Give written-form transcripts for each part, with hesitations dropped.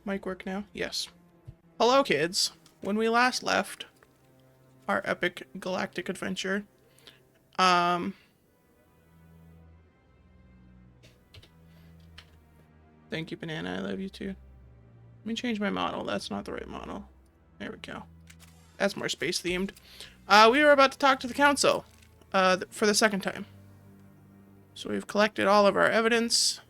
mic work now? Yes. Hello, kids. When we last left our epic galactic adventure, thank you, Banana. I love you too. Let me change my model. That's not the right model. There we go. That's more space themed. We were about to talk to the council, for the second time. So we've collected all of our evidence.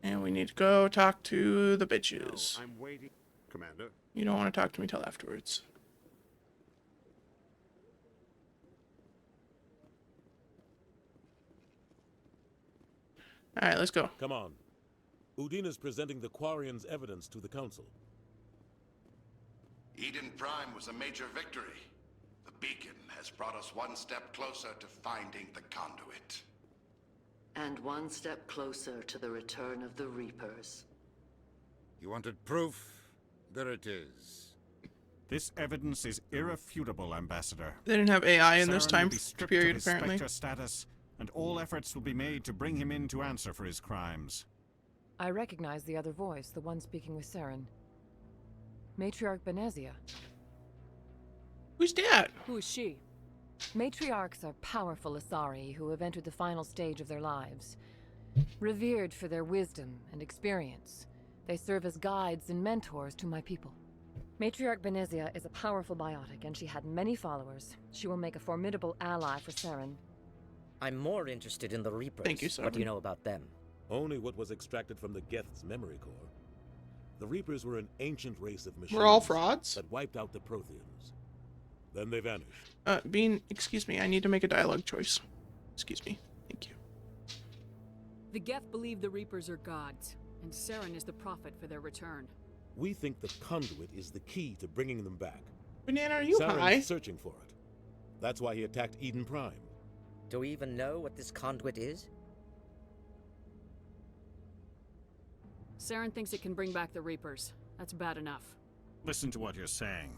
And we need to go talk to the bitches. No, I'm waiting, Commander. You don't want to talk to me till afterwards. Alright, let's go. Come on. Udina's presenting the Quarians' evidence to the Council. Eden Prime was a major victory. The beacon has brought us one step closer to finding the conduit. And one step closer to the return of the Reapers. You wanted proof? There it is. This evidence is irrefutable, Ambassador. They didn't have AI in this Saren time will be stripped period, of his apparently. Spectre status, and all efforts will be made to bring him in to answer for his crimes. I recognize the other voice, the one speaking with Saren. Matriarch Benezia. Who's that? Who is she? Matriarchs are powerful Asari who have entered the final stage of their lives. Revered for their wisdom and experience, they serve as guides and mentors to my people. Matriarch Benezia is a powerful biotic, and she had many followers. She will make a formidable ally for Saren. I'm more interested in the Reapers. Thank you, What do you Saren. know about them? Only what was extracted from the Geth's memory core. The Reapers were an ancient race of machines We're all frauds? that wiped out the Protheans. Then they vanished. Bean, excuse me, I need to make a dialogue choice. Excuse me. Thank you. The Geth believe the Reapers are gods, and Saren is the prophet for their return. We think the conduit is the key to bringing them back. Banana, are you Saren's high? searching for it. That's why he attacked Eden Prime. Do we even know what this conduit is? Saren thinks it can bring back the Reapers. That's bad enough. Listen to what you're saying.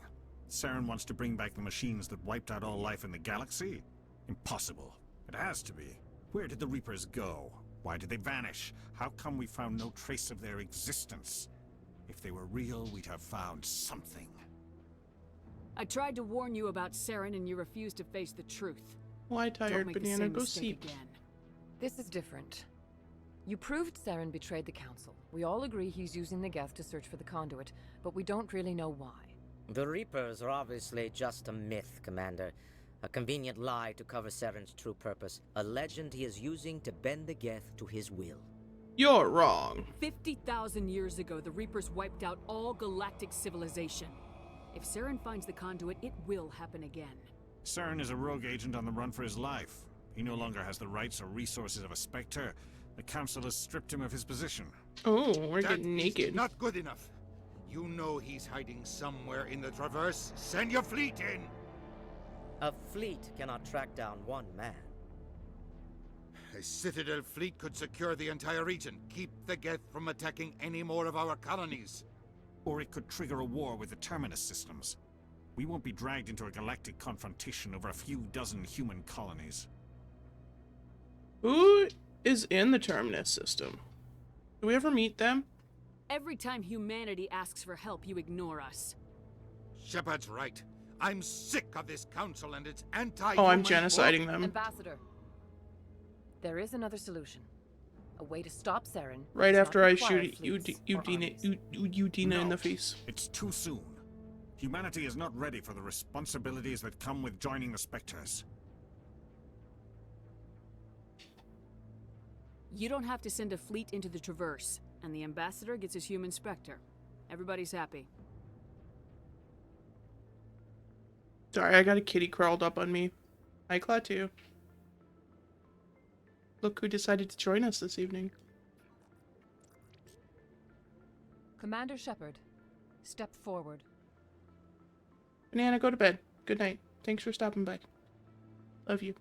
Saren wants to bring back the machines that wiped out all life in the galaxy? Impossible. It has to be. Where did the Reapers go? Why did they vanish? How come we found no trace of their existence? If they were real, we'd have found something. I tried to warn you about Saren, and you refused to face the truth. Why Don't tired, make the Banana? same Go mistake sleep. again. This is different. You proved Saren betrayed the Council. We all agree he's using the Geth to search for the conduit, but we don't really know why. The Reapers are obviously just a myth, Commander. A convenient lie to cover Saren's true purpose. A legend he is using to bend the Geth to his will. You're wrong. 50,000 years ago, the Reapers wiped out all galactic civilization. If Saren finds the conduit, it will happen again. Saren is a rogue agent on the run for his life. He no longer has the rights or resources of a Spectre. The Council has stripped him of his position. Oh, we're That getting is naked. not good enough. You know he's hiding somewhere in the Traverse. Send your fleet in! A fleet cannot track down one man. A Citadel fleet could secure the entire region. Keep the Geth from attacking any more of our colonies. Or it could trigger a war with the Terminus systems. We won't be dragged into a galactic confrontation over a few dozen human colonies. Who is in the Terminus system? Do we ever meet them? Every time humanity asks for help, you ignore us. Shepard's right. I'm sick of this council and its anti-human... Oh, I'm genociding them. Ambassador, there is another solution. A way to stop Saren. Right does after not I require shoot fleets or armies. Udina in No. the face. It's too soon. Humanity is not ready for the responsibilities that come with joining the Spectres. You don't have to send a fleet into the Traverse, and the Ambassador gets his human Spectre. Everybody's happy. Sorry, I got a kitty crawled up on me. Hi, Klaatu. Look who decided to join us this evening. Commander Shepard, step forward. Banana, go to bed. Good night. Thanks for stopping by. Love you.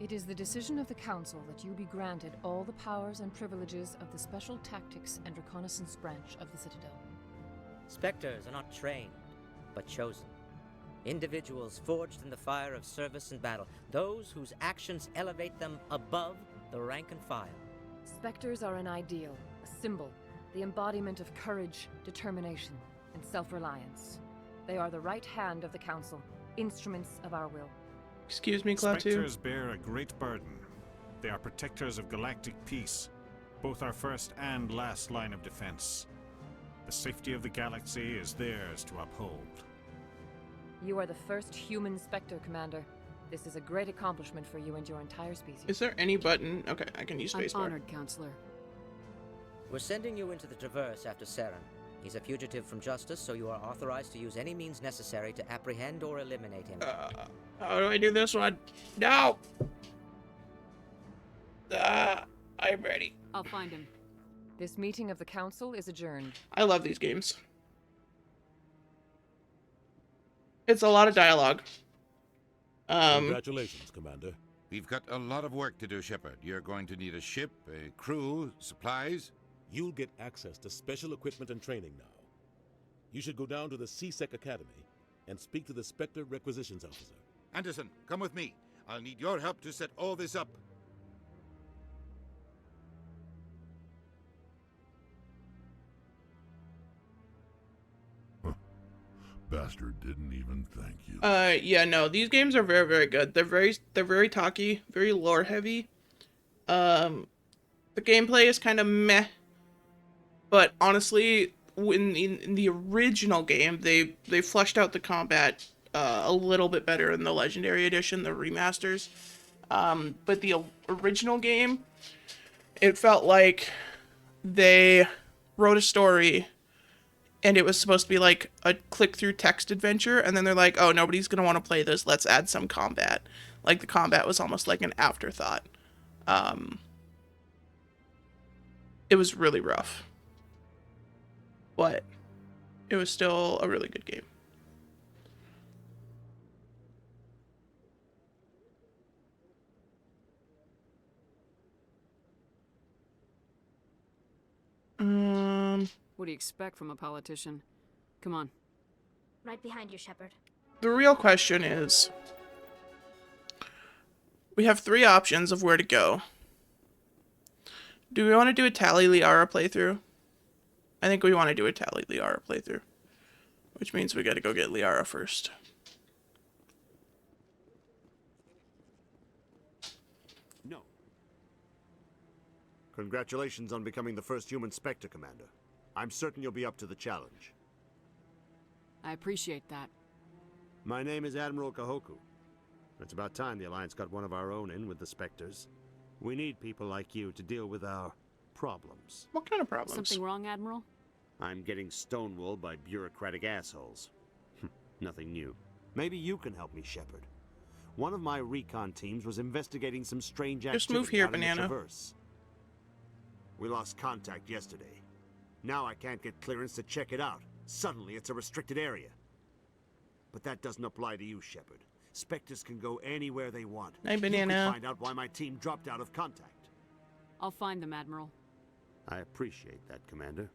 It is the decision of the Council that you be granted all the powers and privileges of the Special Tactics and Reconnaissance branch of the Citadel. Spectres are not trained, but chosen. Individuals forged in the fire of service and battle, those whose actions elevate them above the rank and file. Spectres are an ideal, a symbol, the embodiment of courage, determination, and self-reliance. They are the right hand of the Council, instruments of our will. Excuse me, Klaatu. Spectres bear a great burden. They are protectors of galactic peace, both our first and last line of defense. The safety of the galaxy is theirs to uphold. You are the first human Spectre, Commander. This is a great accomplishment for you and your entire species. Is there any button? Okay, I can use I'm spacebar. honored, Counselor. We're sending you into the Traverse after Saren. He's a fugitive from justice, so you are authorized to use any means necessary to apprehend or eliminate him. How do I do this one? No! I'm ready. I'll find him. This meeting of the Council is adjourned. I love these games. It's a lot of dialogue. Congratulations, Commander. We've got a lot of work to do, Shepard. You're going to need a ship, a crew, supplies. You'll get access to special equipment and training now. You should go down to the CSEC Academy and speak to the Spectre Requisitions Officer. Anderson, come with me. I'll need your help to set all this up. Bastard didn't even thank you. Yeah, no, these games are very, very good. They're very talky, very lore heavy. The gameplay is kind of meh, but honestly, in the original game, they fleshed out the combat a little bit better in the Legendary Edition, the remasters. But the original game, it felt like they wrote a story and it was supposed to be like a click-through text adventure, and then they're like, oh, nobody's gonna want to play this, let's add some combat. Like, the combat was almost like an afterthought. It was really rough. But it was still a really good game. What do you expect from a politician? Come on. Right behind you, Shepard. The real question is, we have 3 options of where to go. Do we want to do a Tali Liara playthrough? I think we want to do a Tali Liara playthrough, which means we got to go get Liara first. No. Congratulations on becoming the first human Spectre, Commander. I'm certain you'll be up to the challenge. I appreciate that. My name is Admiral Kahoku. It's about time the Alliance got one of our own in with the Spectres. We need people like you to deal with our problems. What kind of problems? Something wrong, Admiral? I'm getting stonewalled by bureaucratic assholes. Nothing new. Maybe you can help me, Shepard. One of my recon teams was investigating some strange activity. Just move here, out in the Banana. Traverse. We lost contact yesterday. Now I can't get clearance to check it out. Suddenly it's a restricted area. But that doesn't apply to you, Shepard. Spectres can go anywhere they want. Hey, You Banana. can find out why my team dropped out of contact. I'll find them, Admiral. I appreciate that, Commander.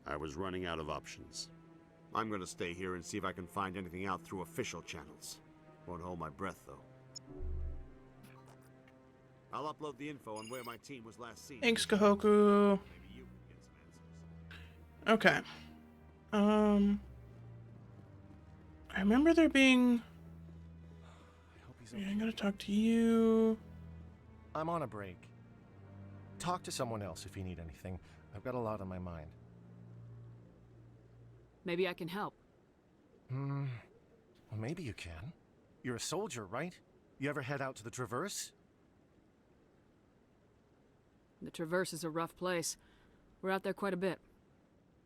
I was running out of options. I'm going to stay here and see if I can find anything out through official channels. Won't hold my breath, though. I'll upload the info on where my team was last seen. Thanks, Kahoku. Maybe you can get some answers. Okay. I remember there being... Yeah, I'm gonna talk to you. I'm on a break. Talk to someone else if you need anything. I've got a lot on my mind. Maybe I can help. Well, maybe you can. You're a soldier, right? You ever head out to the Traverse? The Traverse is a rough place. We're out there quite a bit.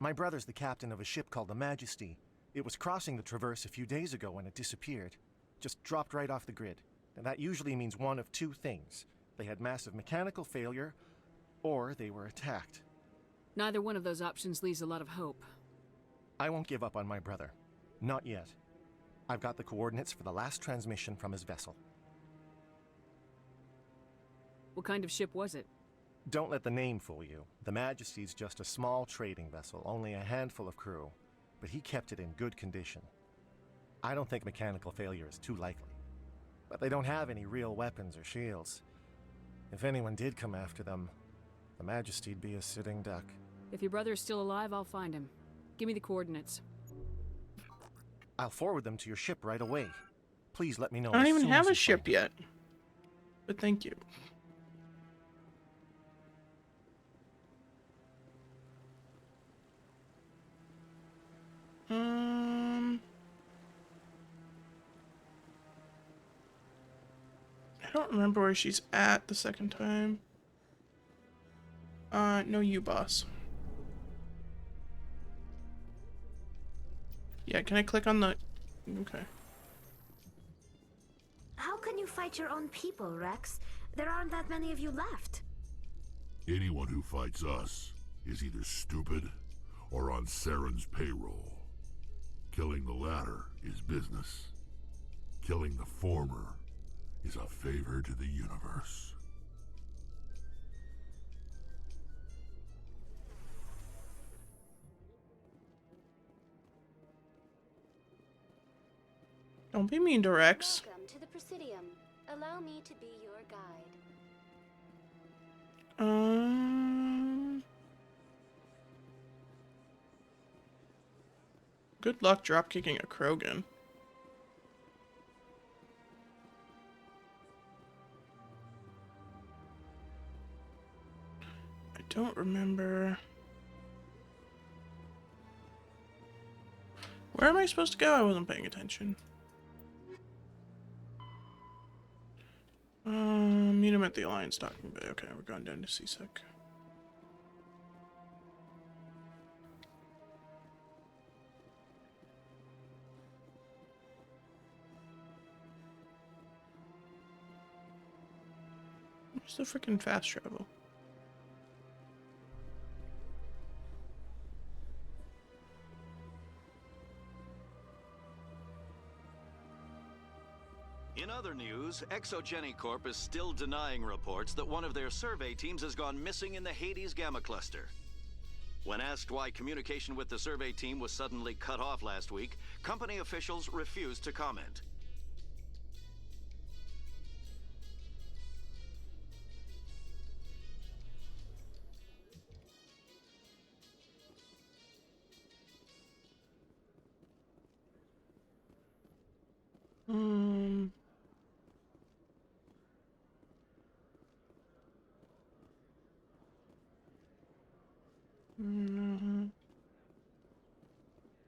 My brother's the captain of a ship called the Majesty. It was crossing the Traverse a few days ago when it disappeared. Just dropped right off the grid. And that usually means one of 2 things. They had massive mechanical failure, or they were attacked. Neither one of those options leaves a lot of hope. I won't give up on my brother. Not yet. I've got the coordinates for the last transmission from his vessel. What kind of ship was it? Don't let the name fool you. The Majesty's just a small trading vessel, only a handful of crew. But he kept it in good condition. I don't think mechanical failure is too likely. But they don't have any real weapons or shields. If anyone did come after them, the Majesty'd be a sitting duck. If your brother is still alive, I'll find him. Give me the coordinates. I'll forward them to your ship right away. Please let me know. I don't as even soon have as a you ship find it. yet. But thank you. I don't remember where she's at the second time. No, you, boss. Yeah, can I click on the... Okay. How can you fight your own people, Rex? There aren't that many of you left. Anyone who fights us is either stupid or on Saren's payroll. Killing the latter is business. Killing the former is a favor to the universe. Don't be mean to Rex. Welcome to the Presidium. Allow me to be your guide. Good luck dropkicking a Krogan. I don't remember. Where am I supposed to go? I wasn't paying attention. Meet him at the Alliance docking bay. Okay, we're going down to CSEC. Where's the freaking fast travel? In other news, Exogeny Corp is still denying reports that one of their survey teams has gone missing in the Hades Gamma Cluster. When asked why communication with the survey team was suddenly cut off last week, company officials refused to comment.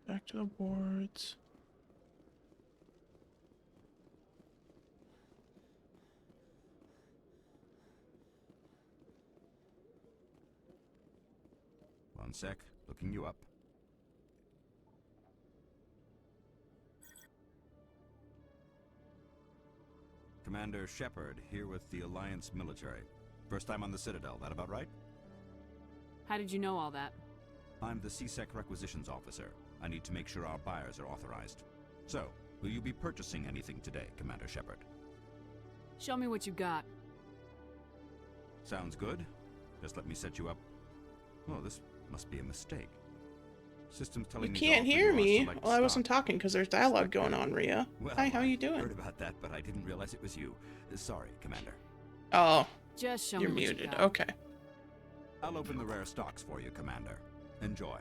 Back to the wards. One sec, looking you up. Commander Shepard, here with the Alliance military. First time on the Citadel, that about right? How did you know all that? I'm the CSEC requisitions officer. I need to make sure our buyers are authorized. So, will you be purchasing anything today, Commander Shepard? Show me what you got. Sounds good. Just let me set you up. Oh, this must be a mistake. System's telling You me can't hear me. Well, I wasn't talking because there's dialogue going on, Rhea. Well, Hi, how you I heard doing? about that, but I didn't realize it was you. Sorry, Commander. Oh, Just show you're me what you muted. got. Okay. I'll open the rare stocks for you, Commander. Enjoy.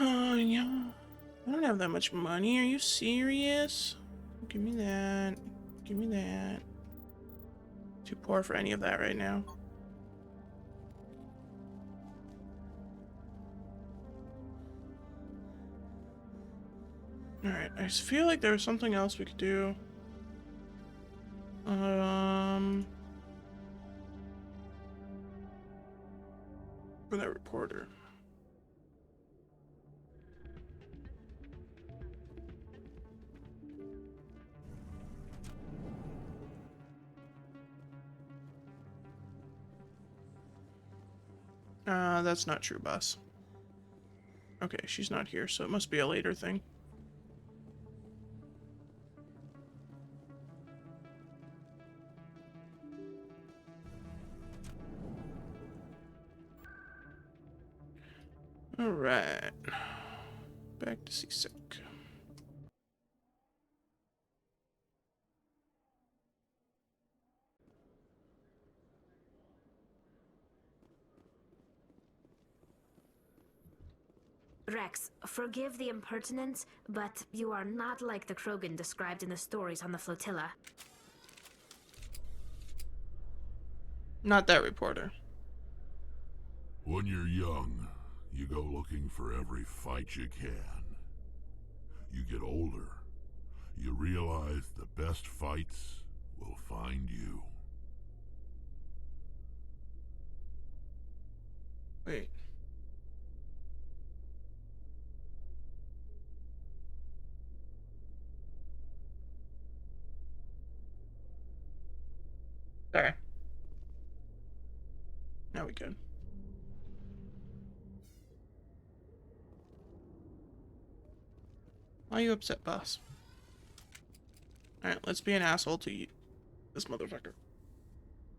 Oh, yeah. I don't have that much money. Are you serious? Give me that. Give me that. Too poor for any of that right now. Alright, I just feel like there was something else we could do. For that reporter. That's not true, boss. Okay, she's not here, so it must be a later thing. Alright. Back to Seasick. Rex, forgive the impertinence, but you are not like the Krogan described in the stories on the flotilla. Not that reporter. When you're young, you go looking for every fight you can. You get older, you realize the best fights will find you. Wait. Sorry. Now we good. Why are you upset, boss? Alright, let's be an asshole to you. This motherfucker.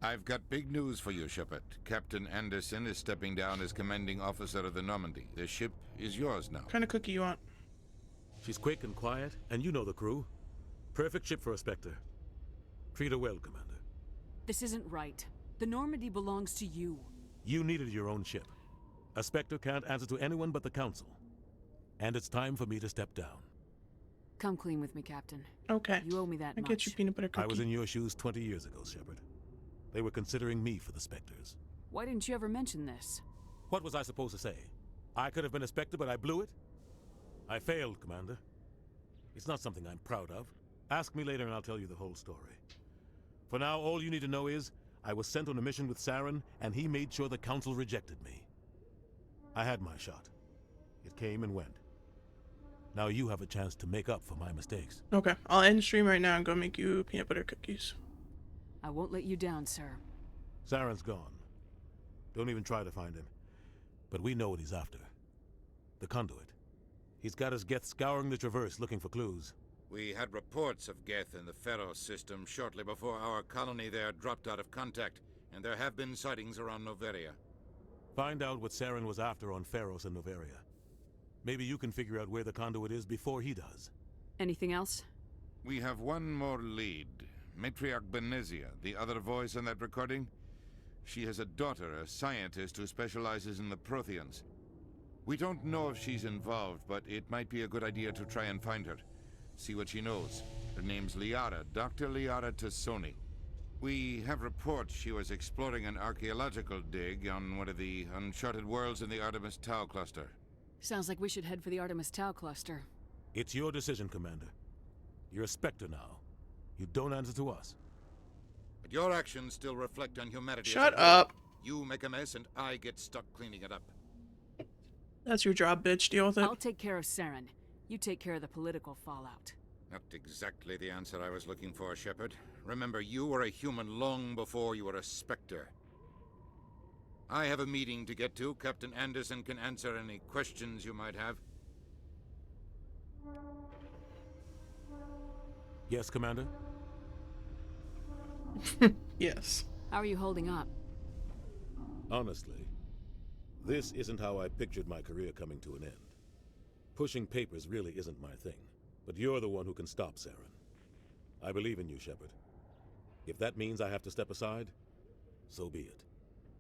I've got big news for you, Shepard. Captain Anderson is stepping down as commanding officer of the Normandy. The ship is yours now. What kind of cookie you want? She's quick and quiet, and you know the crew. Perfect ship for a Spectre. Treat her well, Commander. This isn't right. The Normandy belongs to you. You needed your own ship. A Spectre can't answer to anyone but the Council. And it's time for me to step down. Come clean with me, Captain. Okay. You owe me that I much. get you peanut butter cookie. I was in your shoes 20 years ago, Shepard. They were considering me for the Spectres. Why didn't you ever mention this? What was I supposed to say? I could have been a Spectre, but I blew it? I failed, Commander. It's not something I'm proud of. Ask me later and I'll tell you the whole story. For now, all you need to know is, I was sent on a mission with Saren, and he made sure the Council rejected me. I had my shot. It came and went. Now you have a chance to make up for my mistakes. Okay, I'll end stream right now and go make you peanut butter cookies. I won't let you down, sir. Saren's gone. Don't even try to find him. But we know what he's after. The conduit. He's got his Geth scouring the Traverse looking for clues. We had reports of Geth in the Pharos system shortly before our colony there dropped out of contact, and there have been sightings around Noveria. Find out what Saren was after on Pharos and Noveria. Maybe you can figure out where the conduit is before he does. Anything else? We have one more lead. Matriarch Benezia, the other voice in that recording. She has a daughter, a scientist who specializes in the Protheans. We don't know if she's involved, but it might be a good idea to try and find her. See what she knows. Her name's Liara, Dr. Liara Tassoni. We have reports she was exploring an archaeological dig on one of the uncharted worlds in the Artemis Tau cluster. Sounds like we should head for the Artemis Tau cluster. It's your decision, Commander. You're a Spectre now. You don't answer to us. But your actions still reflect on humanity. Shut up. You make a mess and I get stuck cleaning it up. That's your job, bitch. Deal with it. I'll take care of Saren. You take care of the political fallout. Not exactly the answer I was looking for, Shepard. Remember, you were a human long before you were a Spectre. I have a meeting to get to. Captain Anderson can answer any questions you might have. Yes, Commander? Yes. How are you holding up? Honestly, this isn't how I pictured my career coming to an end. Pushing papers really isn't my thing, but you're the one who can stop Saren. I believe in you, Shepard. If that means I have to step aside, so be it.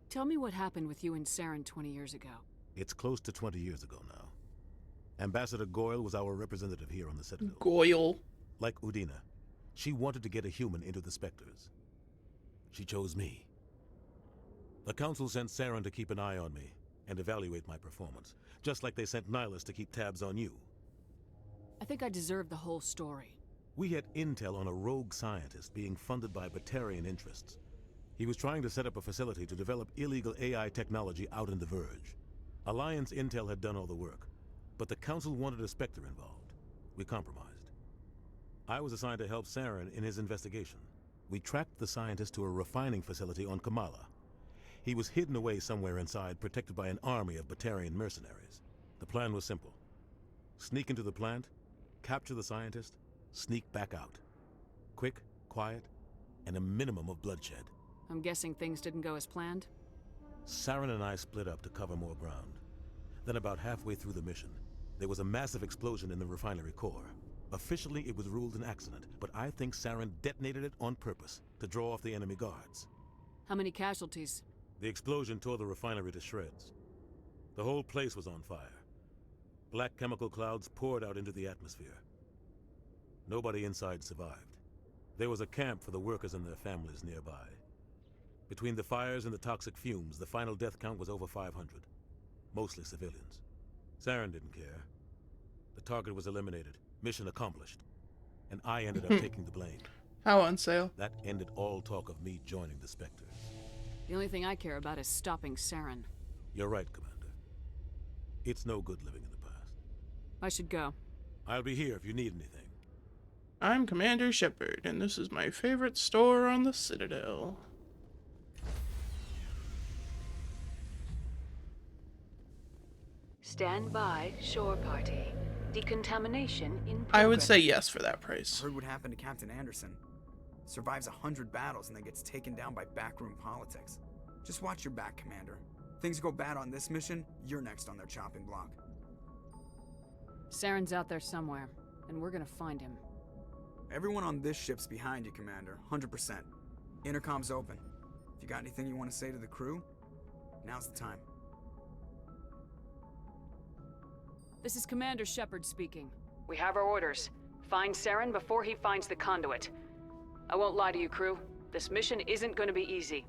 Tell me what happened with you and Saren 20 years ago. It's close to 20 years ago now. Ambassador Goyle was our representative here on the Citadel. Goyle. Like Udina, she wanted to get a human into the Spectres. She chose me. The Council sent Saren to keep an eye on me and evaluate my performance, just like they sent Nihilus to keep tabs on you. I think I deserve the whole story. We had intel on a rogue scientist being funded by Batarian interests. He was trying to set up a facility to develop illegal AI technology out in the Verge. Alliance intel had done all the work, but the Council wanted a Spectre involved. We compromised. I was assigned to help Saren in his investigation. We tracked the scientist to a refining facility on Kamala. He was hidden away somewhere inside, protected by an army of Batarian mercenaries. The plan was simple. Sneak into the plant, capture the scientist, sneak back out. Quick, quiet, and a minimum of bloodshed. I'm guessing things didn't go as planned? Saren and I split up to cover more ground. Then about halfway through the mission, there was a massive explosion in the refinery core. Officially, it was ruled an accident, but I think Saren detonated it on purpose to draw off the enemy guards. How many casualties? The explosion tore the refinery to shreds. The whole place was on fire. Black chemical clouds poured out into the atmosphere. Nobody inside survived. There was a camp for the workers and their families nearby. Between the fires and the toxic fumes, the final death count was over 500. Mostly civilians. Saren didn't care. The target was eliminated. Mission accomplished. And I ended up taking the blame. How on sale? That ended all talk of me joining the Spectre. The only thing I care about is stopping Saren. You're right, Commander. It's no good living in the past. I should go. I'll be here if you need anything. I'm Commander Shepard, and this is my favorite store on the Citadel. Stand by, shore party. Decontamination in progress. I would say yes for that price. Heard what happened to Captain Anderson. Survives 100 battles and then gets taken down by backroom politics. Just watch your back, Commander. Things go bad on this mission, you're next on their chopping block. Saren's out there somewhere, and we're gonna find him. Everyone on this ship's behind you, Commander. 100%. Intercom's open. If you got anything you want to say to the crew, now's the time. This is Commander Shepard speaking. We have our orders. Find Saren before he finds the conduit. I won't lie to you, crew. This mission isn't going to be easy.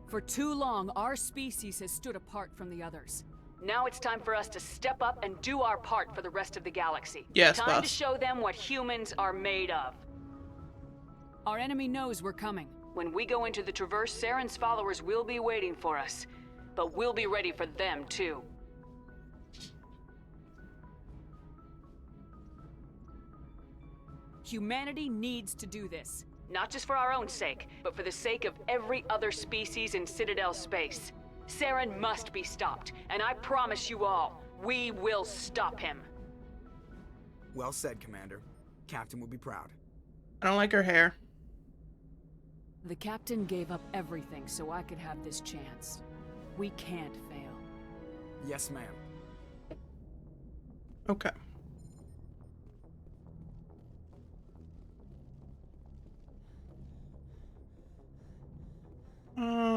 For too long, our species has stood apart from the others. Now it's time for us to step up and do our part for the rest of the galaxy. Yes, time boss. to show them what humans are made of. Our enemy knows we're coming. When we go into the Traverse, Saren's followers will be waiting for us. But we'll be ready for them, too. Humanity needs to do this. Not just for our own sake, but for the sake of every other species in Citadel space. Saren must be stopped, and I promise you all, we will stop him. Well said, Commander. Captain will be proud. I don't like her hair. The captain gave up everything so I could have this chance. We can't fail. Yes, ma'am. Okay.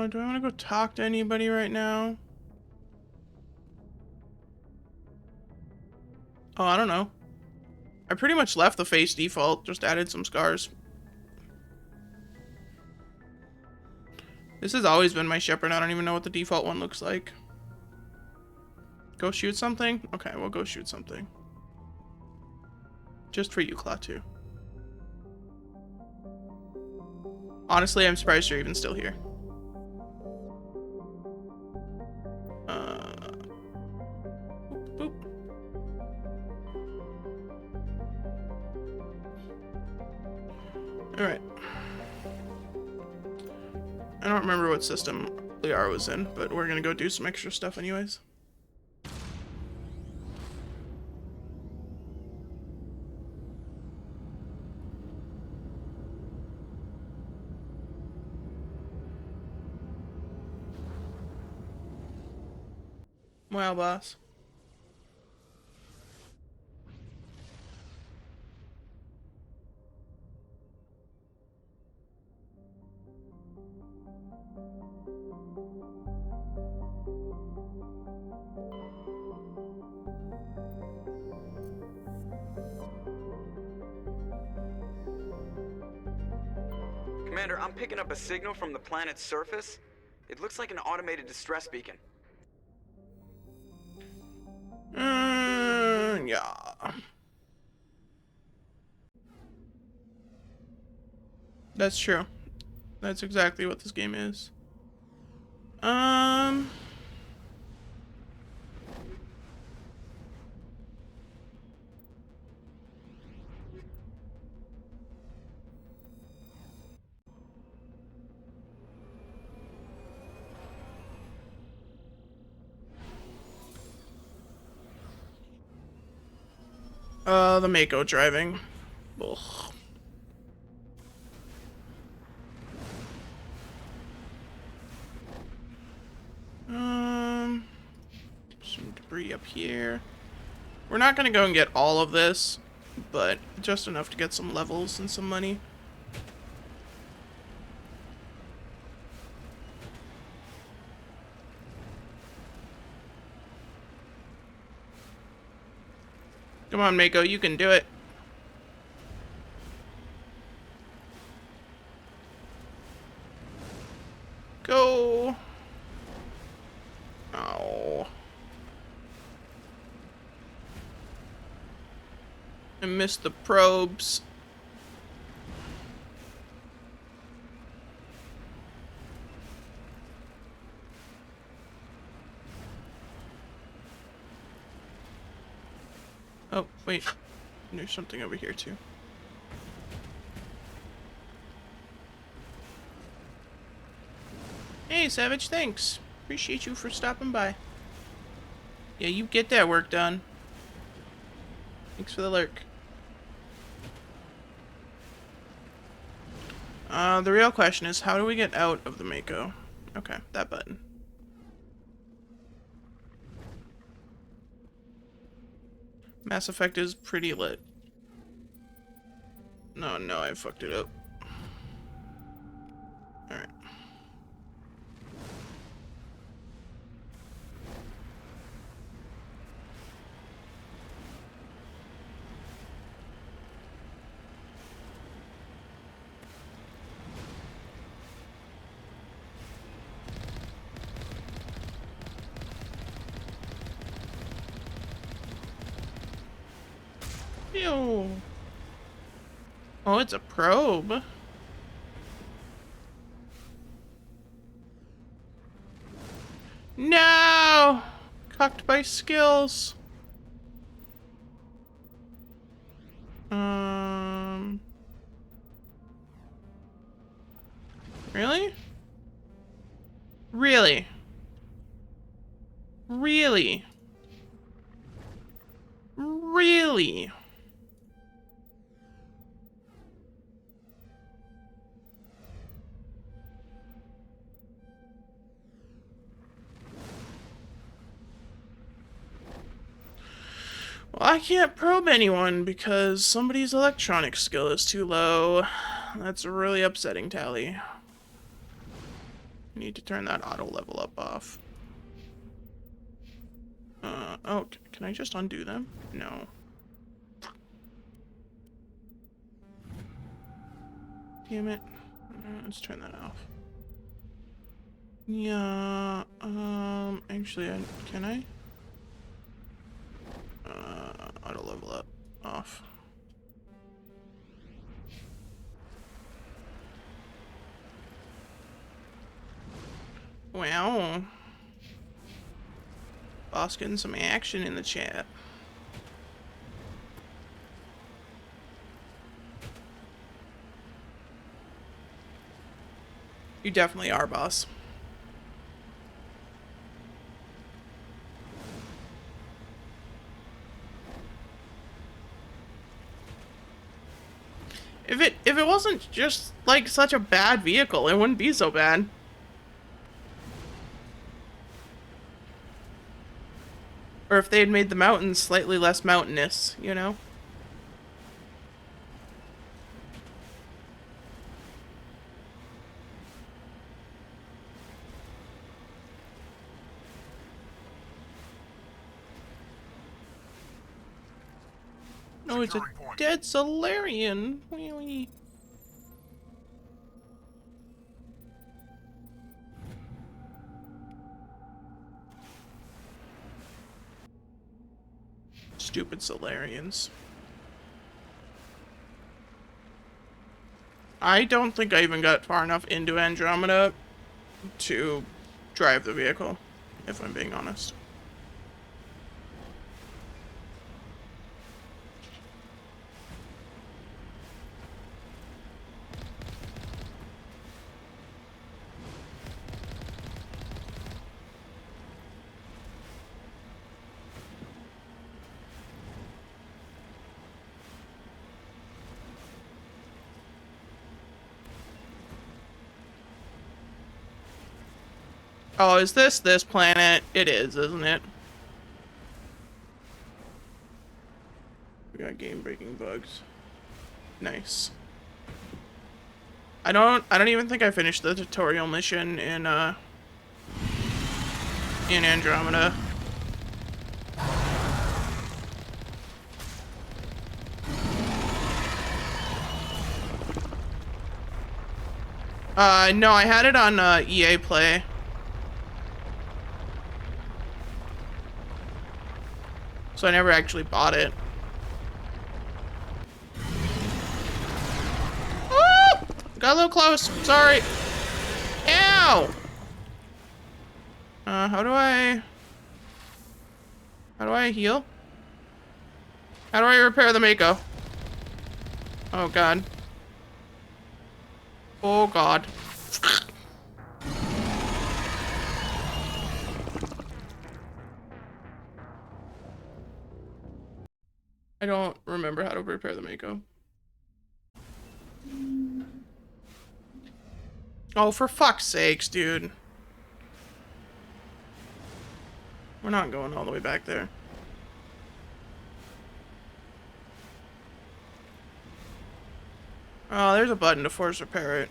Do I want to go talk to anybody right now? Oh, I don't know. I pretty much left the face default, just added some scars. This has always been my Shepard. I don't even know what the default one looks like. Go shoot something? Okay, we'll go shoot something. Just for you, Klaatu. Honestly, I'm surprised you're even still here. Boop. Alright. I don't remember what system Liara was in, but we're gonna go do some extra stuff anyways. Wow, boss. Commander, I'm picking up a signal from the planet's surface. It looks like an automated distress beacon. Yeah. That's true. That's exactly what this game is. The Mako driving. Ugh. up here. We're not gonna go and get all of this, but just enough to get some levels and some money. Come on, Mako, you can do it. Go. Oh. I missed the probes. Oh, wait. There's something over here, too. Hey, Savage, thanks. Appreciate you for stopping by. Yeah, you get that work done. Thanks for the lurk. The real question is, how do we get out of the Mako? Okay, that button. Mass Effect is pretty lit. No, I fucked it up. Alright. Ew. Oh, it's a probe. No! Cocked by skills. Really? Really? Really? Really? Well, I can't probe anyone because somebody's electronic skill is too low. That's really upsetting, Tally. I need to turn that auto level up off. Oh, can I just undo them? No. Damn it. Let's turn that off. Yeah, actually, can I? Auto level up. Off. Wow. Boss getting some action in the chat. You definitely are, boss. If it wasn't just like such a bad vehicle, it wouldn't be so bad. Or if they had made the mountains slightly less mountainous, you know? No, it's a dead Solarian. Wee wee. Stupid Solarians. I don't think I even got far enough into Andromeda to drive the vehicle, if I'm being honest. Oh, is this planet? It is, isn't it? We got game-breaking bugs. Nice. I don't even think I finished the tutorial mission in Andromeda. No, I had it on EA Play. So I never actually bought it. Oh! Got a little close. Sorry. Ow! How do I heal? How do I repair the Mako? Oh god. Oh god. I don't remember how to repair the Mako. Oh, for fuck's sakes, dude. We're not going all the way back there. Oh, there's a button to force repair it.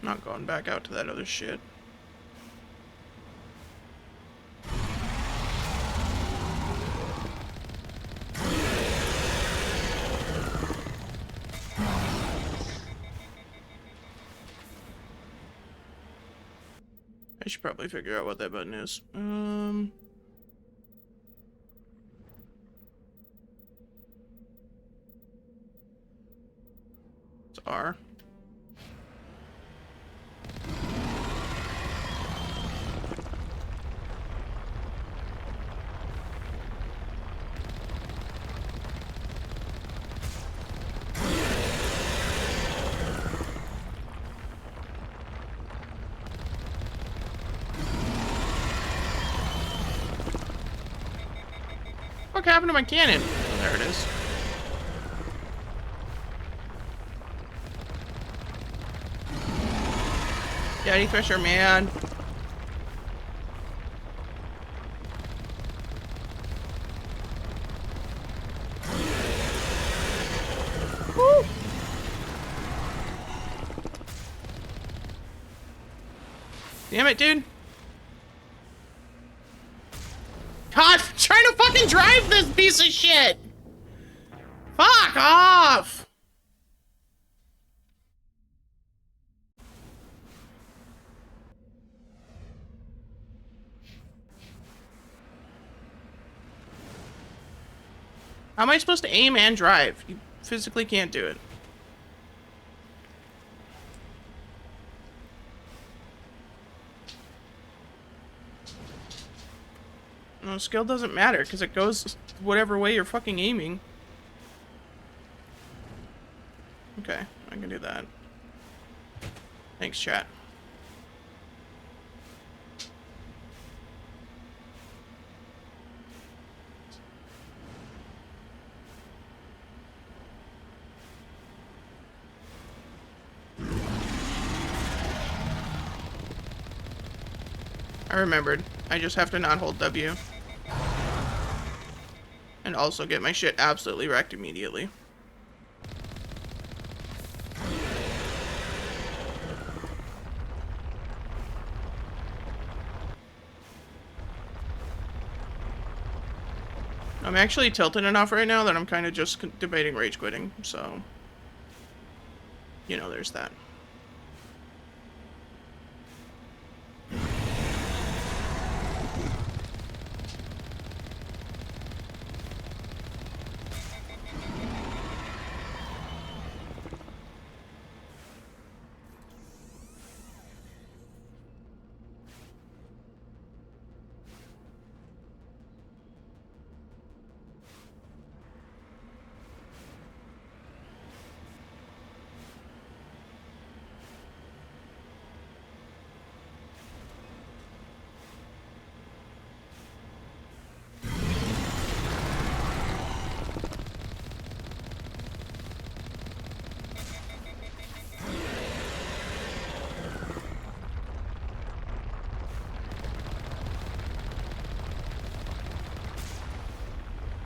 I'm not going back out to that other shit. I should probably figure out what that button is. It's R. What happened to my cannon? Oh, there it is. Daddy Fisher, man. Woo! Damn it, dude. God, I'm trying to fucking drive this piece of shit. Fuck off. How am I supposed to aim and drive? You physically can't do it. No, skill doesn't matter because it goes whatever way you're fucking aiming. Okay, I can do that. Thanks, chat. I remembered. I just have to not hold W. And also get my shit absolutely wrecked immediately. I'm actually tilted enough right now that I'm kind of just debating rage quitting, so... You know, there's that.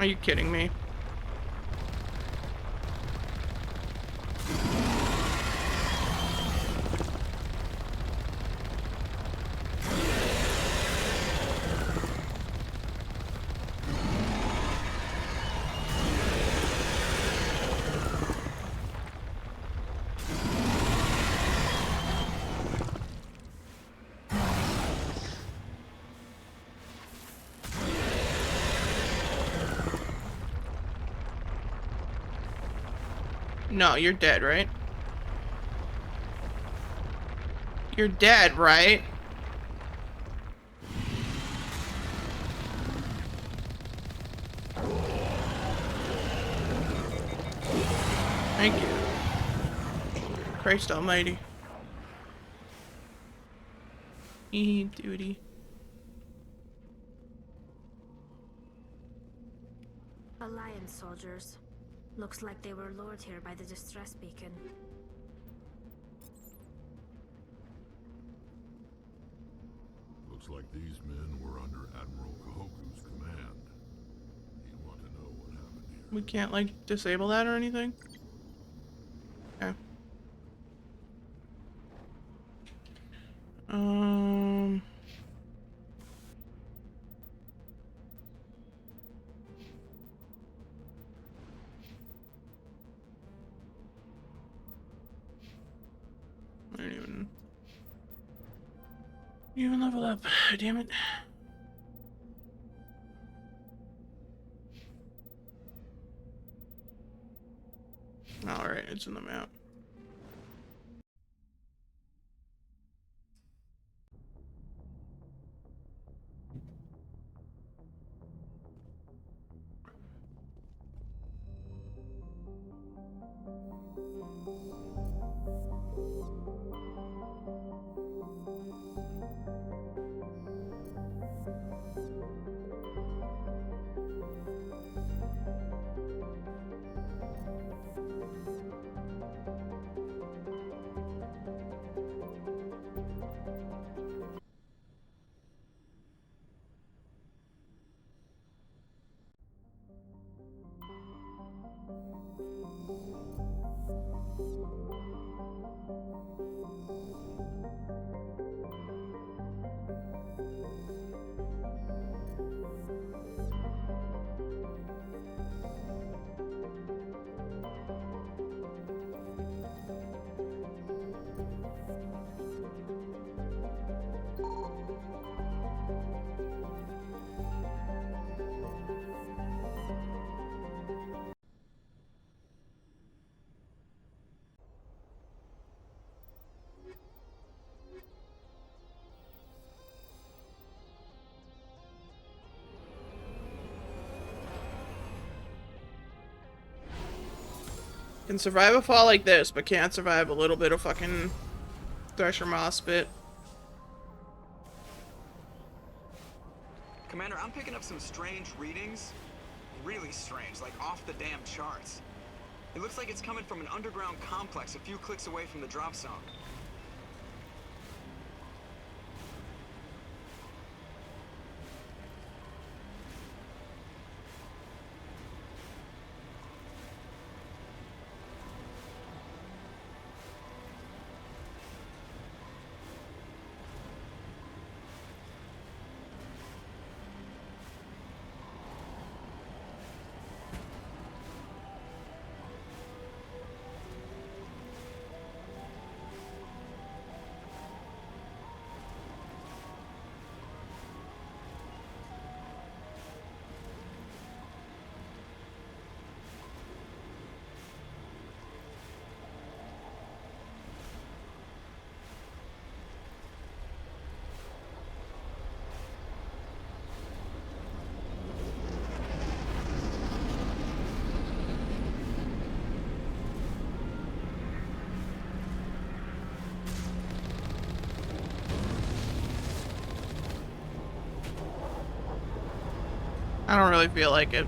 Are you kidding me? No, you're dead, right? You're dead, right? Thank you. Christ almighty. Duty. Alliance soldiers. Looks like they were lured here by the distress beacon. Looks like these men were under Admiral Kahoku's command. You want to know what happened here? We can't, like, disable that or anything? Okay. I didn't even level up. Damn it. Alright, it's in the map. Can survive a fall like this, but can't survive a little bit of fucking Thresher Moss spit. Commander, I'm picking up some strange readings. Really strange, like off the damn charts. It looks like it's coming from an underground complex a few clicks away from the drop zone. I don't really feel like it.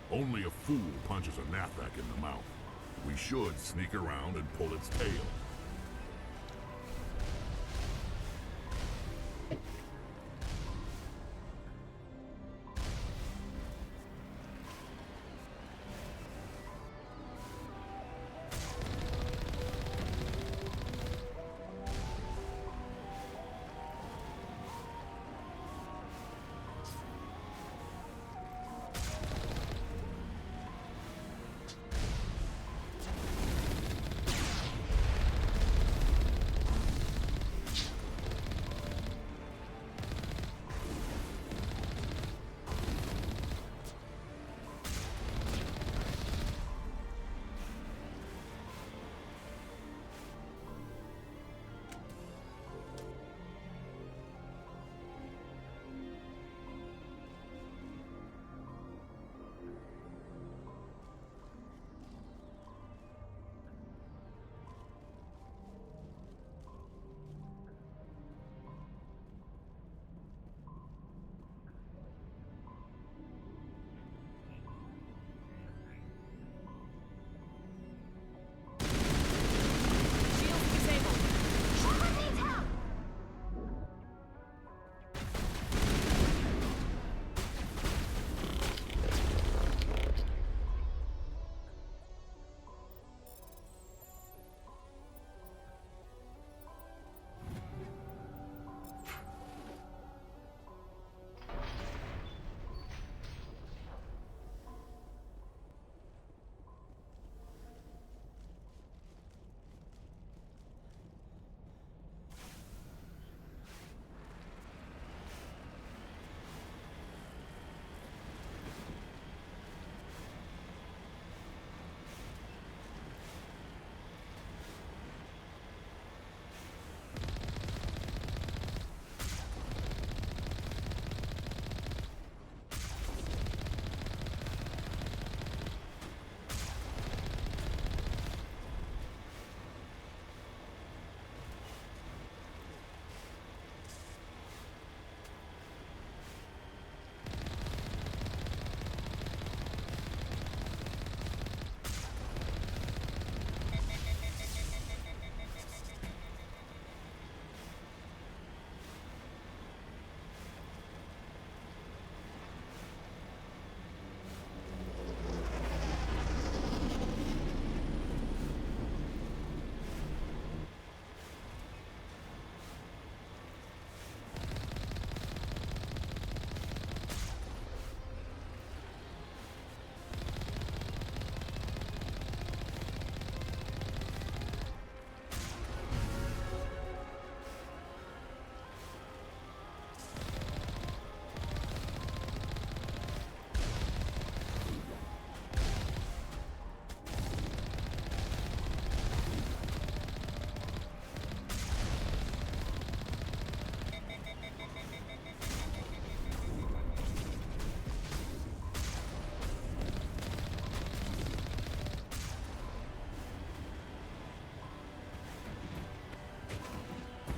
Only a fool punches a Nathak in the mouth. We should sneak around and pull its tail.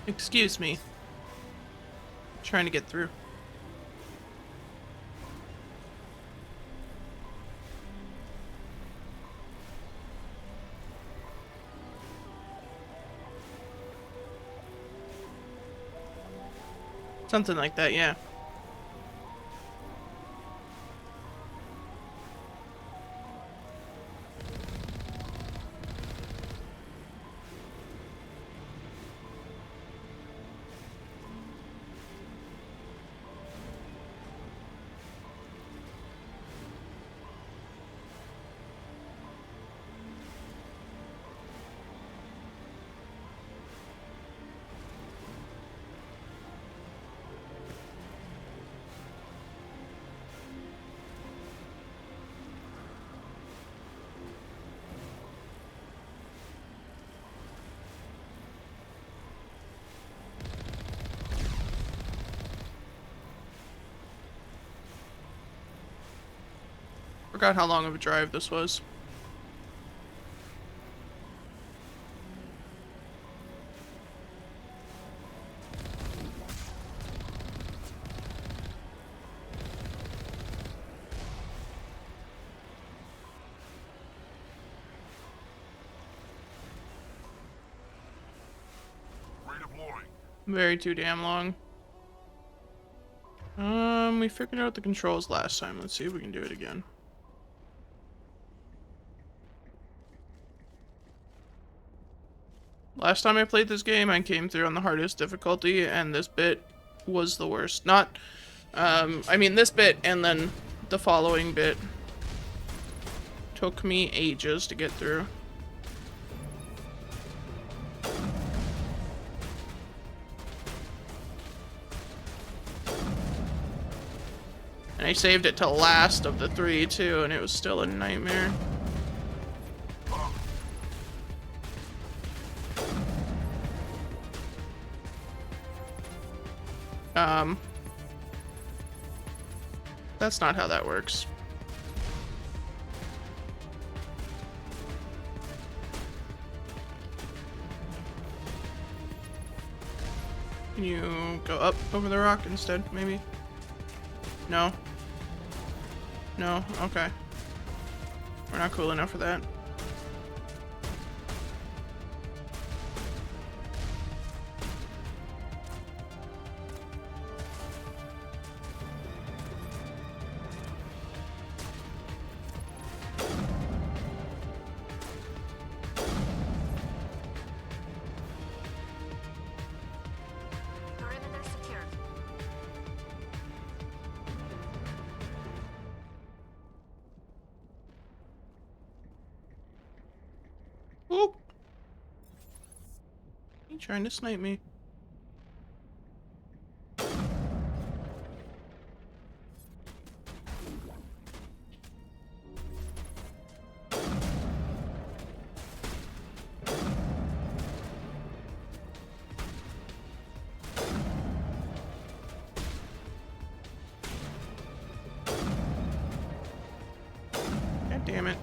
Excuse me. Trying to get through. Something like that, yeah. Forgot how long of a drive this was. Very too damn long. We figured out the controls last time. Let's see if we can do it again. Last time I played this game, I came through on the hardest difficulty, and this bit was the worst. Not, I mean this bit and then the following bit took me ages to get through. And I saved it to last of the 3 too, and it was still a nightmare. That's not how that works. Can you go up over the rock instead, maybe? No? No? Okay. We're not cool enough for that. Oop! You trying to snipe me? God damn it.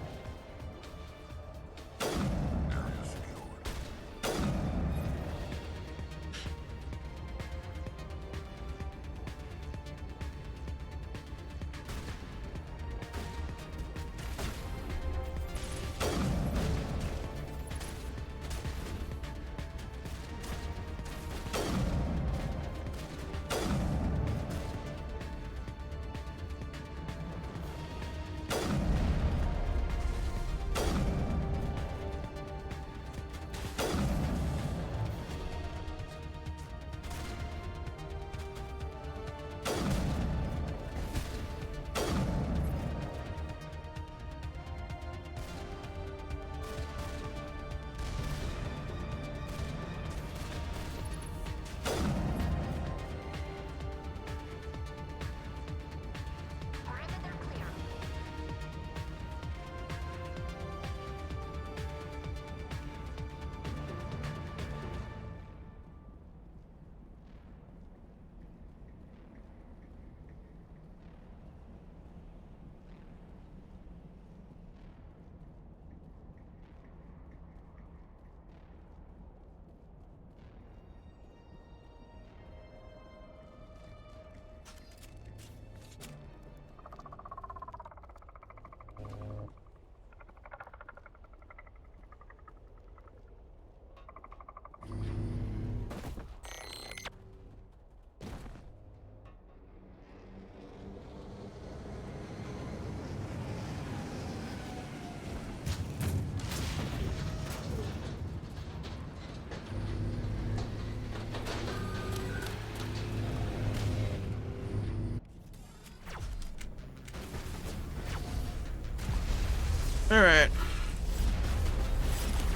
Alright.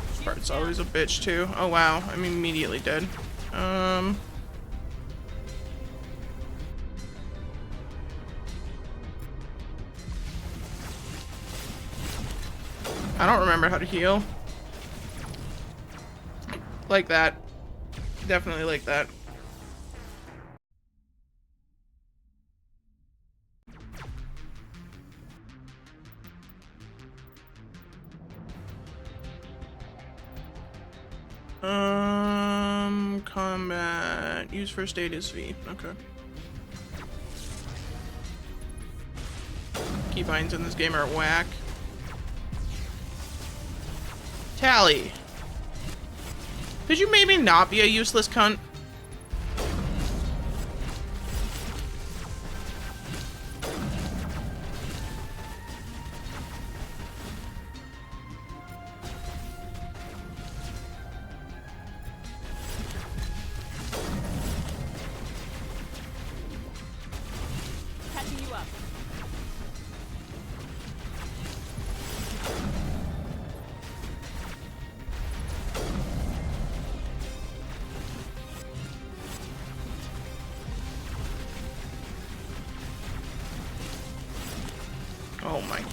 This part's always a bitch too. Oh wow, I'm immediately dead. I don't remember how to heal. Like that. Definitely like that. Combat. Use first aid is V. Okay. Keybinds in this game are whack. Tally. Could you maybe not be a useless cunt?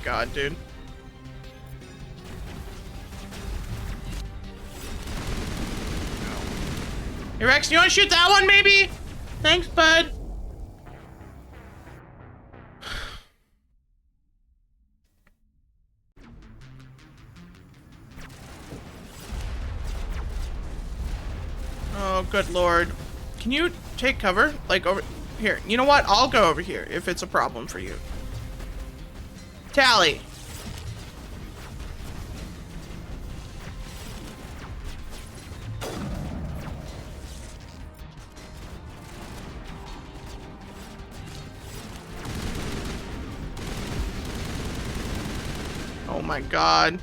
god, dude. Hey, Rex, you want to shoot that one, maybe? Thanks, bud. Oh, good lord. Can you take cover? Like, over here. You know what? I'll go over here if it's a problem for you. Tally. Oh my god.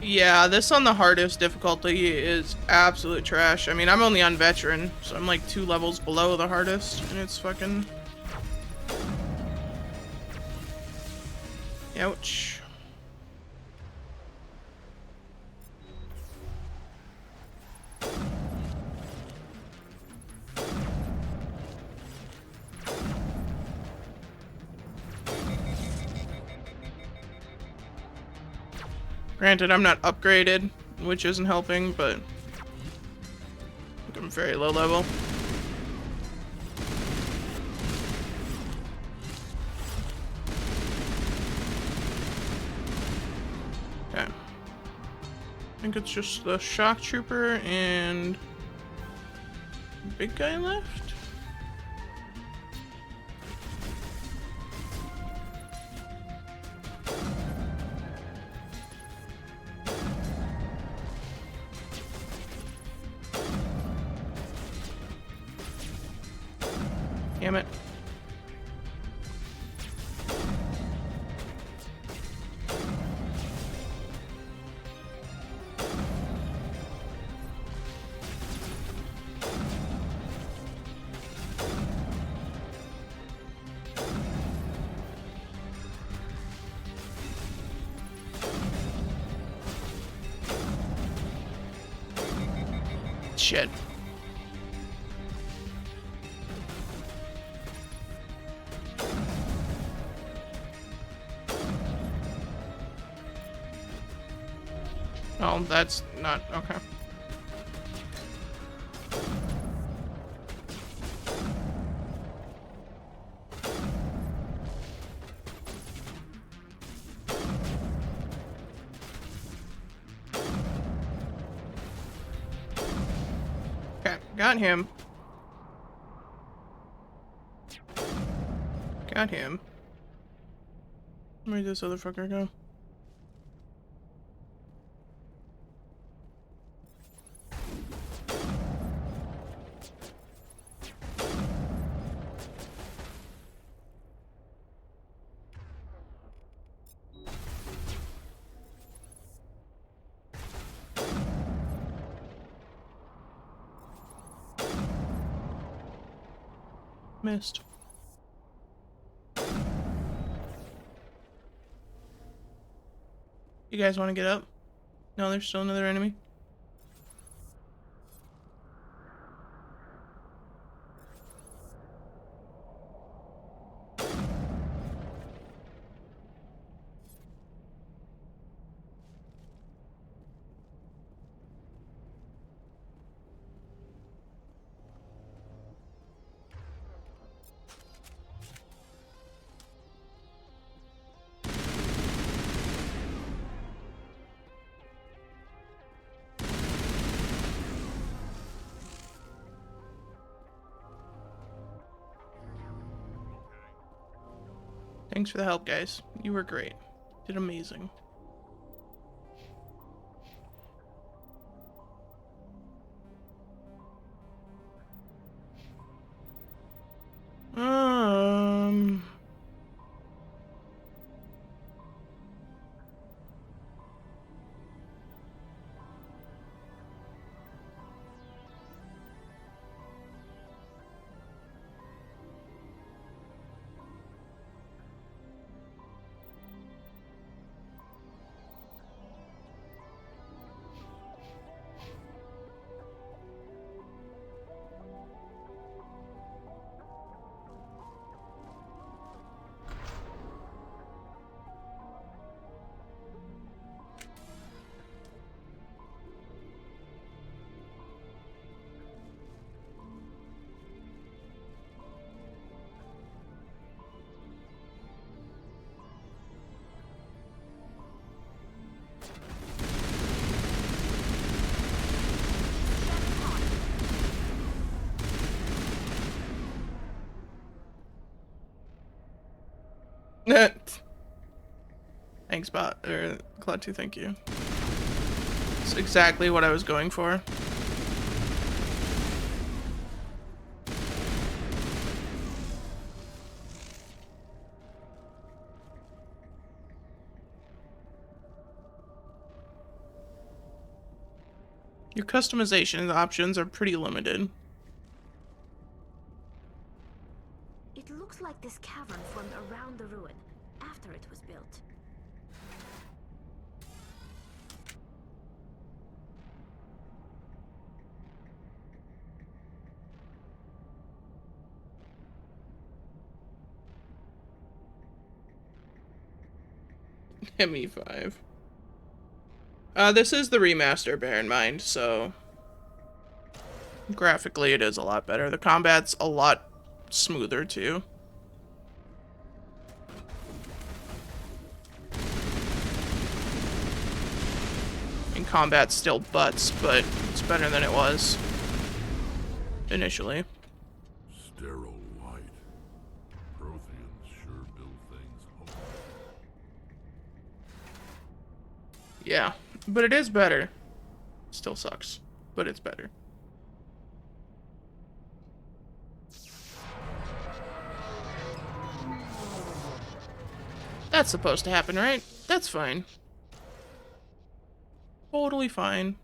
Yeah, this on the hardest difficulty is absolute trash. I mean, I'm only on veteran, so I'm like 2 levels below the hardest, and it's fucking... Ouch. Granted, I'm not upgraded, which isn't helping, but I'm very low level. Okay. I think it's just the shock trooper and big guy left. Damn it. Shit. Oh, that's not okay. Okay, got him. Got him. Where'd this other fucker go? Missed. You guys want to get up? No, there's still another enemy. Thanks for the help, guys. You were great. Did amazing. Thanks, bot or Clutchy, thank you. It's exactly what I was going for. Your customization options are pretty limited. It looks like this cavern formed around the ruin, after it was built. ME5. This is the remaster, bear in mind, so graphically it is a lot better. The combat's a lot smoother too. And combat's still butts, but it's better than it was initially. Sterile light. Protheans sure build things home. Yeah, but it is better. Still sucks, but it's better. That's supposed to happen, right? That's fine. Totally fine.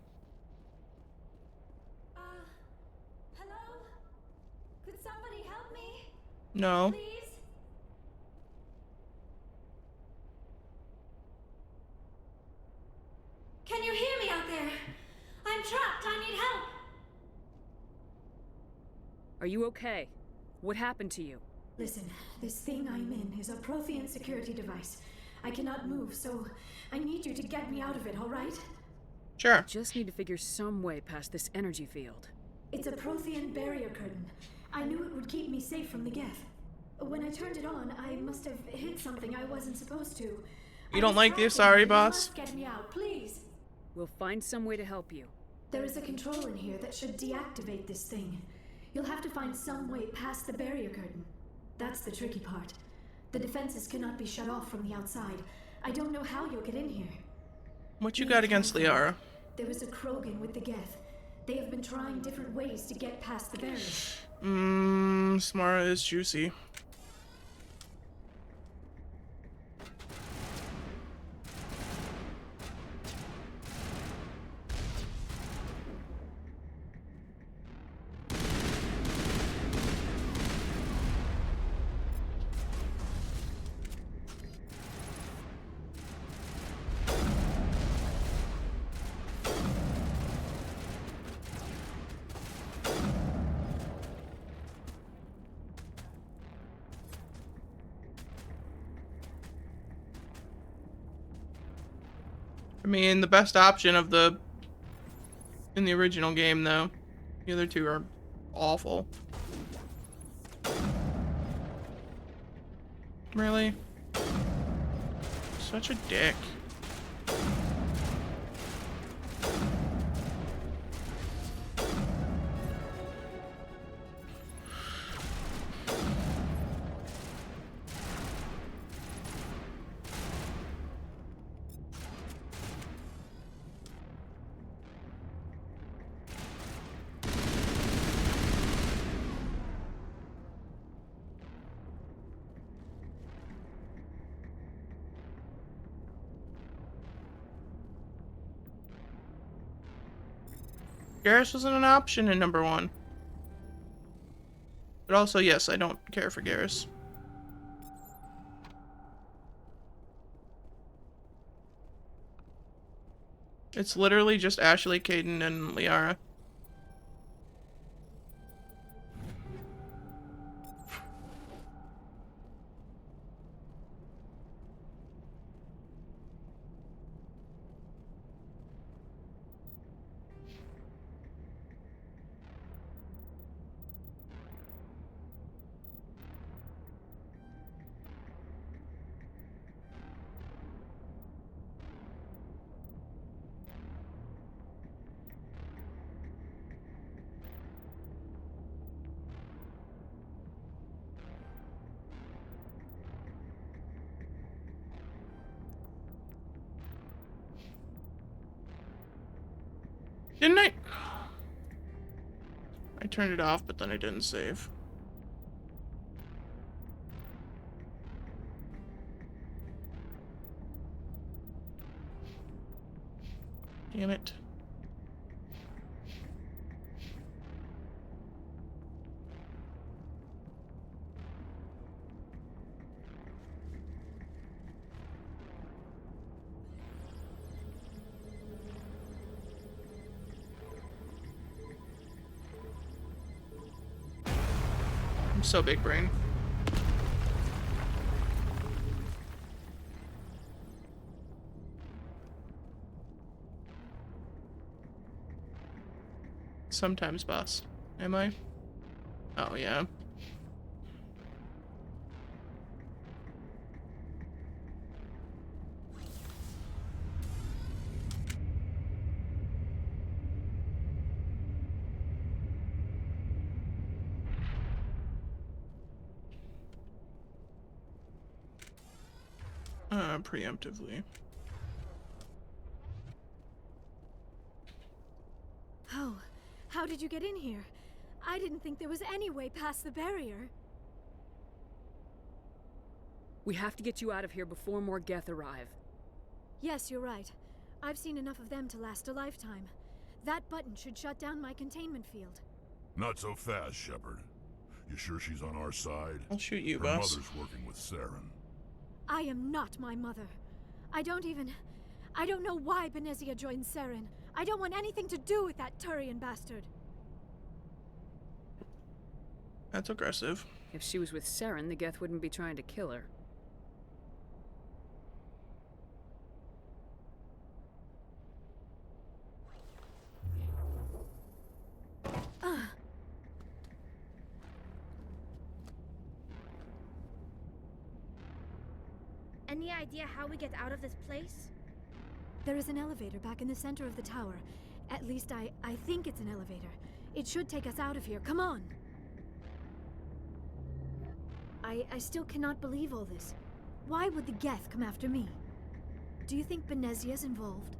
Hello? Could somebody help me? No. Please? Can you hear me out there? I'm trapped. I need help. Are you okay? What happened to you? Listen, this thing I'm in is a Prothean security device. I cannot move, so I need you to get me out of it, all right? Sure. Just need to figure some way past this energy field. It's a Prothean barrier curtain. I knew it would keep me safe from the Geth. When I turned it on, I must have hit something I wasn't supposed to. You don't like the Asari, boss? Get me out, please. We'll find some way to help you. There is a control in here that should deactivate this thing. You'll have to find some way past the barrier curtain. That's the tricky part. The defenses cannot be shut off from the outside. I don't know how you'll get in here. What you got against Liara? There was a Krogan with the Geth. They have been trying different ways to get past the barrier. Samara is juicy. I mean, the best option of in the original game, though. The other two are awful. Really? Such a dick. Garrus wasn't an option in number 1. But also, yes, I don't care for Garrus. It's literally just Ashley, Caden, and Liara. Didn't I? I turned it off, but then I didn't save. Damn it. I'm so big brain. Sometimes, boss. Am I? Oh, yeah. Preemptively. Oh, how did you get in here? I didn't think there was any way past the barrier. We have to get you out of here before more Geth arrive. Yes, you're right. I've seen enough of them to last a lifetime. That button should shut down my containment field. Not so fast, Shepard. You sure she's on our side? I'll shoot you, Her boss. mother's working with Saren. I am not my mother. I don't know why Benezia joined Saren. I don't want anything to do with that Turian bastard. That's aggressive. If she was with Saren, the Geth wouldn't be trying to kill her. Any idea how we get out of this place? There is an elevator back in the center of the tower. At least I think it's an elevator. It should take us out of here. Come on! I still cannot believe all this. Why would the Geth come after me? Do you think Benezia's involved?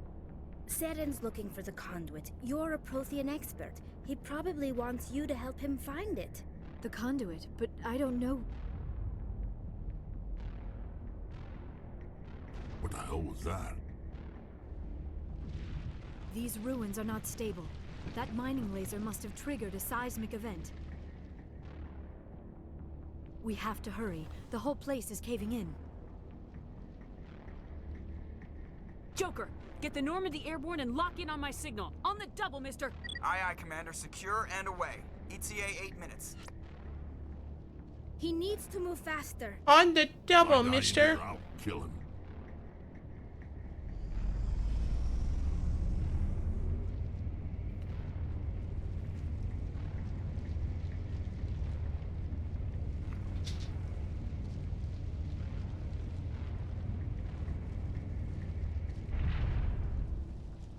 Saren's looking for the conduit. You're a Prothean expert. He probably wants you to help him find it. The conduit? But I don't know... What the hell was that? These ruins are not stable. That mining laser must have triggered a seismic event. We have to hurry. The whole place is caving in. Joker, get the Normandy airborne and lock in on my signal. On the double, mister! Aye, aye, Commander. Secure and away. ETA 8 minutes. He needs to move faster. On the double, mister! I'll kill him.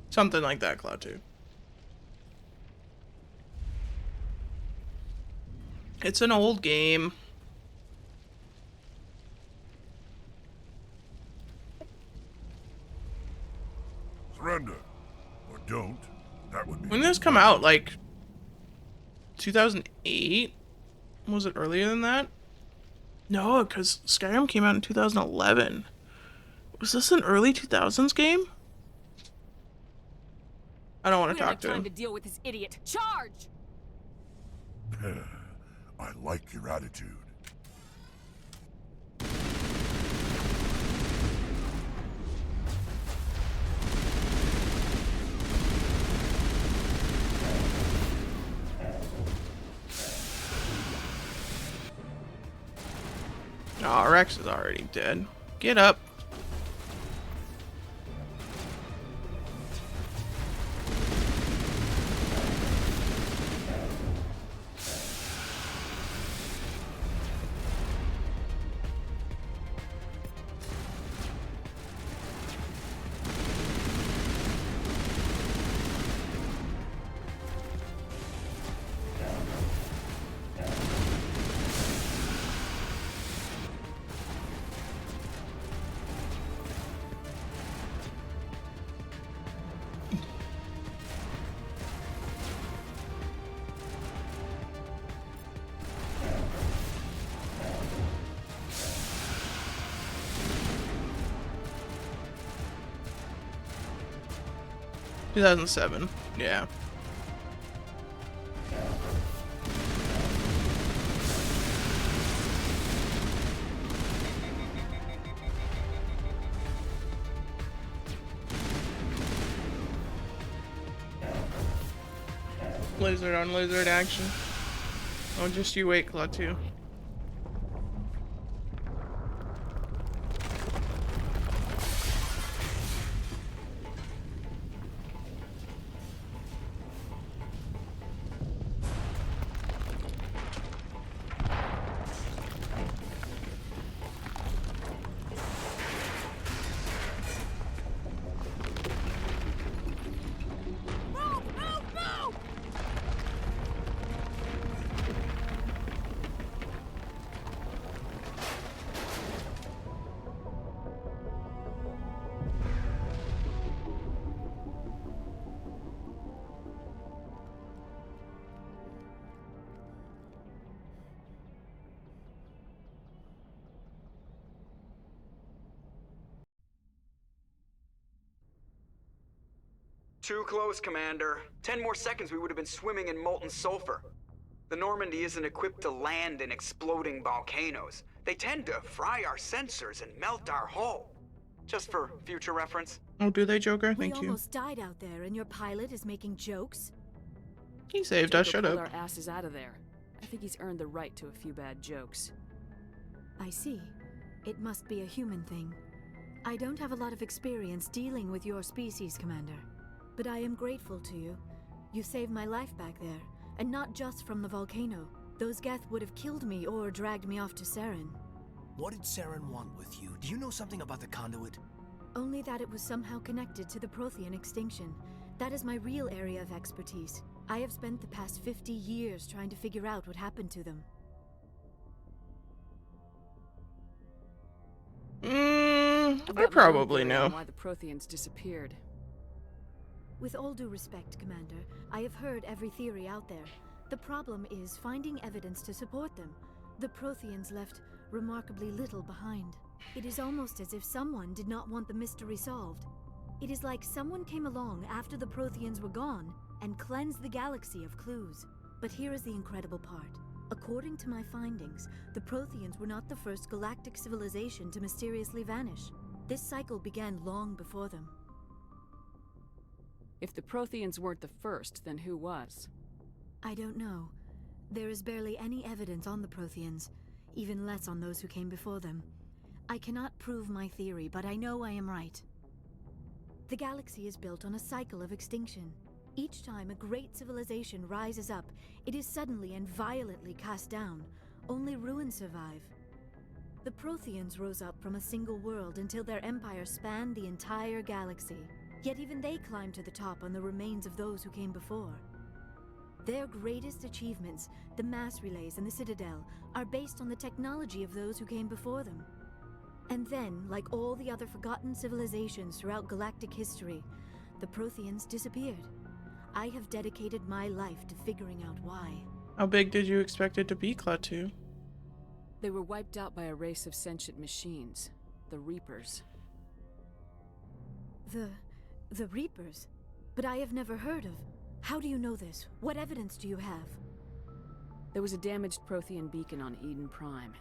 Something like that, Cloud 2. It's an old game. Surrender. Or don't. That would be... When did this come out? Like... 2008? Was it earlier than that? No, because Skyrim came out in 2011. Was this an early 2000s game? I don't want We to don't talk have to time him. to deal with this idiot. Charge! I like your attitude. Aw, Rex is already dead. Get up. "2007, yeah." Lizard on lizard action. Oh, just you wait, Claw 2. Too close, Commander. 10 more seconds we would have been swimming in molten sulfur. The Normandy isn't equipped to land in exploding volcanoes. They tend to fry our sensors and melt our hull. Just for future reference. Oh, do they, Joker? We Thank you. almost died out there, and your pilot is making jokes? He saved us, shut pulled up. our asses out of there. I think he's earned the right to a few bad jokes. I see. It must be a human thing. I don't have a lot of experience dealing with your species, Commander. But I am grateful to you. You saved my life back there, and not just from the volcano. Those Geth would have killed me or dragged me off to Saren. What did Saren want with you? Do you know something about the conduit? Only that it was somehow connected to the Prothean extinction. That is my real area of expertise. I have spent the past 50 years trying to figure out what happened to them. I probably know. Why the Protheans disappeared. With all due respect, Commander, I have heard every theory out there. The problem is finding evidence to support them. The Protheans left remarkably little behind. It is almost as if someone did not want the mystery solved. It is like someone came along after the Protheans were gone and cleansed the galaxy of clues. But here is the incredible part. According to my findings, the Protheans were not the first galactic civilization to mysteriously vanish. This cycle began long before them. If the Protheans weren't the first, then who was? I don't know. There is barely any evidence on the Protheans, even less on those who came before them. I cannot prove my theory, but I know I am right. The galaxy is built on a cycle of extinction. Each time a great civilization rises up, it is suddenly and violently cast down. Only ruins survive. The Protheans rose up from a single world until their empire spanned the entire galaxy. Yet even they climbed to the top on the remains of those who came before. Their greatest achievements, the mass relays and the Citadel, are based on the technology of those who came before them. And then, like all the other forgotten civilizations throughout galactic history, the Protheans disappeared. I have dedicated my life to figuring out why. How big did you expect it to be, Klaatu? They were wiped out by a race of sentient machines, the Reapers. The Reapers? But I have never heard of... How do you know this? What evidence do you have? There was a damaged Prothean beacon on Eden Prime.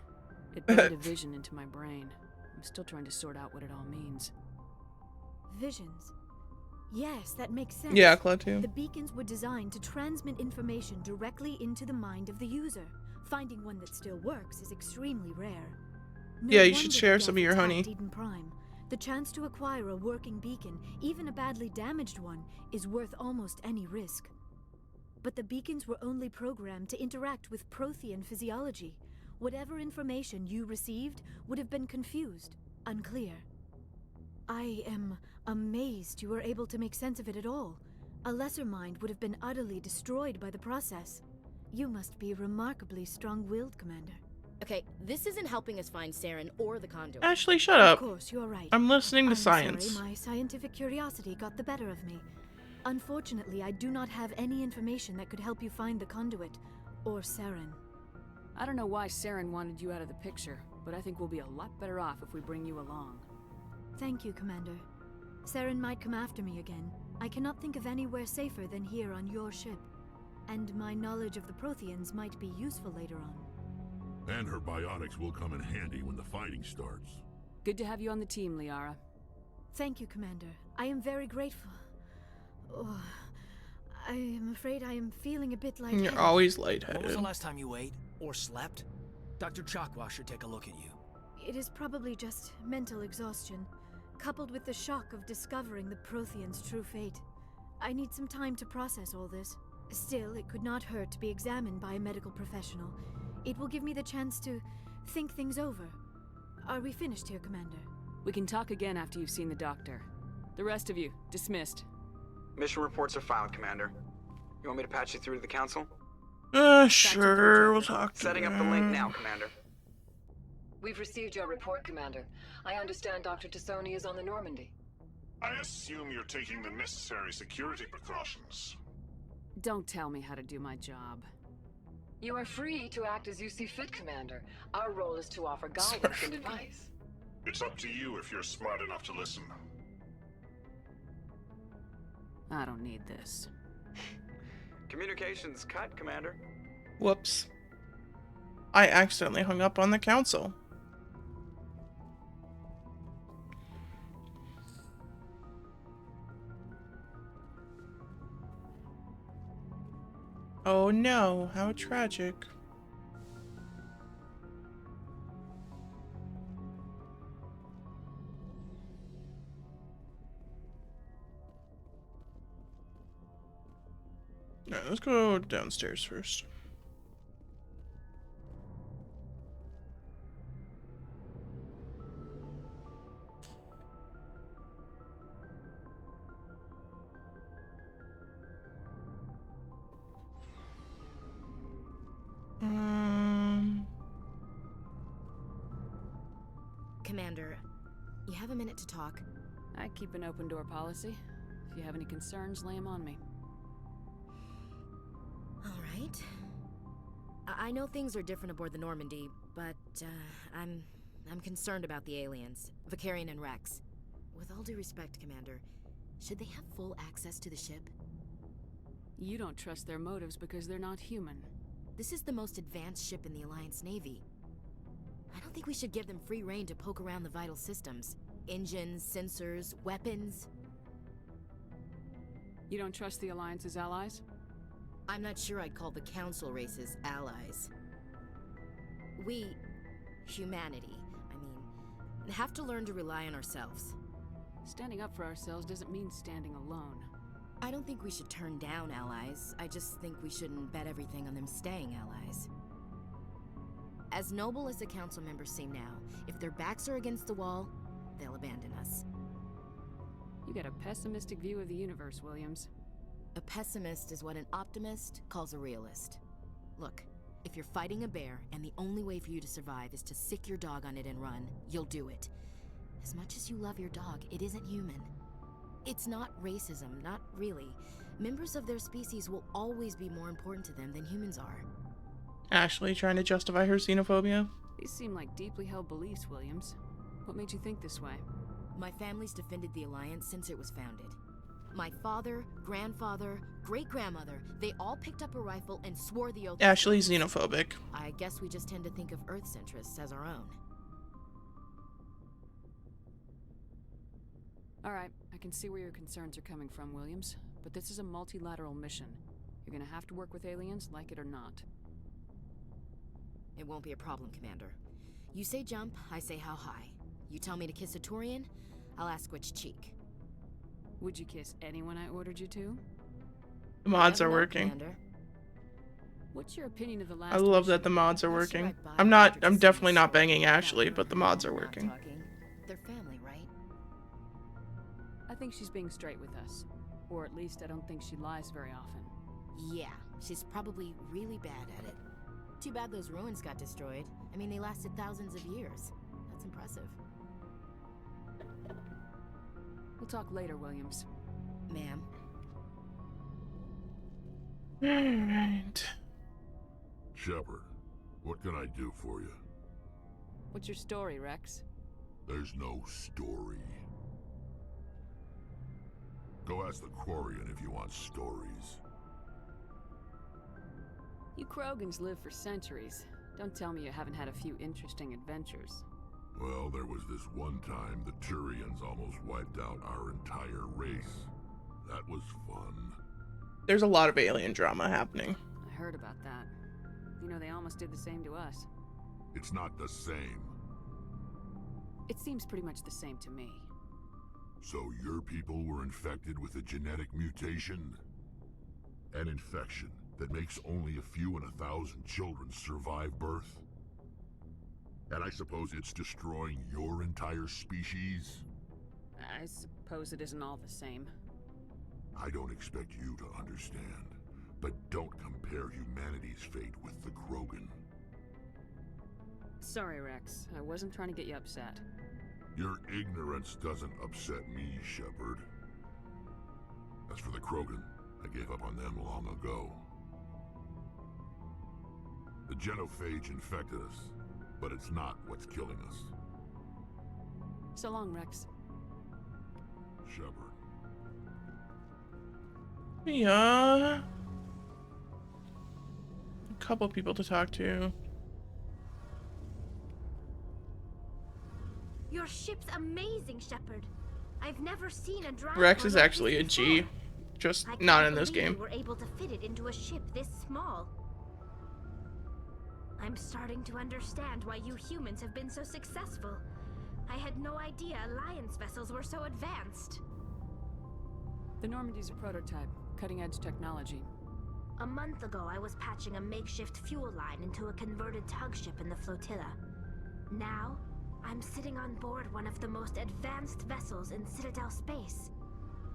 It burned a vision into my brain. I'm still trying to sort out what it all means. Visions. Yes, that makes sense. Yeah, Claude too. The beacons were designed to transmit information directly into the mind of the user. Finding one that still works is extremely rare. No Yeah, you wonder should the share death some of your honey. attacked Eden Prime. The chance to acquire a working beacon, even a badly damaged one, is worth almost any risk. But the beacons were only programmed to interact with Prothean physiology. Whatever information you received would have been confused, unclear. I am amazed you were able to make sense of it at all. A lesser mind would have been utterly destroyed by the process. You must be remarkably strong-willed, Commander. Okay, this isn't helping us find Saren or the conduit. Ashley, shut up. Of course, you're right. I'm listening to I'm science. sorry, my scientific curiosity got the better of me. Unfortunately, I do not have any information that could help you find the conduit, or Saren. I don't know why Saren wanted you out of the picture, but I think we'll be a lot better off if we bring you along. Thank you, Commander. Saren might come after me again. I cannot think of anywhere safer than here on your ship. And my knowledge of the Protheans might be useful later on. And her biotics will come in handy when the fighting starts. Good to have you on the team, Liara. Thank you, Commander. I am very grateful. Oh, I am afraid I am feeling a bit lightheaded. You're always When was lightheaded. the last time you ate? Or slept? Dr. Chakwa should take a look at you. It is probably just mental exhaustion, coupled with the shock of discovering the Protheans' true fate. I need some time to process all this. Still, it could not hurt to be examined by a medical professional. It will give me the chance to think things over. Are we finished here, Commander? We can talk again after you've seen the doctor. The rest of you, dismissed. Mission reports are filed, Commander. You want me to patch you through to the Council? Sure, we'll talk to Setting up the link now, Commander. We've received your report, Commander. I understand Dr. Tassoni is on the Normandy. I assume you're taking the necessary security precautions. Don't tell me how to do my job. You are free to act as you see fit, Commander. Our role is to offer guidance and advice. It's up to you if you're smart enough to listen. I don't need this. Communications cut, Commander. Whoops. I accidentally hung up on the Council. Oh no, how tragic. Alright, let's go downstairs first. Commander, you have a minute to talk? I keep an open door policy. If you have any concerns, lay them on me. All right. I know things are different aboard the Normandy, but I'm concerned about the aliens, Vicarian and Rex. With all due respect, Commander, should they have full access to the ship? You don't trust their motives because they're not human. This is the most advanced ship in the Alliance Navy. I don't think we should give them free rein to poke around the vital systems. Engines, sensors, weapons. You don't trust the Alliance's allies? I'm not sure I'd call the Council races allies. We, humanity, have to learn to rely on ourselves. Standing up for ourselves doesn't mean standing alone. I don't think we should turn down allies. I just think we shouldn't bet everything on them staying allies. As noble as the Council members seem now, if their backs are against the wall, they'll abandon us. You got a pessimistic view of the universe, Williams. A pessimist is what an optimist calls a realist. Look, if you're fighting a bear and the only way for you to survive is to sick your dog on it and run, you'll do it. As much as you love your dog, it isn't human. It's not racism, not really. Members of their species will always be more important to them than humans are. Ashley trying to justify her xenophobia. These seem like deeply held beliefs, Williams. What made you think this way? My family's defended the Alliance since it was founded. My father, grandfather, great-grandmother, they all picked up a rifle and swore the oath. Ashley's xenophobic. I guess we just tend to think of Earth's interests as our own. All right, I can see where your concerns are coming from, Williams. But this is a multilateral mission. You're gonna have to work with aliens, like it or not. It won't be a problem, Commander. You say jump, I say how high. You tell me to kiss a Turian, I'll ask which cheek. Would you kiss anyone I ordered you to? The mods are working. Commander. What's your opinion of the last I love that the mods are working. I'm definitely not banging Ashley, but the mods are working. They're family, right? I think she's being straight with us. Or at least I don't think she lies very often. Yeah, she's probably really bad at it. Too bad those ruins got destroyed. I mean, they lasted thousands of years. That's impressive. We'll talk later, Williams. Ma'am. Alright. Shepard, what can I do for you? What's your story, Rex? There's no story. Go ask the Quarian if you want stories. You Krogans live for centuries. Don't tell me you haven't had a few interesting adventures. Well, there was this one time the Turians almost wiped out our entire race. That was fun. There's a lot of alien drama happening. I heard about that. You know, they almost did the same to us. It's not the same. It seems pretty much the same to me. So your people were infected with a genetic mutation? An infection that makes only a few in 1,000 children survive birth? And I suppose it's destroying your entire species? I suppose it isn't all the same. I don't expect you to understand, but don't compare humanity's fate with the Krogan. Sorry, Rex. I wasn't trying to get you upset. Your ignorance doesn't upset me, Shepard. As for the Krogan, I gave up on them long ago. The genophage infected us, but it's not what's killing us. So long, Rex. Shepard. Yeah. A couple people to talk to. Your ship's amazing, Shepard. I've never seen a drive. Rex is actually a G, just not in this game. We're able to fit it into a ship this small. I'm starting to understand why you humans have been so successful. I had no idea Alliance vessels were so advanced. The Normandy's a prototype, cutting-edge technology. A month ago, I was patching a makeshift fuel line into a converted tug ship in the flotilla. Now, I'm sitting on board one of the most advanced vessels in Citadel space.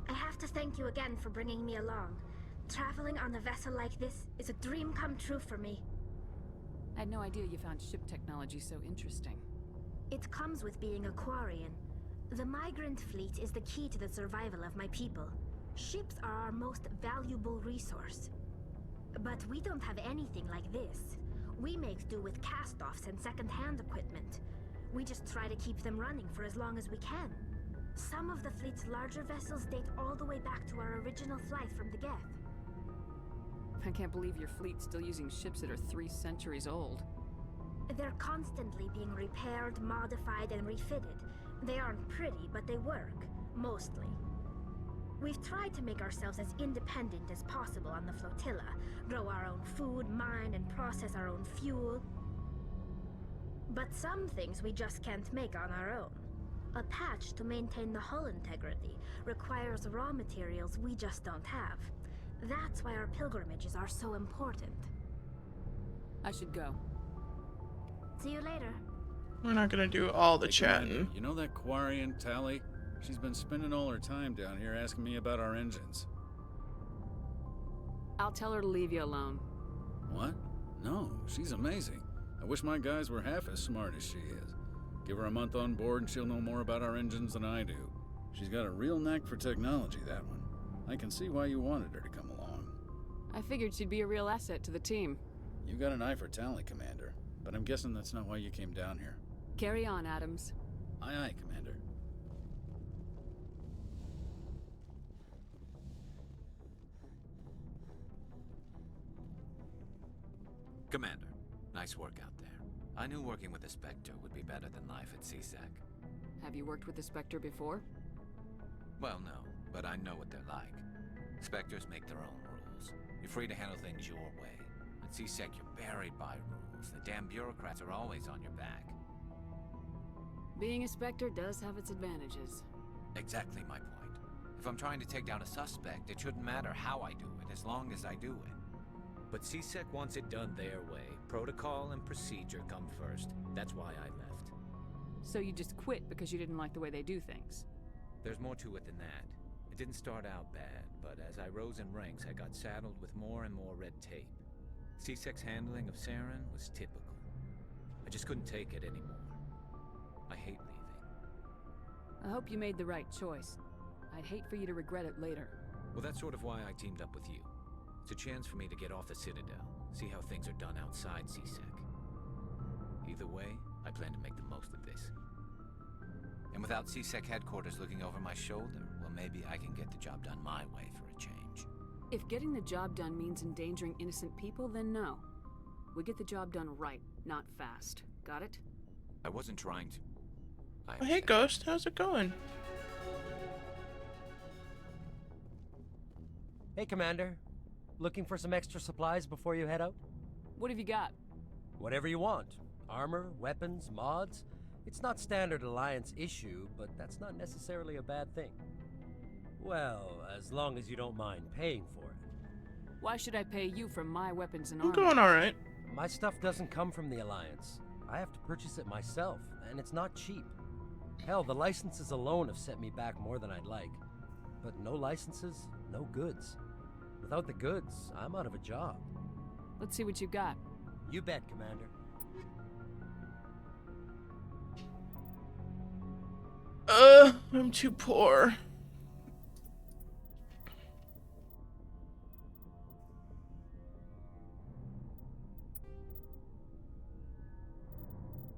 I have to thank you again for bringing me along. Traveling on a vessel like this is a dream come true for me. I had no idea you found ship technology so interesting. It comes with being a Quarian. The migrant fleet is the key to the survival of my people. Ships are our most valuable resource. But we don't have anything like this. We make do with cast-offs and second-hand equipment. We just try to keep them running for as long as we can. Some of the fleet's larger vessels date all the way back to our original flight from the Geth. I can't believe your fleet's still using ships that are 3 centuries old. They're constantly being repaired, modified, and refitted. They aren't pretty, but they work. Mostly. We've tried to make ourselves as independent as possible on the flotilla. Grow our own food, mine, and process our own fuel. But some things we just can't make on our own. A patch to maintain the hull integrity requires raw materials we just don't have. That's why our pilgrimages are so important. I should go. See you later. We're not gonna do all the Hey, chatting. Commander, you know that Quarian, Tally? She's been spending all her time down here asking me about our engines. I'll tell her to leave you alone. What? No, she's amazing. I wish my guys were half as smart as she is. Give her a month on board and she'll know more about our engines than I do. She's got a real knack for technology, that one. I can see why you wanted her to come along. I figured she'd be a real asset to the team. You got an eye for Tally, Commander, but I'm guessing that's not why you came down here. Carry on, Adams. Aye, aye, Commander. Commander, nice work out there. I knew working with the Spectre would be better than life at CSEC. Have you worked with the Spectre before? Well, no, but I know what they're like. Spectres make their own rules. You're free to handle things your way. At CSEC, you're buried by rules. The damn bureaucrats are always on your back. Being a Spectre does have its advantages. Exactly my point. If I'm trying to take down a suspect, it shouldn't matter how I do it, as long as I do it. But CSEC wants it done their way. Protocol and procedure come first. That's why I left. So you just quit because you didn't like the way they do things? There's more to it than that. It didn't start out bad, but as I rose in ranks, I got saddled with more and more red tape. CSEC's handling of Saren was typical. I just couldn't take it anymore. I hate leaving. I hope you made the right choice. I'd hate for you to regret it later. Well, that's sort of why I teamed up with you. It's a chance for me to get off the Citadel, see how things are done outside CSEC. Either way, I plan to make the most of this. And without CSEC headquarters looking over my shoulder, well, maybe I can get the job done my way for a change. If getting the job done means endangering innocent people, then no. We get the job done right, not fast. Got it? I wasn't trying to... Oh, hey, Ghost. How's it going? Hey, Commander. Looking for some extra supplies before you head out? What have you got? Whatever you want. Armor, weapons, mods. It's not standard Alliance issue, but that's not necessarily a bad thing. Well, as long as you don't mind paying for it. Why should I pay you for my weapons and I'm armor? going alright. My stuff doesn't come from the Alliance. I have to purchase it myself, and it's not cheap. Hell, the licenses alone have set me back more than I'd like. But no licenses, no goods. Without the goods, I'm out of a job. Let's see what you got. You bet, Commander. I'm too poor.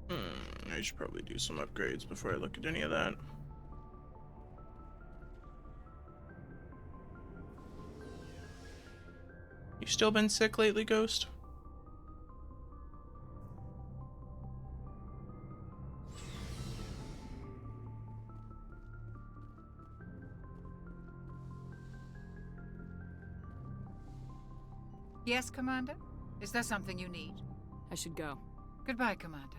I should probably do some upgrades before I look at any of that. You still been sick lately, Ghost? Yes, Commander? Is there something you need? I should go. Goodbye, Commander.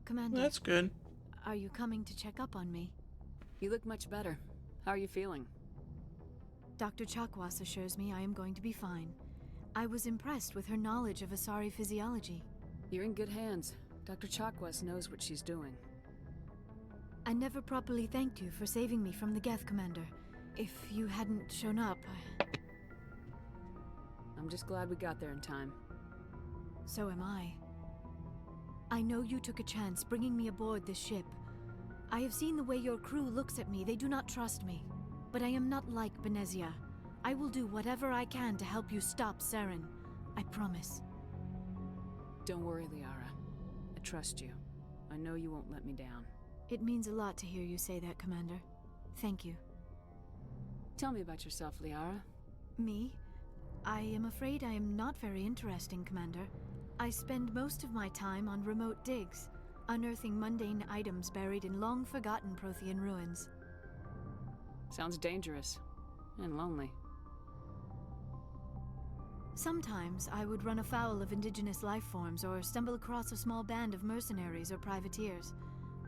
Commander. That's good. Are you coming to check up on me? You look much better. How are you feeling? Dr. Chakwas assures me I am going to be fine. I was impressed with her knowledge of Asari physiology. You're in good hands. Dr. Chakwas knows what she's doing. I never properly thanked you for saving me from the Geth, Commander. If you hadn't shown up, I'm just glad we got there in time. So am I. I know you took a chance bringing me aboard this ship. I have seen the way your crew looks at me. They do not trust me. But I am not like Benezia. I will do whatever I can to help you stop Saren. I promise. Don't worry, Liara. I trust you. I know you won't let me down. It means a lot to hear you say that, Commander. Thank you. Tell me about yourself, Liara. Me? I am afraid I am not very interesting, Commander. I spend most of my time on remote digs, unearthing mundane items buried in long-forgotten Prothean ruins. Sounds dangerous. And lonely. Sometimes I would run afoul of indigenous life forms or stumble across a small band of mercenaries or privateers.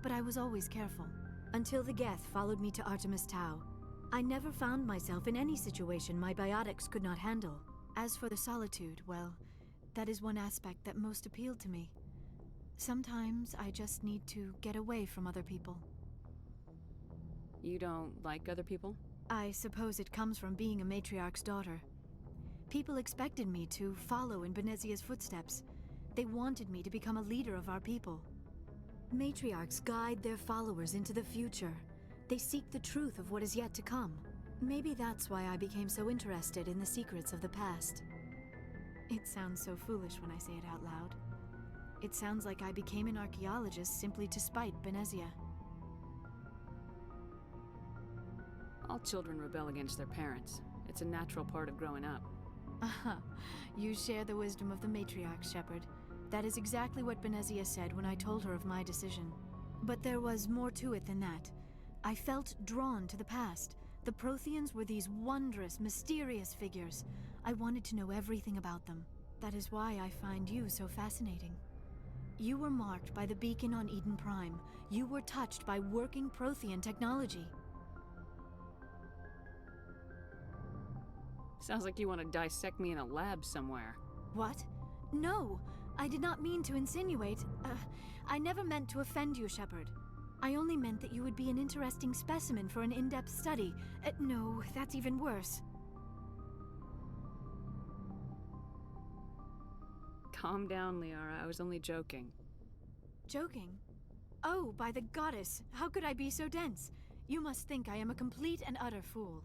But I was always careful. Until the Geth followed me to Artemis Tau. I never found myself in any situation my biotics could not handle. As for the solitude, well, that is one aspect that most appealed to me. Sometimes I just need to get away from other people. You don't like other people? I suppose it comes from being a matriarch's daughter. People expected me to follow in Benezia's footsteps. They wanted me to become a leader of our people. Matriarchs guide their followers into the future. They seek the truth of what is yet to come. Maybe that's why I became so interested in the secrets of the past. It sounds so foolish when I say it out loud. It sounds like I became an archaeologist simply to spite Benezia. All children rebel against their parents. It's a natural part of growing up. You share the wisdom of the matriarch, Shepard. That is exactly what Benezia said when I told her of my decision. But there was more to it than that. I felt drawn to the past. The Protheans were these wondrous, mysterious figures. I wanted to know everything about them. That is why I find you so fascinating. You were marked by the beacon on Eden Prime. You were touched by working Prothean technology. Sounds like you want to dissect me in a lab somewhere. What? No, I did not mean to insinuate. I never meant to offend you, Shepard. I only meant that you would be an interesting specimen for an in-depth study. No, that's even worse. Calm down, Liara. I was only joking. Joking? Oh, by the goddess, how could I be so dense? You must think I am a complete and utter fool.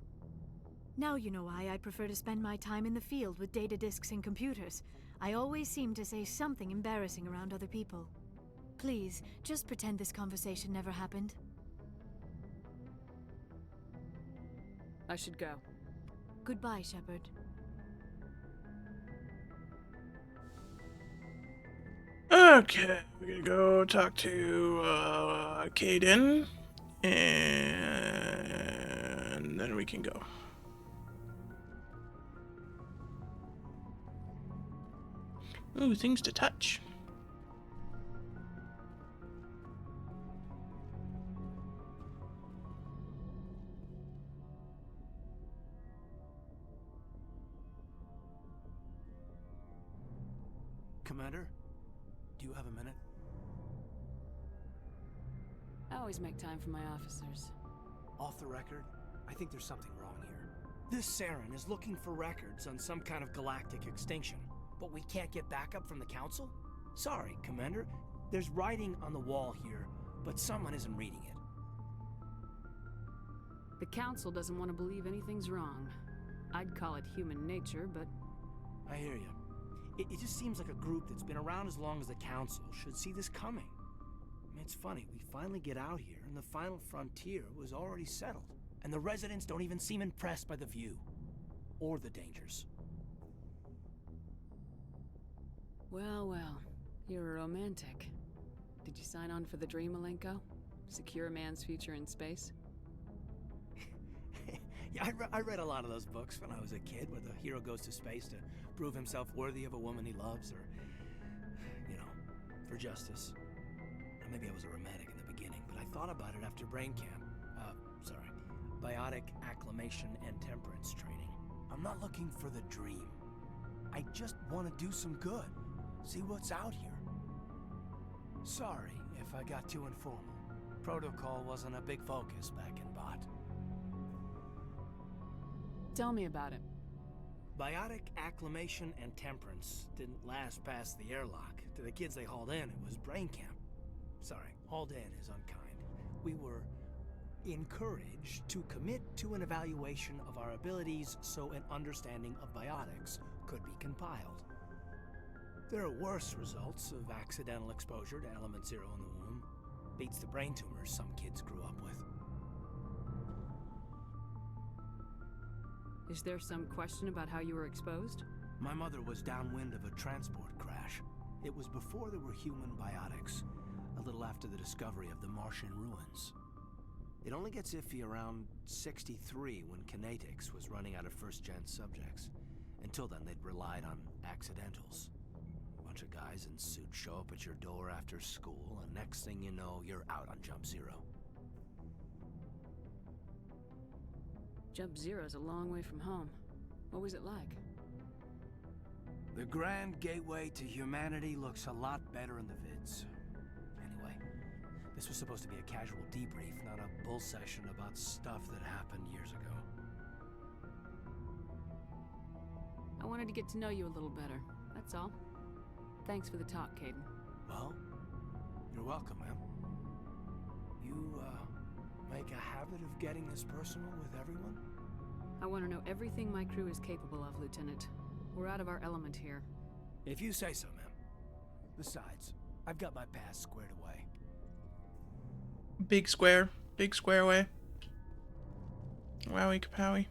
Now you know why I prefer to spend my time in the field with data disks and computers. I always seem to say something embarrassing around other people. Please, just pretend this conversation never happened. I should go. Goodbye, Shepard. Okay, we're gonna go talk to Caden, and then we can go. Ooh, things to touch. Commander, do you have a minute? I always make time for my officers. Off the record, I think there's something wrong here. This Saren is looking for records on some kind of galactic extinction, but we can't get backup from the Council? Sorry, Commander. There's writing on the wall here, but someone isn't reading it. The Council doesn't want to believe anything's wrong. I'd call it human nature, but... I hear you. It just seems like a group that's been around as long as the Council should see this coming. I mean, it's funny, we finally get out here, and the final frontier was already settled. And the residents don't even seem impressed by the view. Or the dangers. Well, well. You're a romantic. Did you sign on for the dream, Malenko? Secure a man's future in space? Yeah, I read a lot of those books when I was a kid, where the hero goes to space to prove himself worthy of a woman he loves, or, you know, for justice. Or maybe I was a romantic in the beginning, but I thought about it after brain camp. Biotic acclimation and temperance training. I'm not looking for the dream. I just want to do some good. See what's out here. Sorry if I got too informal. Protocol wasn't a big focus back in Bot. Tell me about it. Biotic acclimation and temperance didn't last past the airlock. To the kids they hauled in, it was brain camp. Sorry, hauled in is unkind. We were encouraged to commit to an evaluation of our abilities so an understanding of biotics could be compiled. There are worse results of accidental exposure to Element Zero in the womb. Beats the brain tumors some kids grew up with. Is there some question about how you were exposed? My mother was downwind of a transport crash. It was before there were human biotics, a little after the discovery of the Martian ruins. It only gets iffy around 63 when Kinetics was running out of first-gen subjects. Until then, they'd relied on accidentals. A bunch of guys in suits show up at your door after school, and next thing you know, you're out on Jump Zero. Jump Zero's a long way from home. What was it like? The grand gateway to humanity looks a lot better in the vids. Anyway, this was supposed to be a casual debrief, not a bull session about stuff that happened years ago. I wanted to get to know you a little better, that's all. Thanks for the talk, Caden. Well, you're welcome, ma'am. You, make a habit of getting this personal with everyone? I want to know everything my crew is capable of, Lieutenant. We're out of our element here. If you say so, ma'am. Besides, I've got my past squared away. Big square way. Wowie kapowie.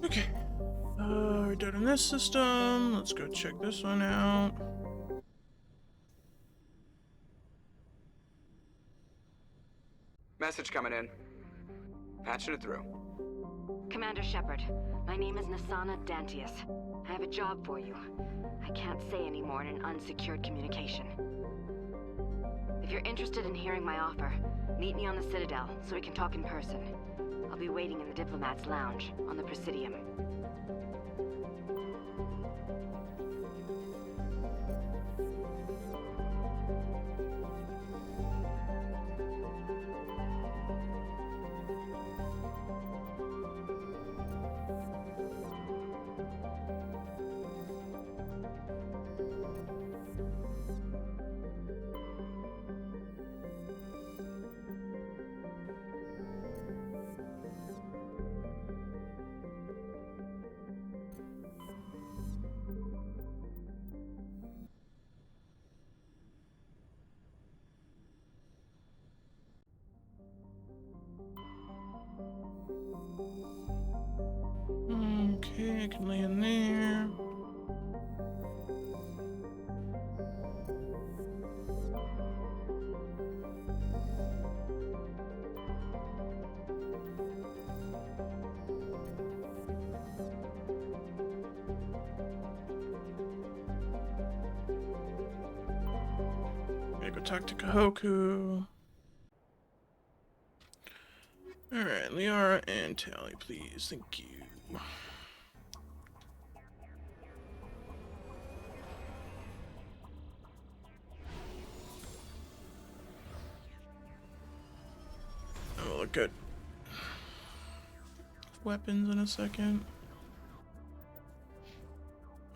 Okay. We're done in this system. Let's go check this one out. Message coming in. Patching it through. Commander Shepard, my name is Nasana Dantius. I have a job for you. I can't say any more in an unsecured communication. If you're interested in hearing my offer, meet me on the Citadel so we can talk in person. I'll be waiting in the Diplomat's Lounge on the Presidium. Okay, I can lay in there. Gotta go talk to Kahoku. Alright, Liara and Tally, please. Thank you. Oh, look at weapons in a second.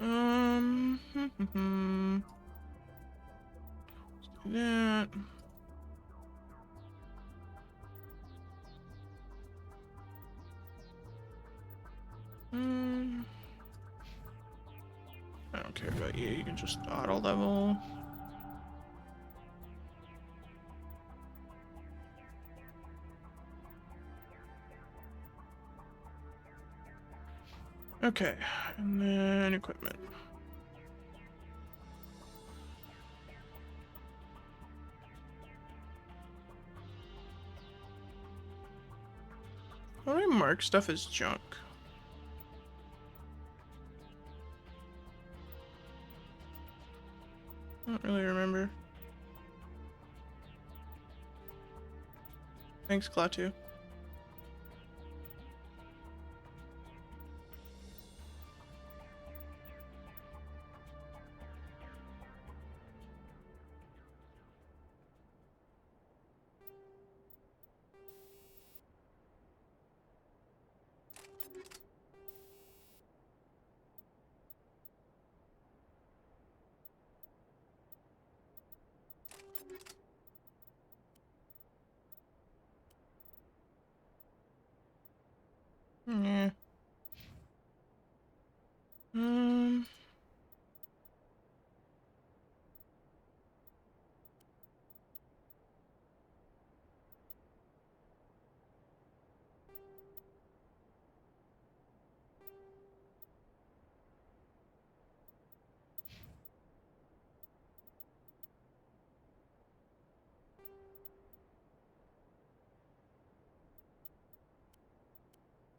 Let's do that. I don't care about you. You can just auto level. Okay, and then equipment. How do I mark stuff as junk? I don't really remember. Thanks, Klaatu. Yeah.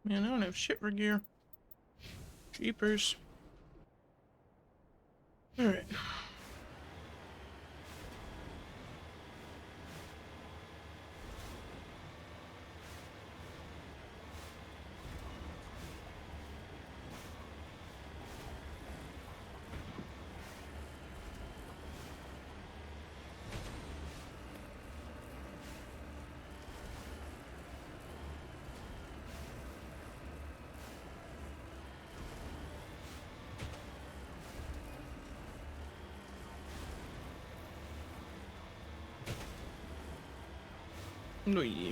Man, I don't have shit for gear. Jeepers. Alright. No, yeah.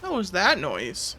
What was that noise?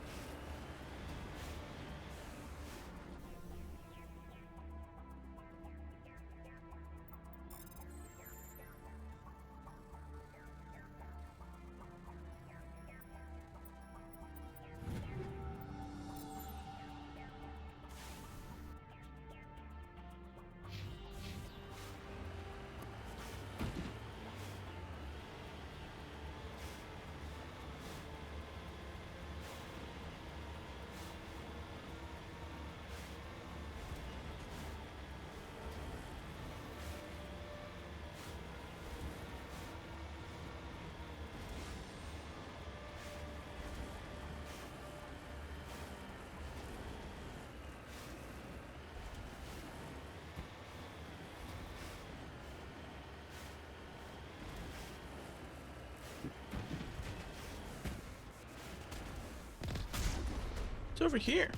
It's over here.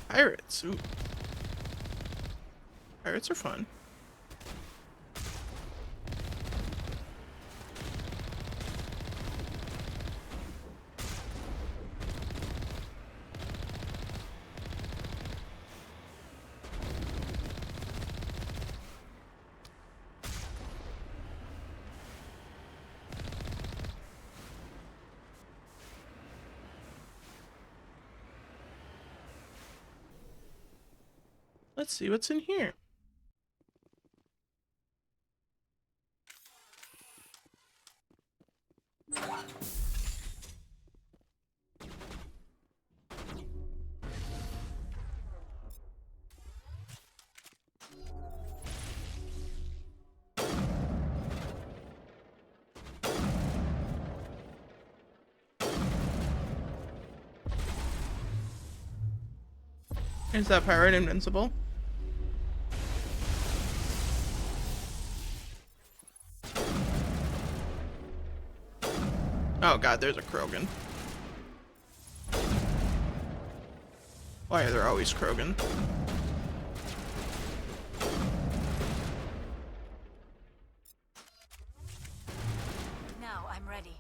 Pirates. Ooh. Pirates are fun. Let's see what's in here. Is that pirate invincible? Oh god, there's a Krogan. Why are there always Krogan? Now I'm ready.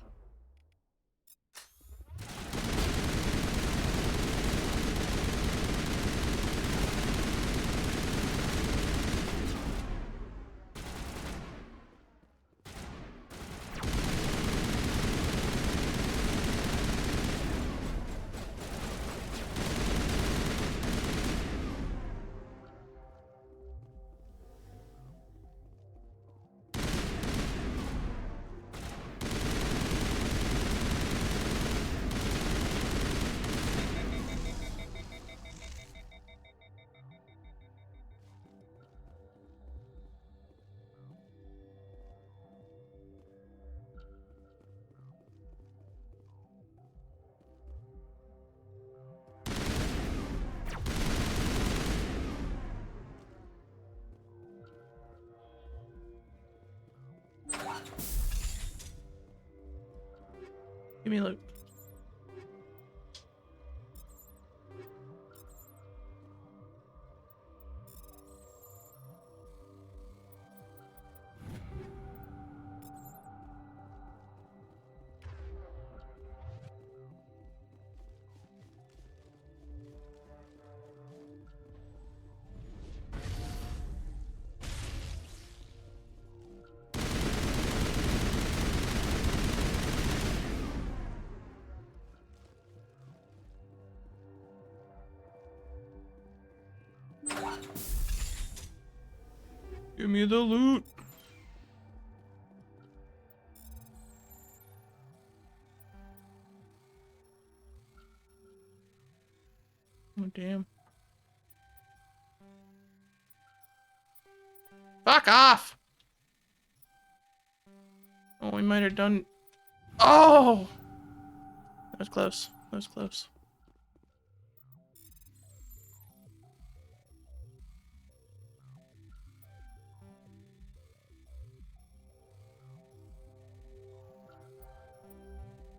Give me a look. Give me the loot. Oh, damn. Fuck off! Oh, we might have done... Oh! That was close. That was close.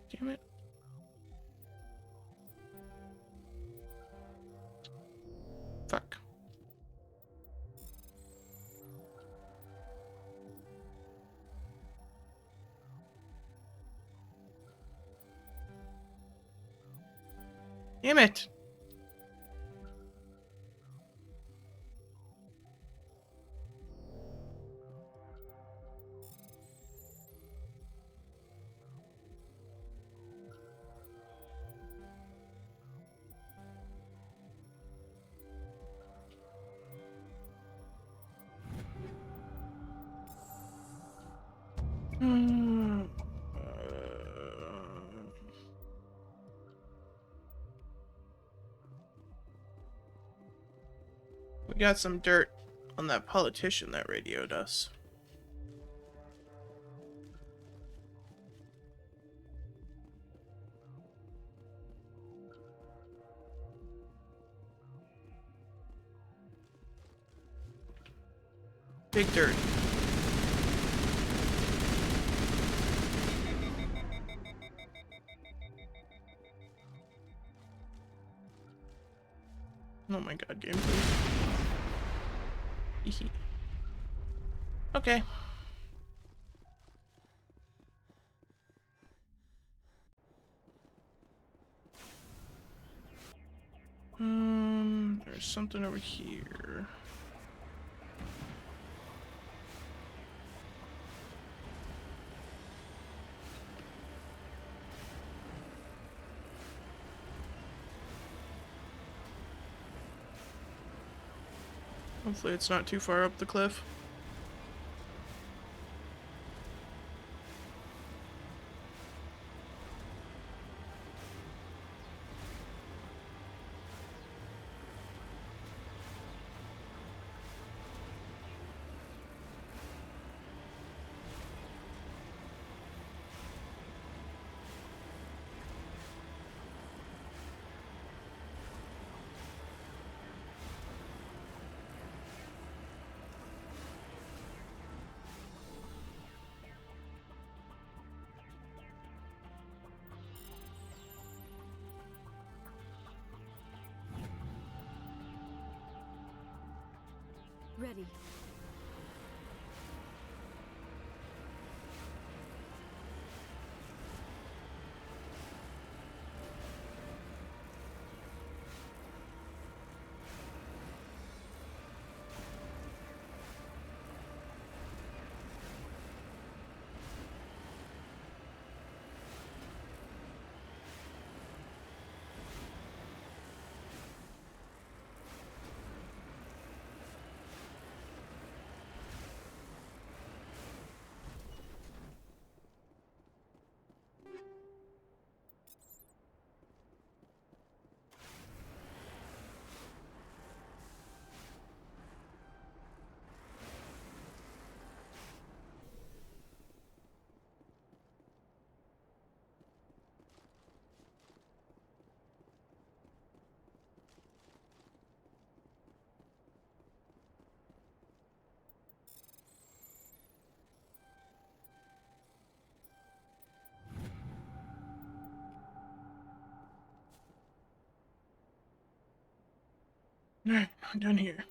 Damn it. Fuck. Damn it. We got some dirt on that politician that radioed us. Big dirt. Oh my god, game please. Okay. There's something over here. Hopefully it's not too far up the cliff. Ready. Alright, I'm done here.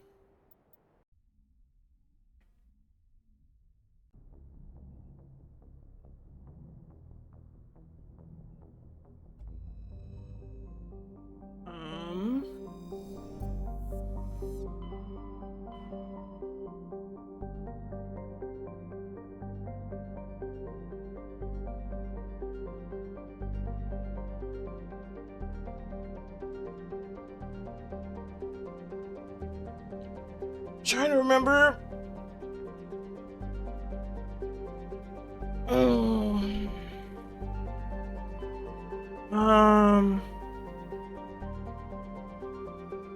Trying to remember.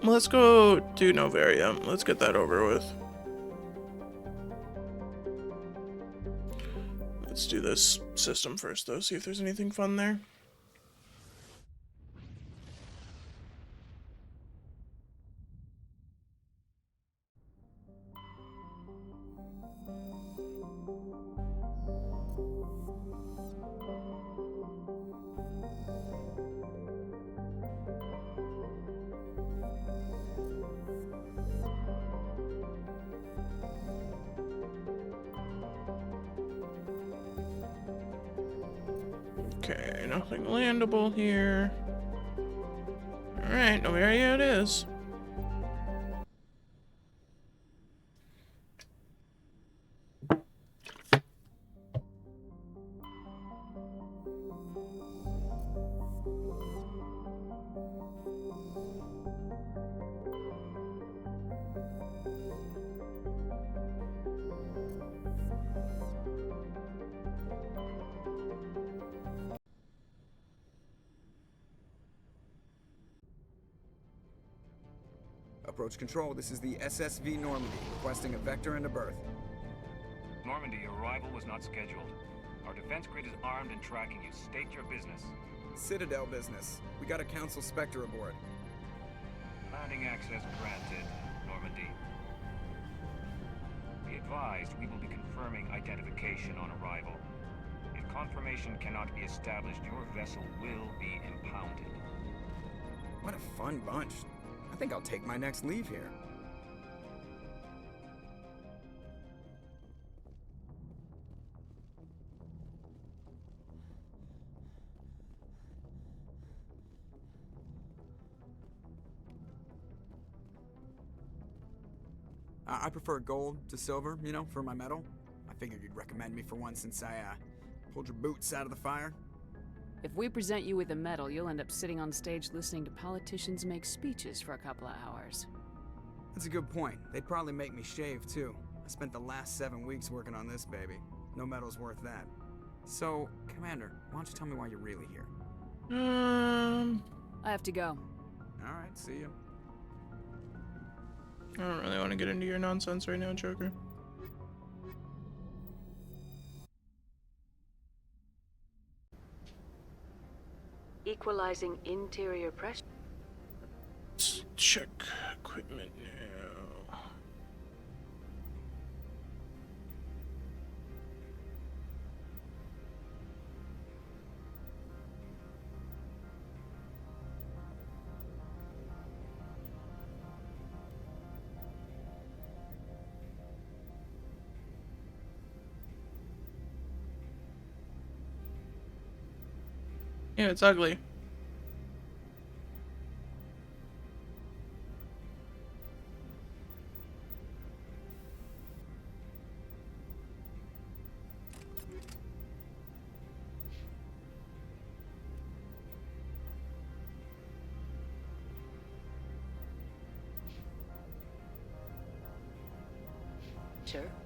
Let's go do Novaria. Let's get that over with. Let's do this system first, though. See if there's anything fun there. Okay, nothing landable here. Alright, Novaria it is. Approach control, this is the SSV Normandy, requesting a vector and a berth. Normandy, your arrival was not scheduled. Our defense grid is armed and tracking you. State your business. Citadel business. We got a Council Spectre aboard. Landing access granted, Normandy. Be advised, we will be confirming identification on arrival. If confirmation cannot be established, your vessel will be impounded. What a fun bunch. I think I'll take my next leave here. I prefer gold to silver, you know, for my medal. I figured you'd recommend me for one since I, pulled your boots out of the fire. If we present you with a medal, you'll end up sitting on stage listening to politicians make speeches for a couple of hours. That's a good point. They'd probably make me shave, too. I spent the last 7 weeks working on this baby. No medal's worth that. So, Commander, why don't you tell me why you're really here? I have to go. Alright, see you. I don't really want to get into your nonsense right now, Joker. Equalizing interior pressure. Let's check equipment now. Yeah, it's ugly.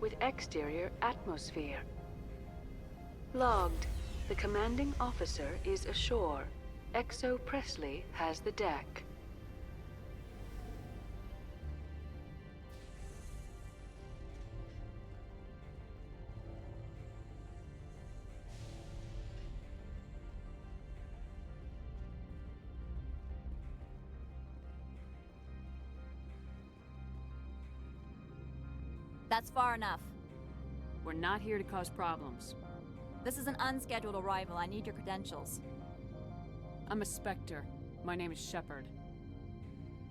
With exterior atmosphere. Logged. The commanding officer is ashore. Exo Presley has the deck. That's far enough. We're not here to cause problems. This is an unscheduled arrival. I need your credentials. I'm a Spectre. My name is Shepard.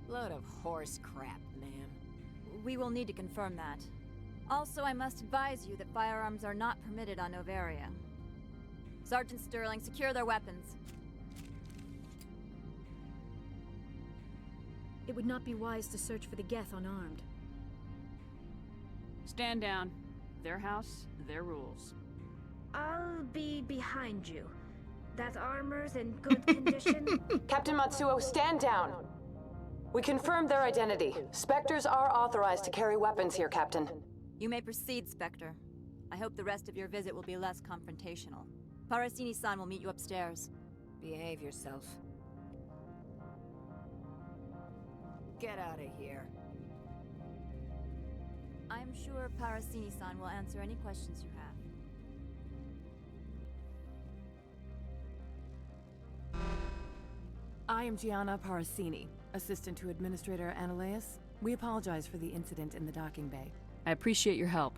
Load of horse crap, ma'am. We will need to confirm that. Also, I must advise you that firearms are not permitted on Novaria. Sergeant Sterling, secure their weapons. It would not be wise to search for the Geth unarmed. Stand down. Their house, their rules. I'll be behind you. That armor's in good condition? Captain Matsuo, stand down! We confirmed their identity. Spectres are authorized to carry weapons here, Captain. You may proceed, Spectre. I hope the rest of your visit will be less confrontational. Parasini-san will meet you upstairs. Behave yourself. Get out of here. I'm sure Parasini-san will answer any questions you have. I am Gianna Parasini, assistant to Administrator Ananias. We apologize for the incident in the docking bay. I appreciate your help.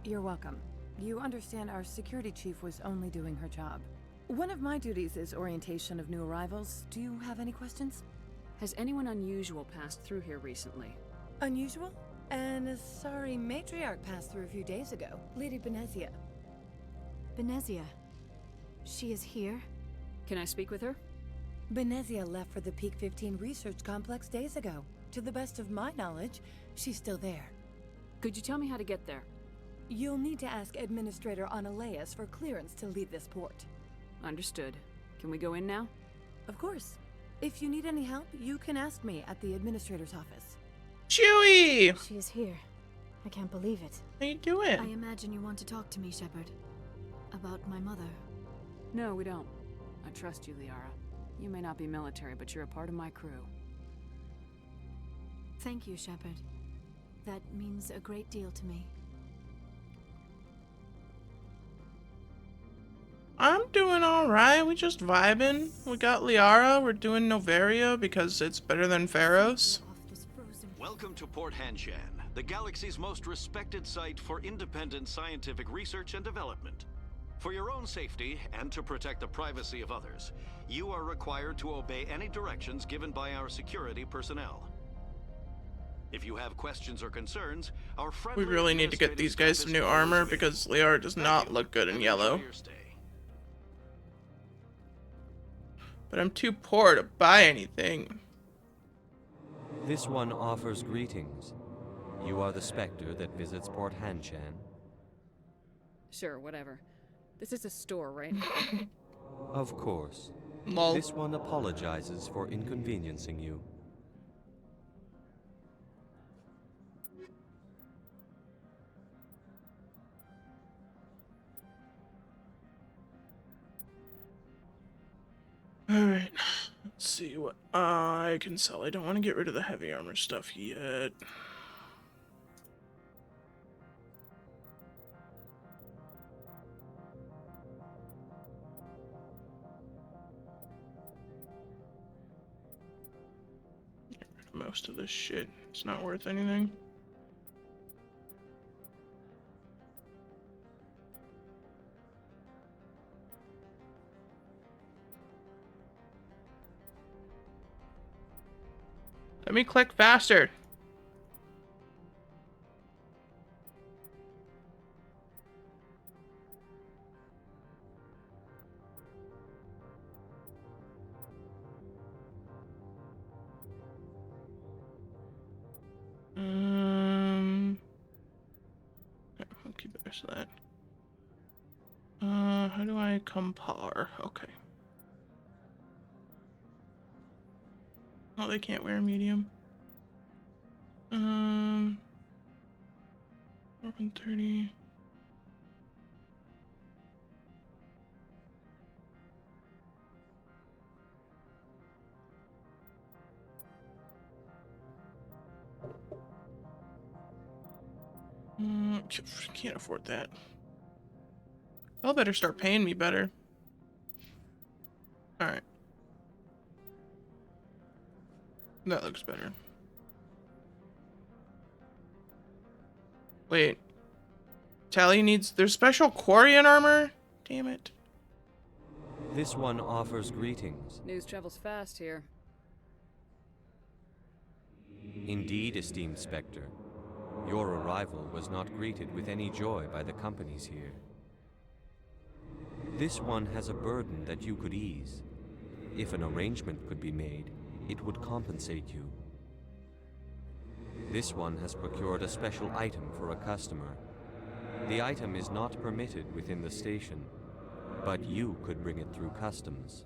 You're welcome. You understand our security chief was only doing her job. One of my duties is orientation of new arrivals. Do you have any questions? Has anyone unusual passed through here recently? Unusual? And a sorry matriarch passed through a few days ago. Lady Benezia. Benezia. She is here? Can I speak with her? Benezia left for the Peak 15 research complex days ago. To the best of my knowledge, she's still there. Could you tell me how to get there? You'll need to ask Administrator Analeas for clearance to leave this port. Understood. Can we go in now? Of course. If you need any help, you can ask me at the Administrator's office. Chewie! She is here. I can't believe it. How you doing? I imagine you want to talk to me, Shepard. About my mother. No, we don't. I trust you, Liara. You may not be military, but you're a part of my crew. Thank you, Shepard. That means a great deal to me. I'm doing alright. We just vibing. We got Liara. We're doing Novaria because it's better than Pharos. Welcome to Port Hanshan, the galaxy's most respected site for independent scientific research and development. For your own safety and to protect the privacy of others, you are required to obey any directions given by our security personnel. If you have questions or concerns, our friendly We really need to get these guys some new armor because Liara does not look good in yellow. But I'm too poor to buy anything. This one offers greetings. You are the Spectre that visits Port Hanshan. Sure, whatever. This is a store, right? Of course. Lol. This one apologizes for inconveniencing you. Alright, let's see what I can sell. I don't want to get rid of the heavy armor stuff yet. Get rid of most of this shit. It's not worth anything. Let me click faster. I'll keep the rest of that. How do I compare? Okay. Oh, they can't wear medium. 130. Can't afford that. Y'all better start paying me better. Alright. That looks better. Wait. Tally needs... There's special Quarian armor? Damn it. This one offers greetings. News travels fast here. Indeed, esteemed Spectre. Your arrival was not greeted with any joy by the companies here. This one has a burden that you could ease. If an arrangement could be made, it would compensate you. This one has procured a special item for a customer. The item is not permitted within the station, but you could bring it through customs.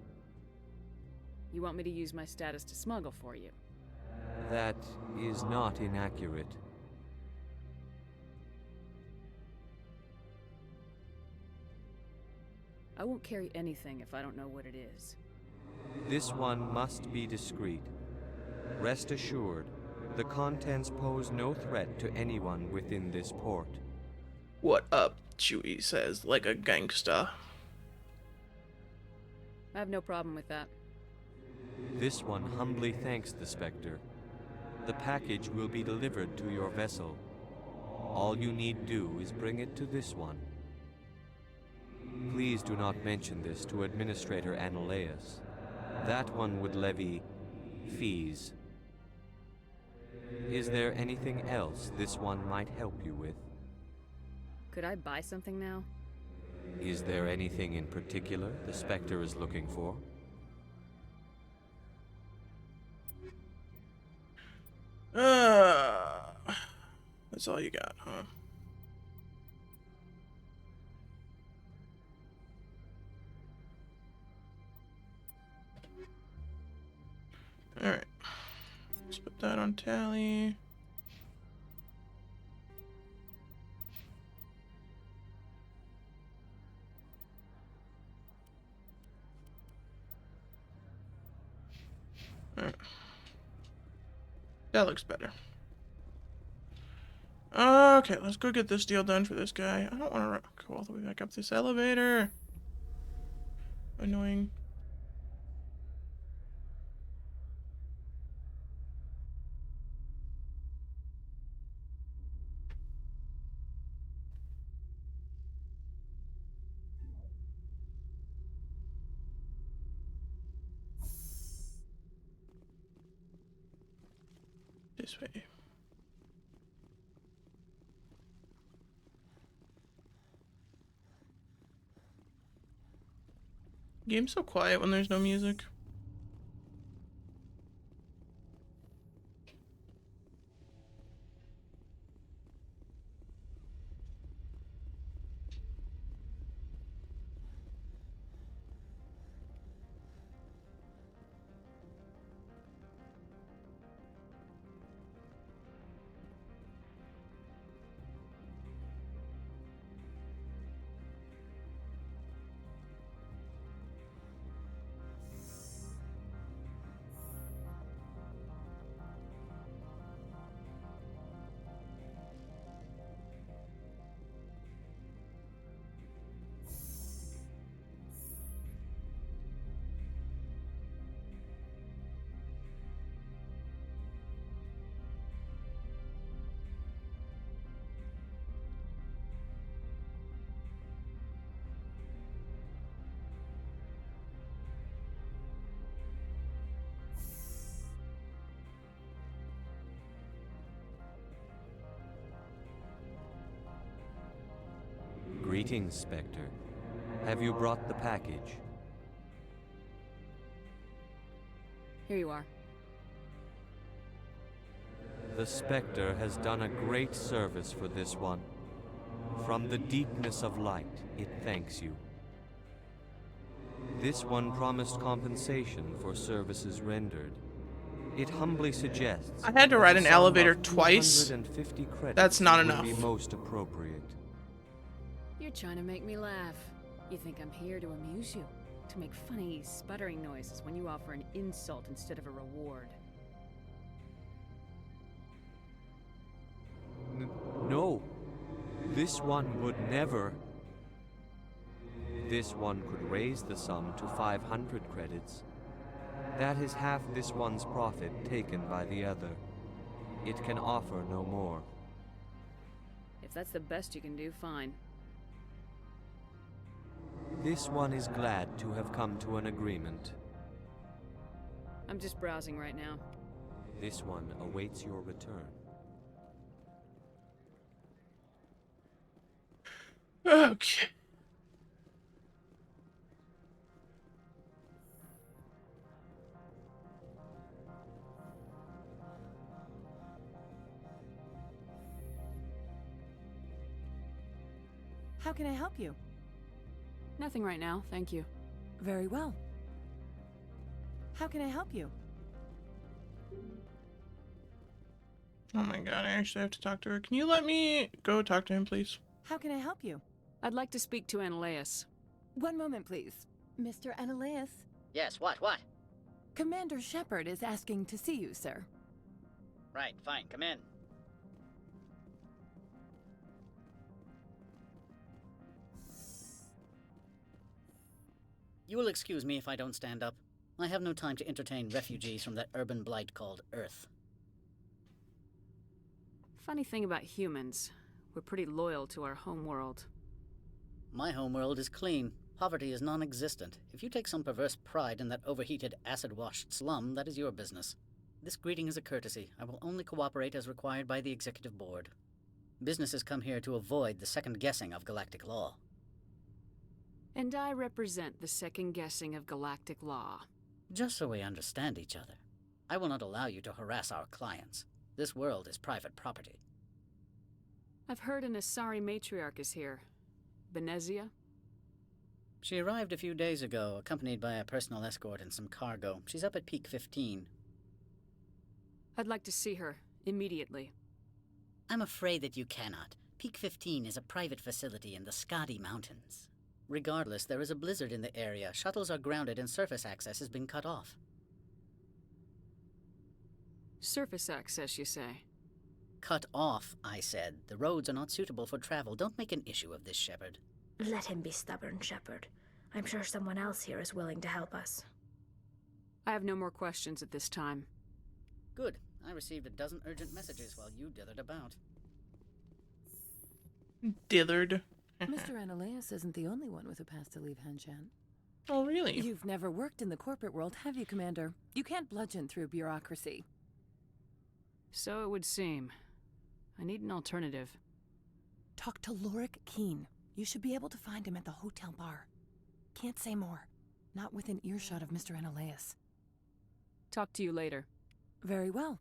You want me to use my status to smuggle for you? That is not inaccurate. I won't carry anything if I don't know what it is. This one must be discreet. Rest assured, the contents pose no threat to anyone within this port. What up, Chewie says, like a gangsta. I have no problem with that. This one humbly thanks the Spectre. The package will be delivered to your vessel. All you need do is bring it to this one. Please do not mention this to Administrator Analeas. That one would levy fees. Is there anything else this one might help you with? Could I buy something now? Is there anything in particular the Spectre is looking for? That's all you got, huh? Alright. Let's put that on tally. Alright. That looks better. Okay, let's go get this deal done for this guy. I don't want to go all the way back up this elevator. Annoying. This way. Game's so quiet when there's no music. Greetings, Spectre. Have you brought the package? Here you are. The Spectre has done a great service for this one. From the deepness of light, it thanks you. This one promised compensation for services rendered. It humbly suggests I had to ride an elevator that twice. 250 credits That's not would enough. be most appropriate. You're trying to make me laugh. You think I'm here to amuse you? To make funny, sputtering noises when you offer an insult instead of a reward. No. This one would never. This one could raise the sum to 500 credits. That is half this one's profit taken by the other. It can offer no more. If that's the best you can do, fine. This one is glad to have come to an agreement. I'm just browsing right now. This one awaits your return. Okay. How can I help you? Nothing right now, thank you. Very well. How can I help you? Oh my god, I actually have to talk to her. Can you let me go talk to him, please? How can I help you? I'd like to speak to Ananias. One moment, please. Mr. Ananias? Yes, what? Commander Shepard is asking to see you, sir. Right, fine, come in. You will excuse me if I don't stand up. I have no time to entertain refugees from that urban blight called Earth. Funny thing about humans, we're pretty loyal to our homeworld. My homeworld is clean. Poverty is non-existent. If you take some perverse pride in that overheated, acid-washed slum, that is your business. This greeting is a courtesy. I will only cooperate as required by the Executive Board. Businesses come here to avoid the second-guessing of galactic law. And I represent the second-guessing of galactic law. Just so we understand each other, I will not allow you to harass our clients. This world is private property. I've heard an Asari matriarch is here. Benezia? She arrived a few days ago, accompanied by a personal escort and some cargo. She's up at Peak 15. I'd like to see her, immediately. I'm afraid that you cannot. Peak 15 is a private facility in the Skadi Mountains. Regardless, there is a blizzard in the area. Shuttles are grounded and surface access has been cut off. Surface access, you say? Cut off, I said. The roads are not suitable for travel. Don't make an issue of this, Shepard. Let him be stubborn, Shepard. I'm sure someone else here is willing to help us. I have no more questions at this time. Good. I received a dozen urgent messages while you dithered about. Dithered. Mr. Ananias isn't the only one with a pass to leave Hanshan. Oh, really? You've never worked in the corporate world, have you, Commander? You can't bludgeon through bureaucracy. So it would seem. I need an alternative. Talk to Lorik Keen. You should be able to find him at the hotel bar. Can't say more. Not within earshot of Mr. Ananias. Talk to you later. Very well.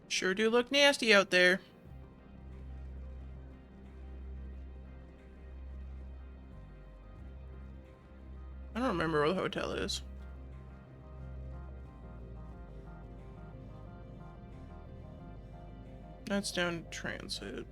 Sure do look nasty out there. I don't remember where the hotel is. That's down transit.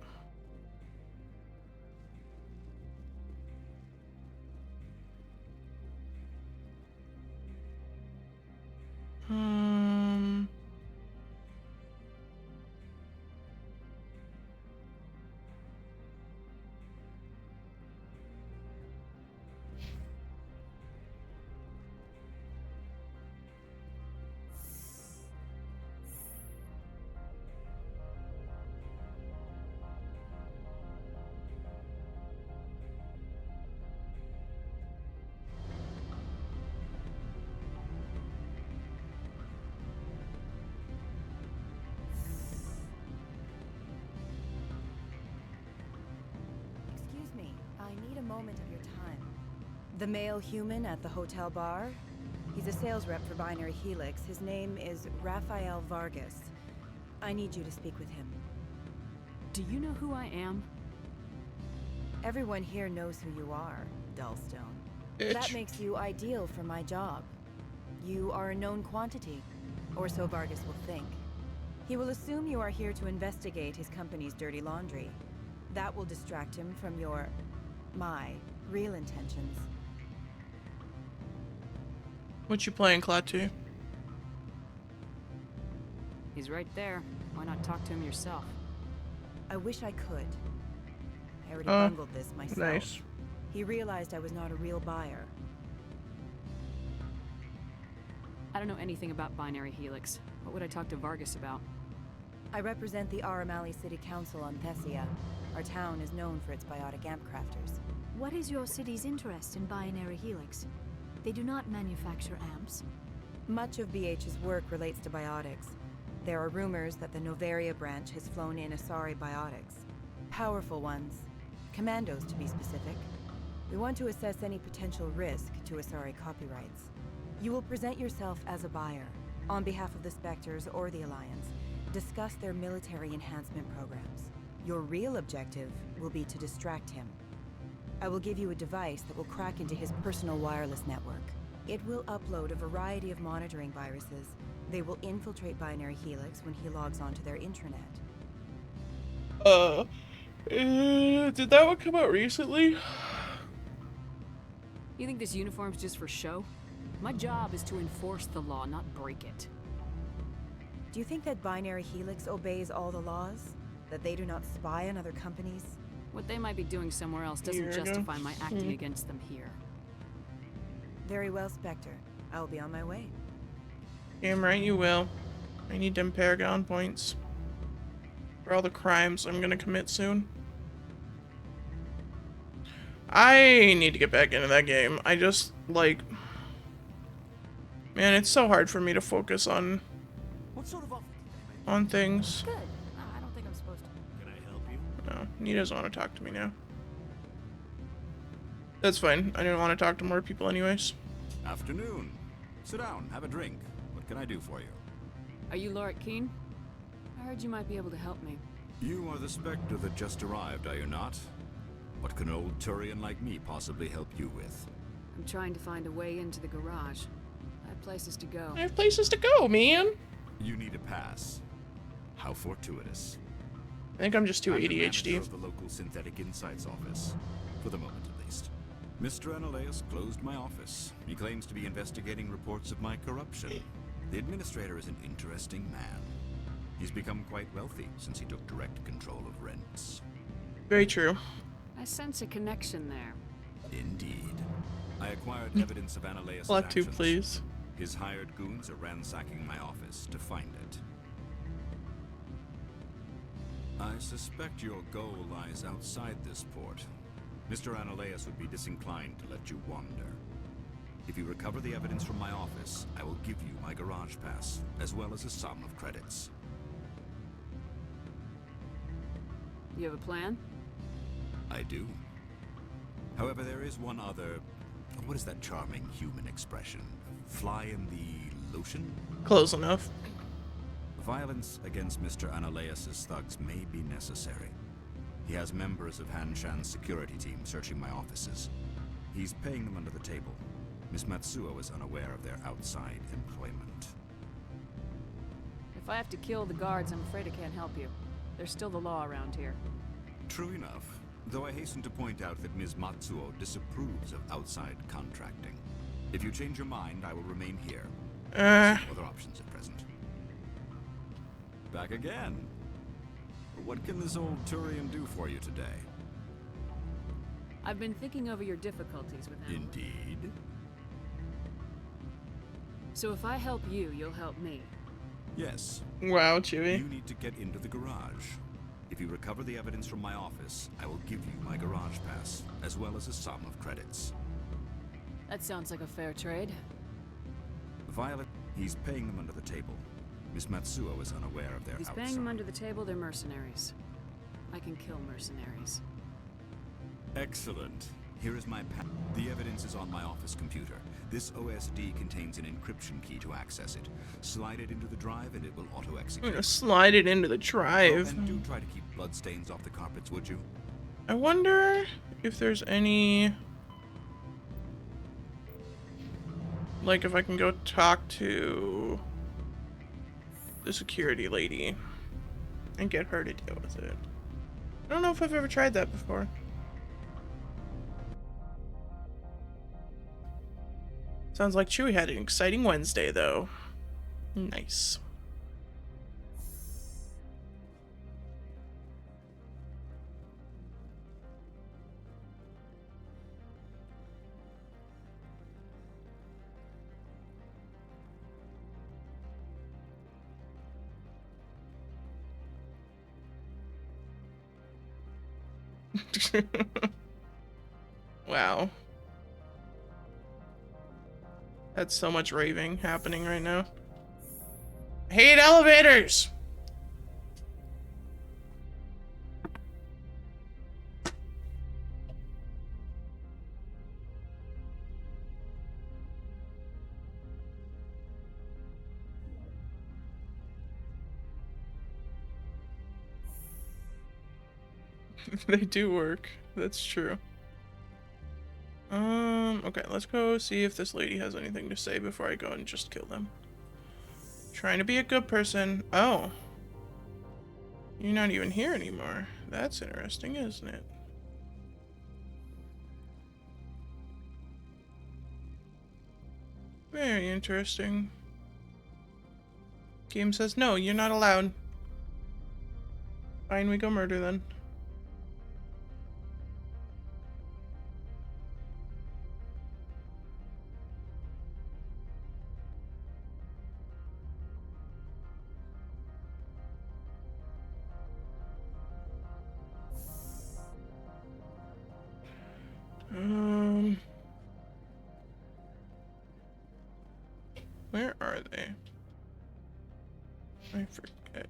Moment of your time. The male human at the hotel bar? He's a sales rep for Binary Helix. His name is Rafael Vargas. I need you to speak with him. Do you know who I am? Everyone here knows who you are, Dullstone. Bitch. That makes you ideal for my job. You are a known quantity, or so Vargas will think. He will assume you are here to investigate his company's dirty laundry. That will distract him from my real intentions. What you playing, Klaatu? He's right there. Why not talk to him yourself? I wish I could. I already bungled this myself. Nice. He realized I was not a real buyer. I don't know anything about Binary Helix. What would I talk to Vargas about? I represent the Aramali City Council on Thessia. Our town is known for its biotic amp crafters. What is your city's interest in Binary Helix? They do not manufacture amps. Much of BH's work relates to biotics. There are rumors that the Novaria branch has flown in Asari biotics. Powerful ones. Commandos, to be specific. We want to assess any potential risk to Asari copyrights. You will present yourself as a buyer, on behalf of the Spectres or the Alliance. Discuss their military enhancement programs. Your real objective will be to distract him. I will give you a device that will crack into his personal wireless network. It will upload a variety of monitoring viruses. They will infiltrate Binary Helix when he logs onto their intranet. Did that one come out recently? You think this uniform's just for show? My job is to enforce the law, not break it. Do you think that Binary Helix obeys all the laws? That they do not spy on other companies? What they might be doing somewhere else doesn't justify my acting against them here. Very well, Spectre. I will be on my way. Damn right you will. I need them Paragon points for all the crimes I'm gonna commit soon. I need to get back into that game. I just, like... Man, it's so hard for me to focus on... on things. Good. I don't think I'm supposed to. Can I help you? No, he doesn't want to talk to me now. That's fine. I didn't want to talk to more people anyways. Afternoon. Sit down, have a drink. What can I do for you? Are you Lorik Keen? I heard you might be able to help me. You are the Spectre that just arrived, are you not? What can an old Turian like me possibly help you with? I'm trying to find a way into the garage. I have places to go. I have places to go, man. You need a pass. How fortuitous. I think I'm just too I'm the ADHD. manager of the local Synthetic Insights office. For the moment, at least. Mr. Analeus closed my office. He claims to be investigating reports of my corruption. The administrator is an interesting man. He's become quite wealthy since he took direct control of rents. Very true. I sense a connection there. Indeed. I acquired evidence of Analeus' Plot 2, actions. please. His hired goons are ransacking my office to find it. I suspect your goal lies outside this port. Mr. Analeus would be disinclined to let you wander. If you recover the evidence from my office, I will give you my garage pass, as well as a sum of credits. You have a plan? I do. However, there is one other... What is that charming human expression? Fly in the lotion? Close enough. Violence against Mr. Analeus' thugs may be necessary. He has members of Han Shan's security team searching my offices. He's paying them under the table. Miss Matsuo is unaware of their outside employment. If I have to kill the guards, I'm afraid I can't help you. There's still the law around here. True enough, though I hasten to point out that Ms. Matsuo disapproves of outside contracting. If you change your mind, I will remain here. I see no other options at present. Back again. What can this old Turian do for you today? I've been thinking over your difficulties with him. Indeed. So if I help you, you'll help me. Yes. Wow, Chewie. You need to get into the garage. If you recover the evidence from my office, I will give you my garage pass, as well as a sum of credits. That sounds like a fair trade. Violet, he's paying them under the table. Miss Matsuo is unaware of their If he's outside. paying them under the table, they're mercenaries. I can kill mercenaries. Excellent. Here is my pass. The evidence is on my office computer. This OSD contains an encryption key to access it. Slide it into the drive and it will I'm auto-execute. gonna slide it into the Oh, drive. and do try to keep bloodstains off the carpets, would you? I wonder if there's any... Like, if I can go talk to the security lady and get her to deal with it. I don't know if I've ever tried that before. Sounds like Chewie had an exciting Wednesday, though. Nice. Wow. That's so much raving happening right now. I hate elevators! They do work. That's true. Okay, let's go see if this lady has anything to say before I go and just kill them. Trying to be a good person. Oh. You're not even here anymore. That's interesting, isn't it? Very interesting. Game says, no, you're not allowed. Fine, we go murder then. Where are they? I forget.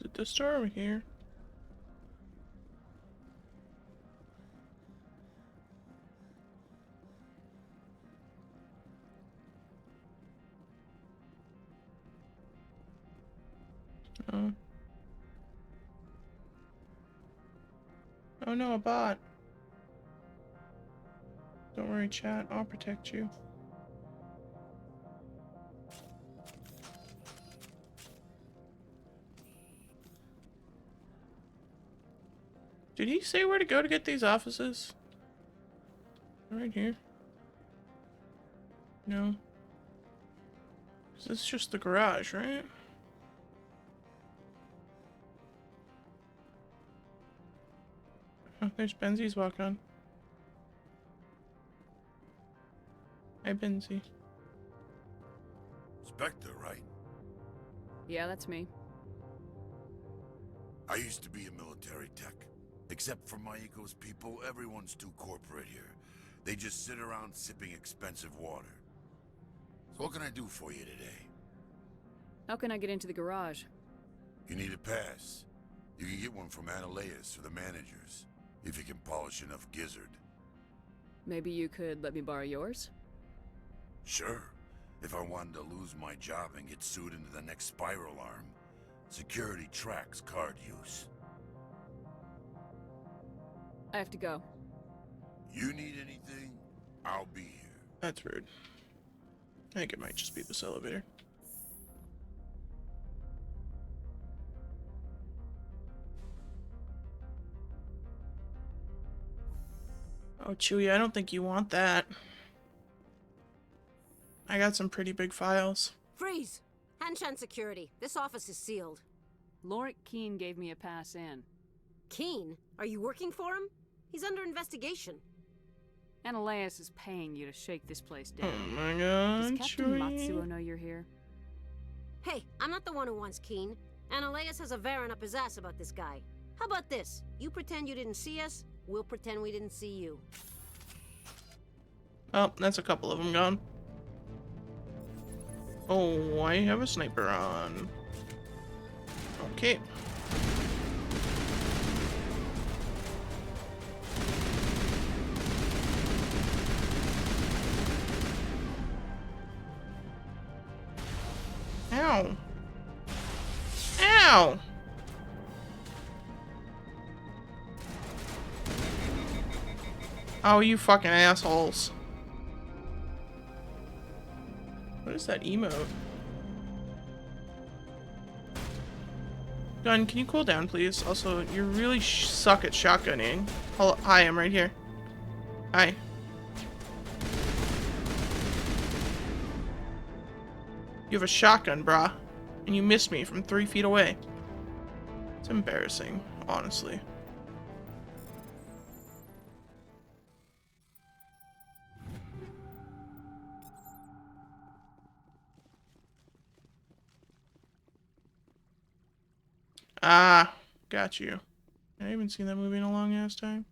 Is it the store over here? Oh. Oh no, a bot. Don't worry, chat. I'll protect you. Did he say where to go to get these offices? Right here. No. This is just the garage, right? Oh, there's Benzi's walk on. Hi, Benzi. Spectre, right? Yeah, that's me. I used to be a military tech. Except for my eco's people, everyone's too corporate here. They just sit around sipping expensive water. So what can I do for you today? How can I get into the garage? You need a pass. You can get one from Ananias or the managers, if you can polish enough gizzard. Maybe you could let me borrow yours? Sure. If I wanted to lose my job and get sued into the next spiral arm, security tracks card use. I have to go. You need anything, I'll be here. That's rude. I think it might just be this elevator. Oh, Chewie, I don't think you want that. I got some pretty big files. Freeze! Hanshan security. This office is sealed. Lorik Keene gave me a pass in. Keene? Are you working for him? He's under investigation. Ananias is paying you to shake this place down. Oh my god, Does Captain Matsuo know you're here? Hey, I'm not the one who wants Keene. Ananias has a Varen up his ass about this guy. How about this? You pretend you didn't see us, we'll pretend we didn't see you. Oh, that's a couple of them gone. Oh, I have a sniper on. Okay. Ow. Ow! Oh, you fucking assholes. What is that emote? Gun, can you cool down, please? Also, you really suck at shotgunning. Hello, hi, I'm right here. Hi. You have a shotgun, brah. And you missed me from 3 feet away. It's embarrassing, honestly. Ah, got you. I haven't seen that movie in a long ass time.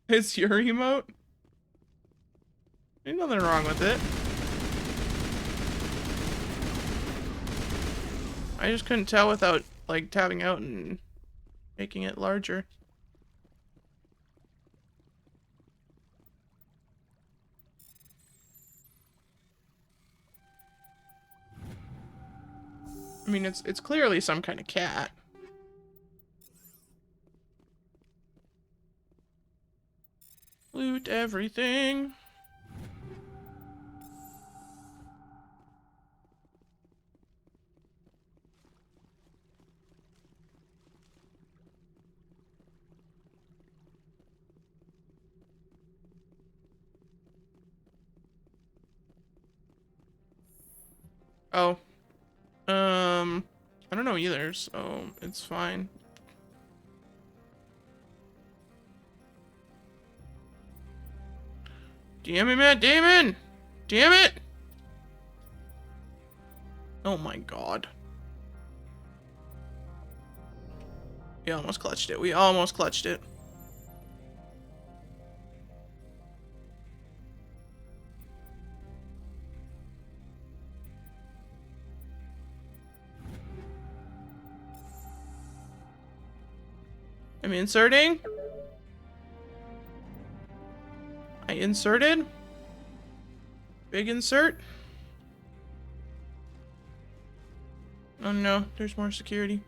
It's your emote? Ain't nothing wrong with it. I just couldn't tell without, like, tabbing out and making it larger. I mean, it's clearly some kind of cat. Loot everything. Oh. I don't know either, so it's fine. Damn it, Matt Damon! Damn it! Oh my god. We almost clutched it. We almost clutched it. I'm inserting. I inserted. Big insert. Oh no, there's more security.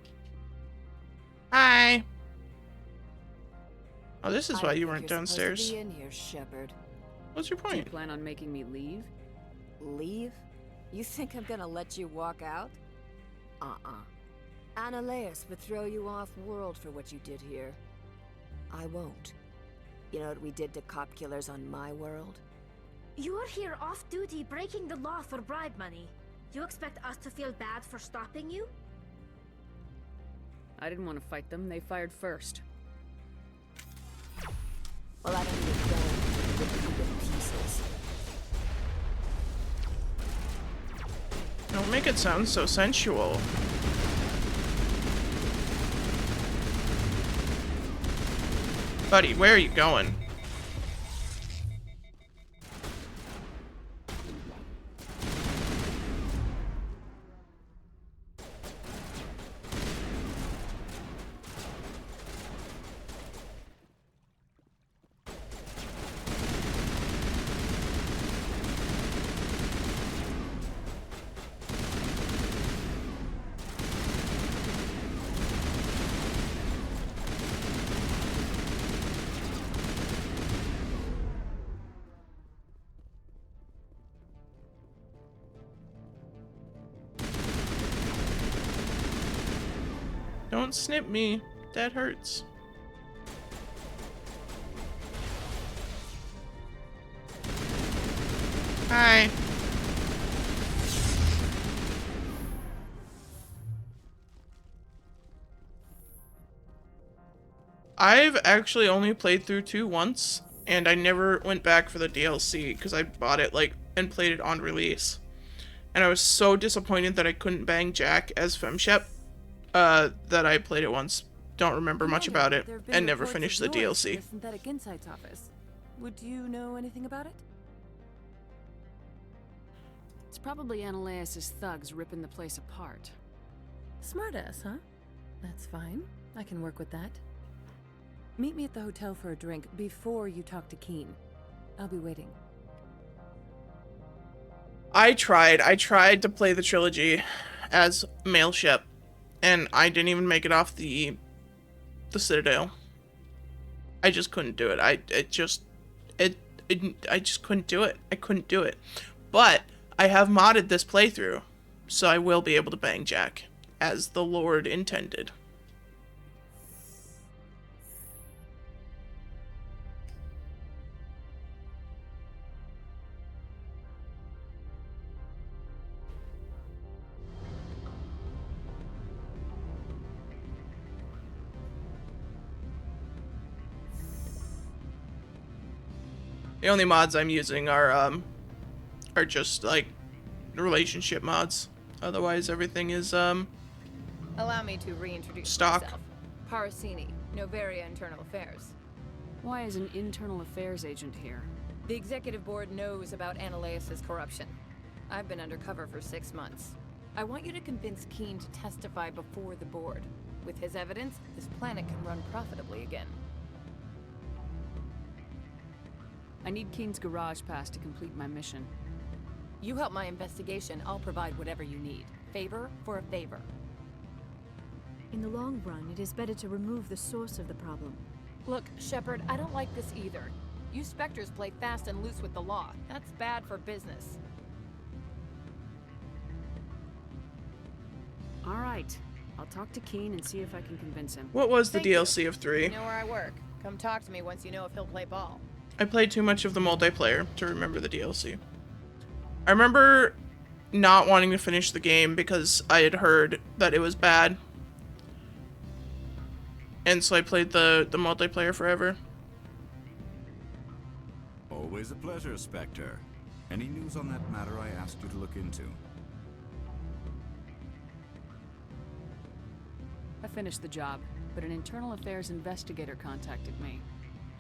Hi. Oh, this is why you weren't downstairs. Be in here, Shepard. What's your Do you point? plan on making me leave? Leave? You think I'm gonna let you walk out? Annaleus would throw you off-world for what you did here. I won't. You know what we did to cop killers on my world? You're here off-duty breaking the law for bribe money. You expect us to feel bad for stopping you? I didn't want to fight them. They fired first. Well, I don't need going to pieces. Don't make it sound so sensual. Buddy, where are you going? Don't snip me. That hurts. Hi. I've actually only played through 2 once, and I never went back for the DLC because I bought it and played it on release. And I was so disappointed that I couldn't bang Jack as FemShep that I played it once. Don't remember much about it and never finished the DLC. Synthetic Insights office. Would you know anything about it? It's probably Annaleus' thugs ripping the place apart. Smartass, huh? That's fine. I can work with that. Meet me at the hotel for a drink before you talk to Keen. I'll be waiting. I tried to play the trilogy as male Shep, and I didn't even make it off the Citadel. I just couldn't do it. I just couldn't do it. I couldn't do it. But I have modded this playthrough, so I will be able to bang Jack as the Lord intended. The only mods I'm using are just like relationship mods. Otherwise, everything is Allow me to reintroduce stock. myself. Parasini, Novaria Internal Affairs. Why is an internal affairs agent here? The executive board knows about Annaleus' corruption. I've been undercover for 6 months. I want you to convince Keen to testify before the board. With his evidence, this planet can run profitably again. I need Keen's garage pass to complete my mission. You help my investigation, I'll provide whatever you need. Favor for a favor. In the long run, it is better to remove the source of the problem. Look, Shepard, I don't like this either. You Spectres play fast and loose with the law. That's bad for business. All right. I'll talk to Keen and see if I can convince him. What was the Thank you. DLC of 3? You know where I work. Come talk to me once you know if he'll play ball. I played too much of the multiplayer to remember the DLC. I remember not wanting to finish the game because I had heard that it was bad. And so I played the multiplayer forever. Always Always a pleasure, Spectre. Any news on that matter I asked you to look into? I finished the job, but an internal affairs investigator contacted me.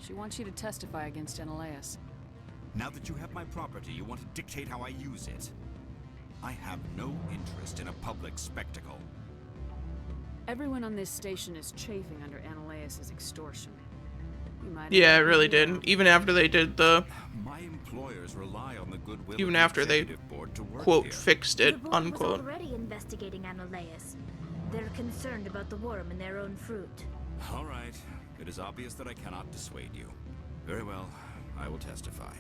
She wants you to testify against Analaeus. Now that you have my property, you want to dictate how I use it. I have no interest in a public spectacle. Everyone on this station is chafing under Analaeus' extortion. You might Yeah, it really did. Even after they did the... My employers rely on the goodwill Even of the after they, executive board to work quote, here. fixed it, The board unquote. was already investigating Analaeus. They're concerned about the worm in their own fruit. All right. It is obvious that I cannot dissuade you. Very well. I will testify.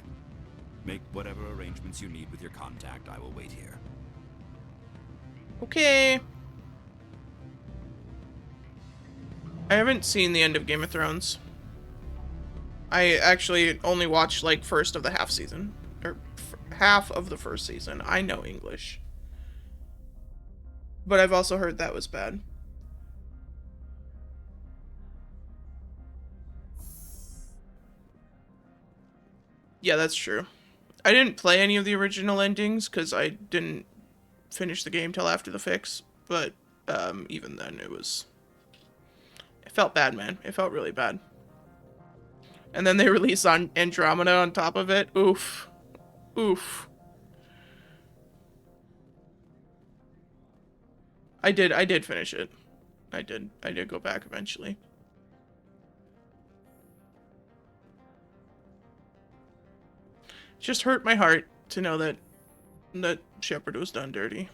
Make whatever arrangements you need with your contact. I will wait here. Okay. I haven't seen the end of Game of Thrones. I actually only watched, like, first of the half season. Or half of the first season. I know English. But I've also heard that was bad. Yeah, that's true. I didn't play any of the original endings because I didn't finish the game till after the fix. But even then, it felt bad, man. It felt really bad. And then they released on Andromeda on top of it. Oof. Oof. I did finish it. I did go back eventually. It just hurt my heart to know that Shepard was done dirty.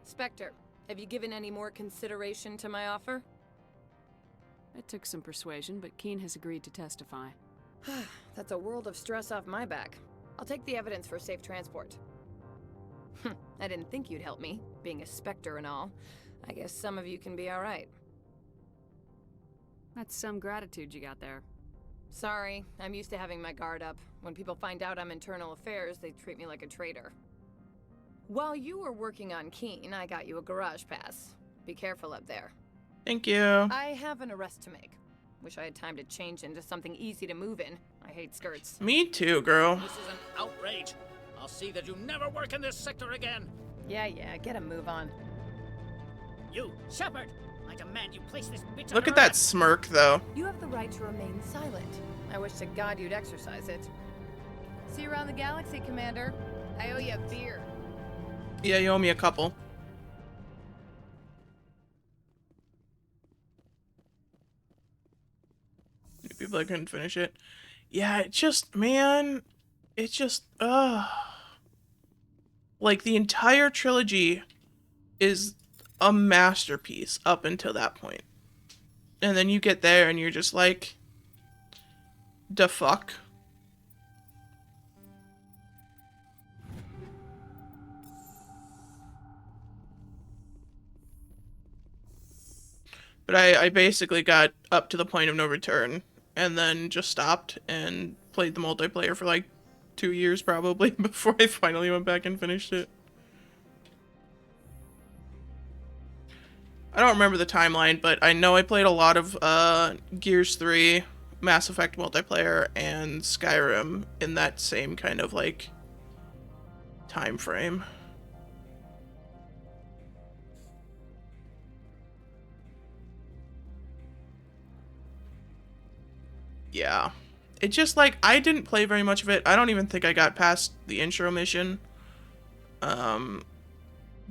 Spectre, have you given any more consideration to my offer? It took some persuasion, but Keen has agreed to testify. That's a world of stress off my back. I'll take the evidence for safe transport. I didn't think you'd help me, being a Spectre and all. I guess some of you can be alright. That's some gratitude you got there. Sorry, I'm used to having my guard up. When people find out I'm internal affairs, they treat me like a traitor. While you were working on Keen, I got you a garage pass. Be careful up there. Thank you. I have an arrest to make. Wish I had time to change into something easy to move in. I hate skirts. Me too, girl. This is an outrage. I'll see that you never work in this sector again. Yeah, get a move on. You, Shepard! I demand you place this bitch Look at that smirk, though. You have the right to remain silent. I wish to God you'd exercise it. See you around the galaxy, Commander. I owe you a beer. Yeah, you owe me a couple. People that couldn't finish it. Yeah, it just, man, it just, like, the entire trilogy is a masterpiece up until that point. And then you get there and you're just like, the fuck? But I basically got up to the point of no return and then just stopped and played the multiplayer for like 2 years probably before I finally went back and finished it. I don't remember the timeline, but I know I played a lot of Gears 3, Mass Effect multiplayer, and Skyrim in that same kind of like time frame. Yeah. It just, like, I didn't play very much of it. I don't even think I got past the intro mission. But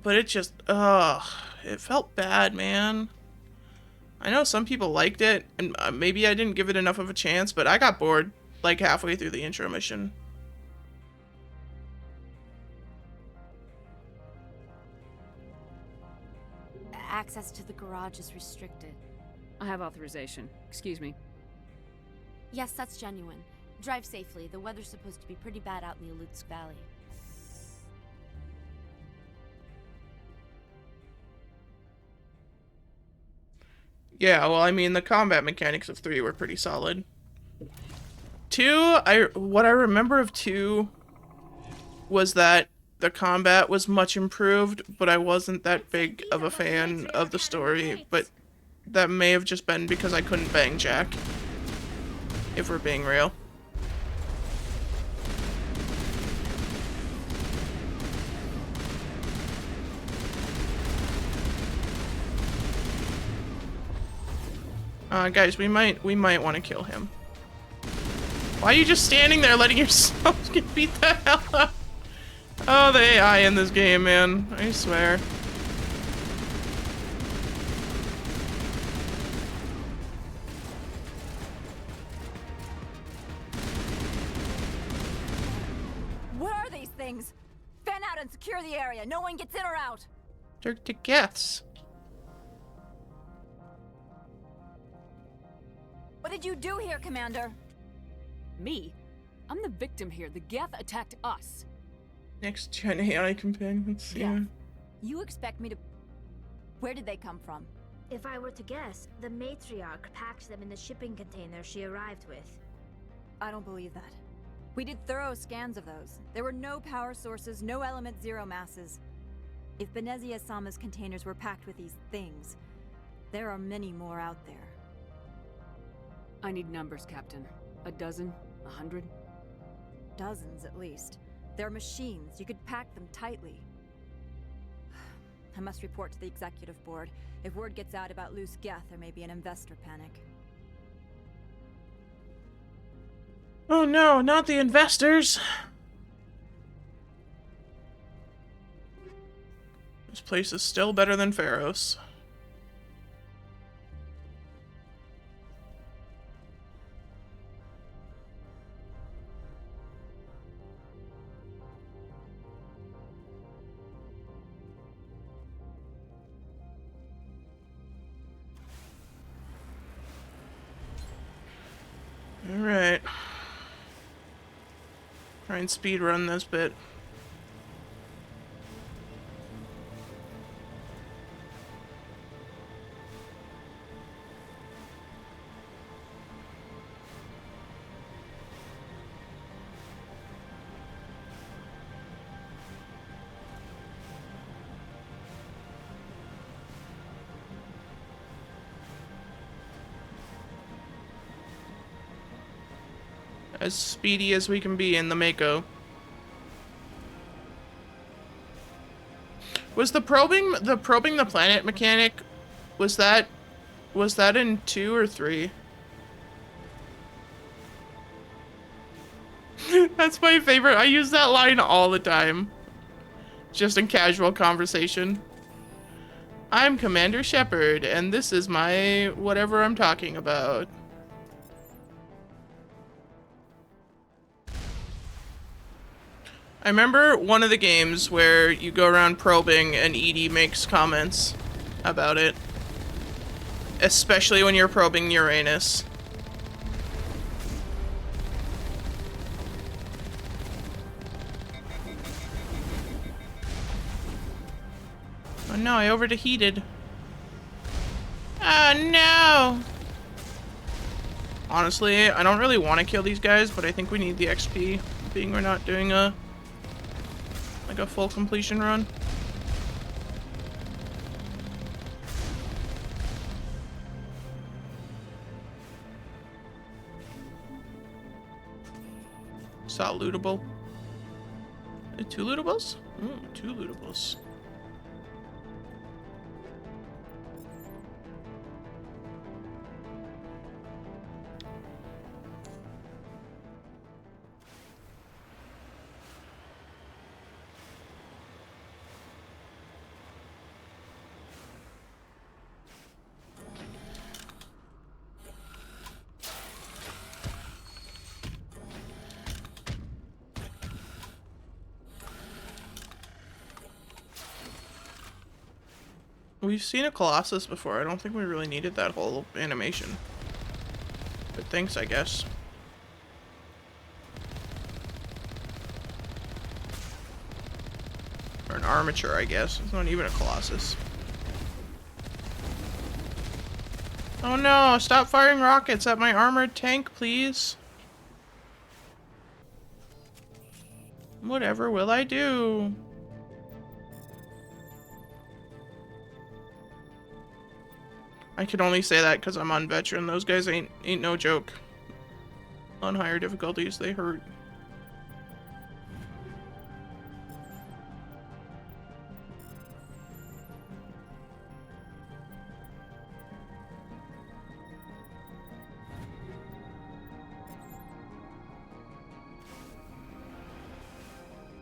it just, it felt bad, man. I know some people liked it, and maybe I didn't give it enough of a chance, but I got bored, like, halfway through the intro mission. Access to the garage is restricted. I have authorization. Excuse me. Yes, that's genuine. Drive safely. The weather's supposed to be pretty bad out in the Alutsk Valley. Yeah, well, I mean, the combat mechanics of 3 were pretty solid. 2, what I remember of 2 was that the combat was much improved, but I wasn't that big of a fan of the story, but that may have just been because I couldn't bang Jack, if we're being real. Guys, we might want to kill him. Why are you just standing there letting yourself get beat the hell up? Oh, the AI in this game, man. I swear. What are these things? Fan out and secure the area. No one gets in or out. They're to Geths. What did you do here, Commander? Me? I'm the victim here. The Geth attacked us. Next gen AI companions. Yeah. You expect me to... Where did they come from? If I were to guess, the matriarch packed them in the shipping container she arrived with. I don't believe that. We did thorough scans of those. There were no power sources, no element zero masses. If Benezia Sama's containers were packed with these things, there are many more out there. I need numbers, Captain. A dozen? 100? Dozens, at least. They're machines. You could pack them tightly. I must report to the executive board. If word gets out about loose Geth, there may be an investor panic. Oh no, not the investors! This place is still better than Pharos. Alright. Try and speed run this bit. As speedy as we can be in the Mako. Was the probing the planet mechanic, was that in 2 or 3? That's my favorite. I use that line all the time. Just in casual conversation. I'm Commander Shepard, and this is my whatever I'm talking about. I remember one of the games where you go around probing and Edie makes comments about it. Especially when you're probing Uranus. Oh no, I overheated. Oh no! Honestly, I don't really want to kill these guys, but I think we need the XP, being we're not doing a full completion run. Saw lootable. 2 lootables? 2 lootables. We've seen a Colossus before. I don't think we really needed that whole animation. But thanks, I guess. Or an armature, I guess. It's not even a Colossus. Oh no, stop firing rockets at my armored tank, please. Whatever will I do? I can only say that because I'm on veteran. Those guys ain't no joke. On higher difficulties, they hurt.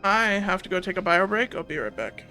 I have to go take a bio break. I'll be right back.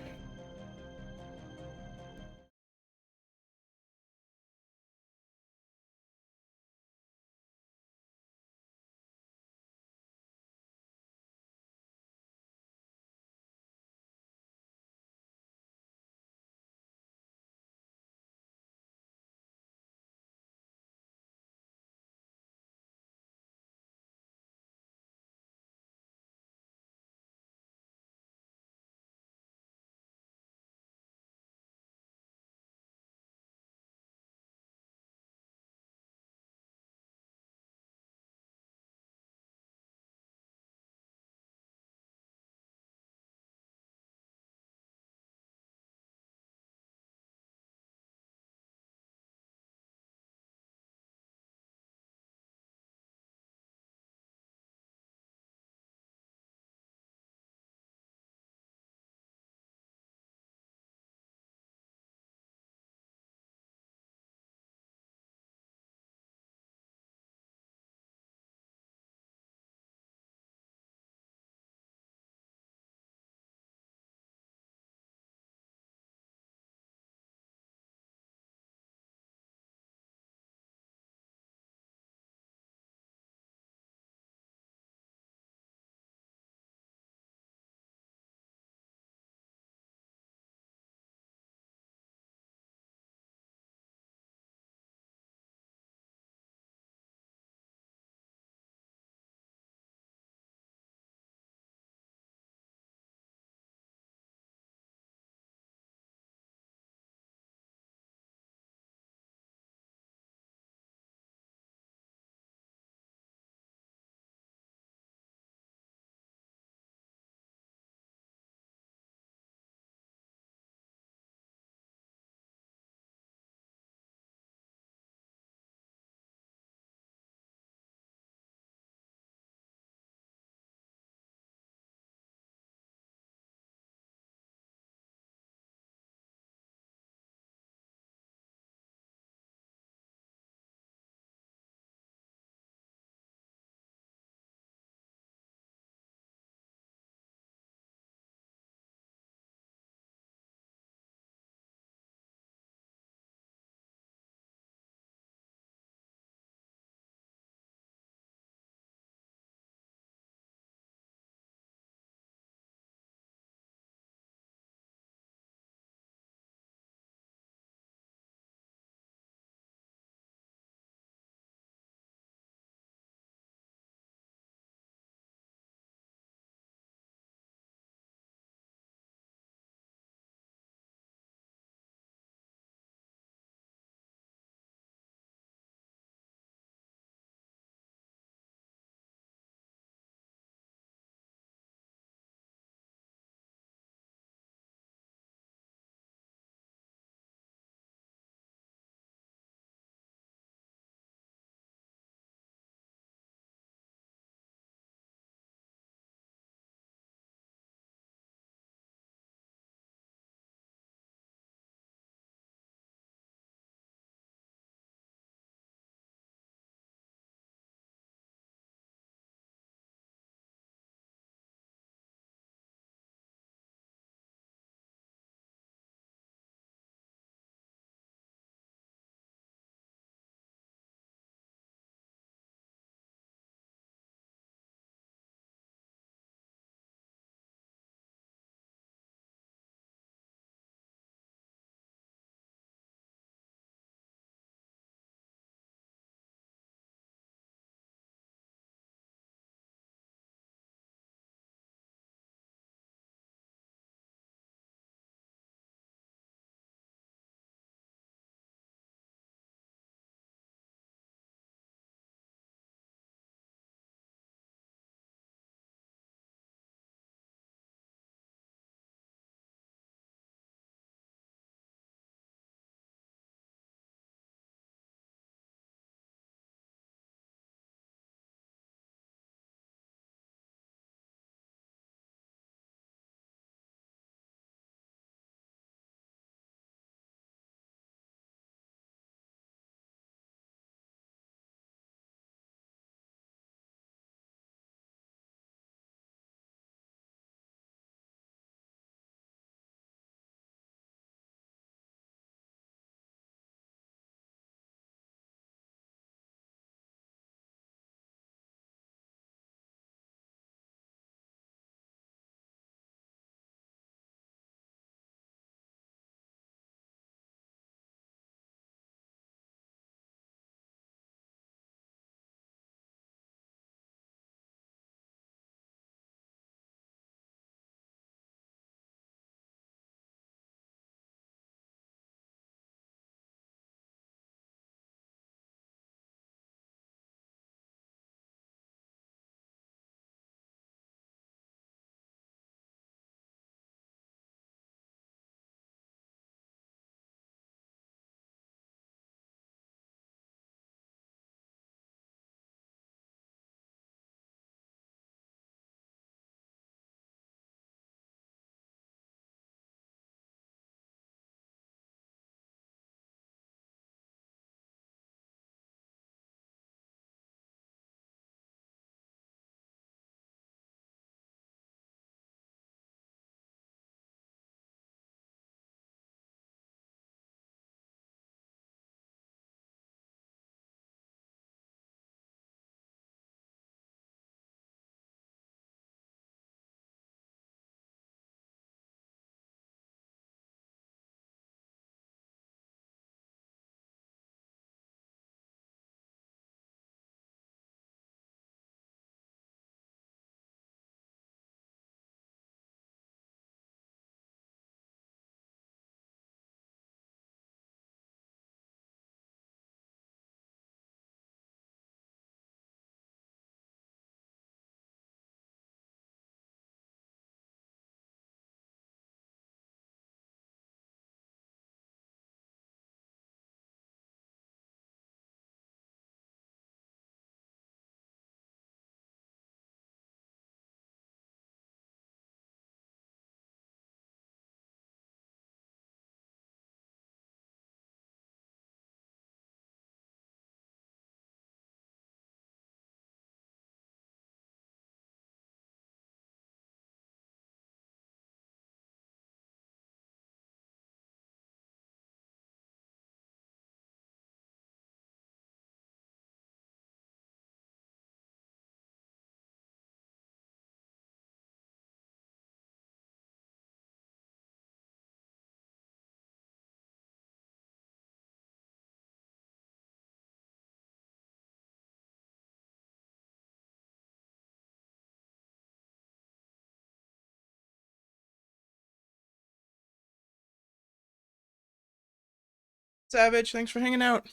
Savage, thanks for hanging out.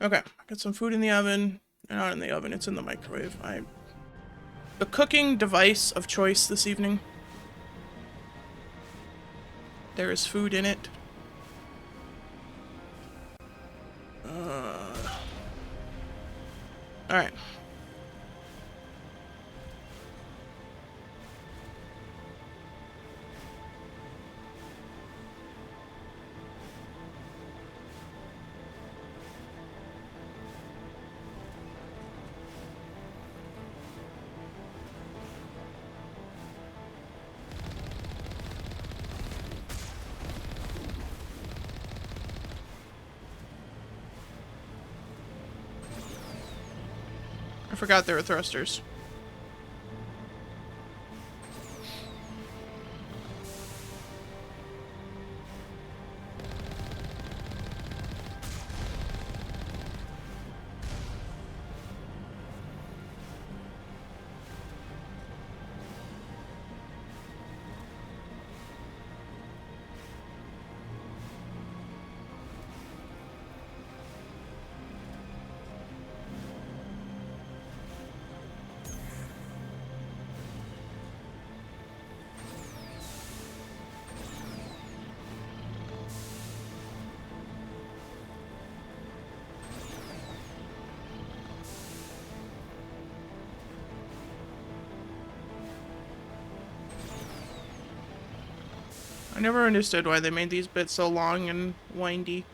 Okay, got some food in the oven. Not in the oven, it's in the microwave. The cooking device of choice this evening. There is food in it. Alright. I forgot there were thrusters. I never understood why they made these bits so long and windy.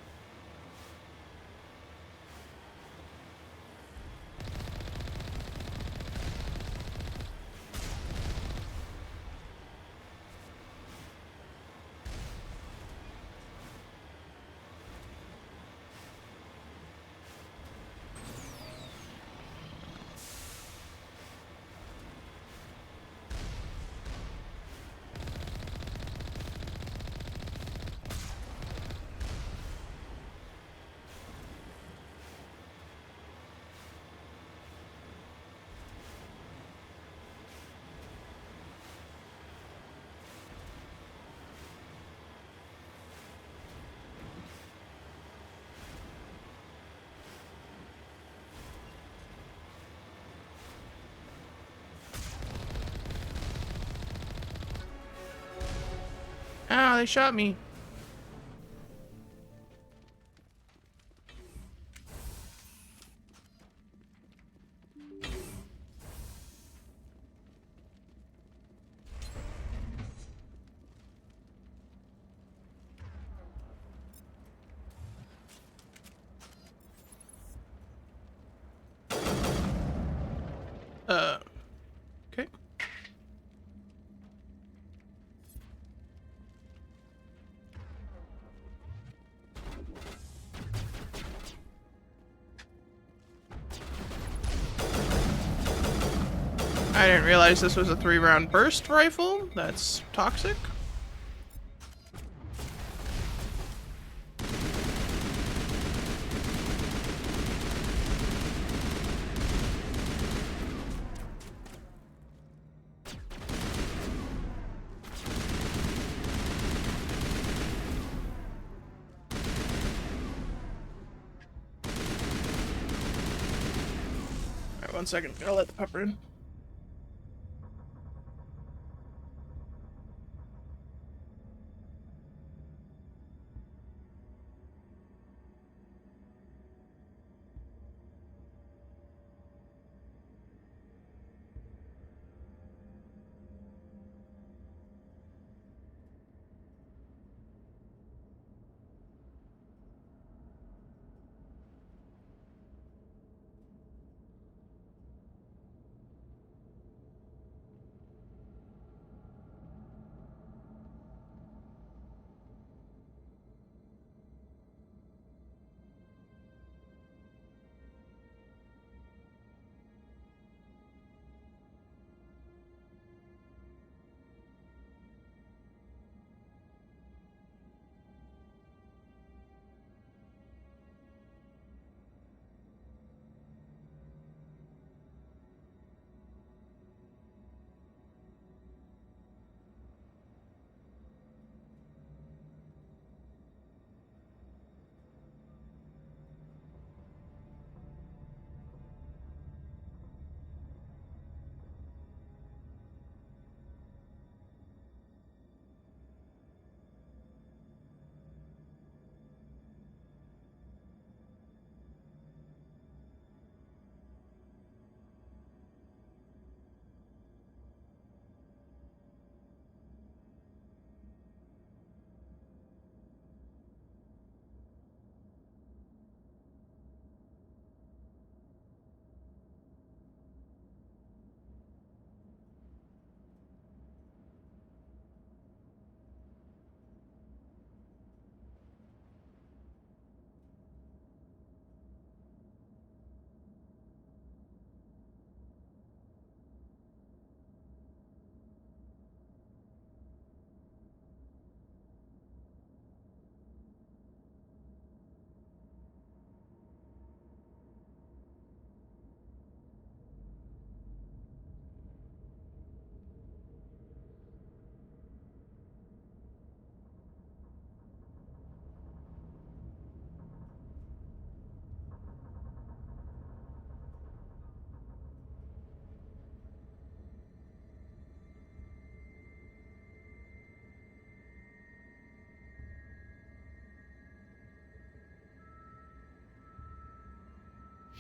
Ow, they shot me. Okay. I didn't realize this was a 3-round burst rifle. That's toxic. Alright, 1 second. I'll let the pepper in.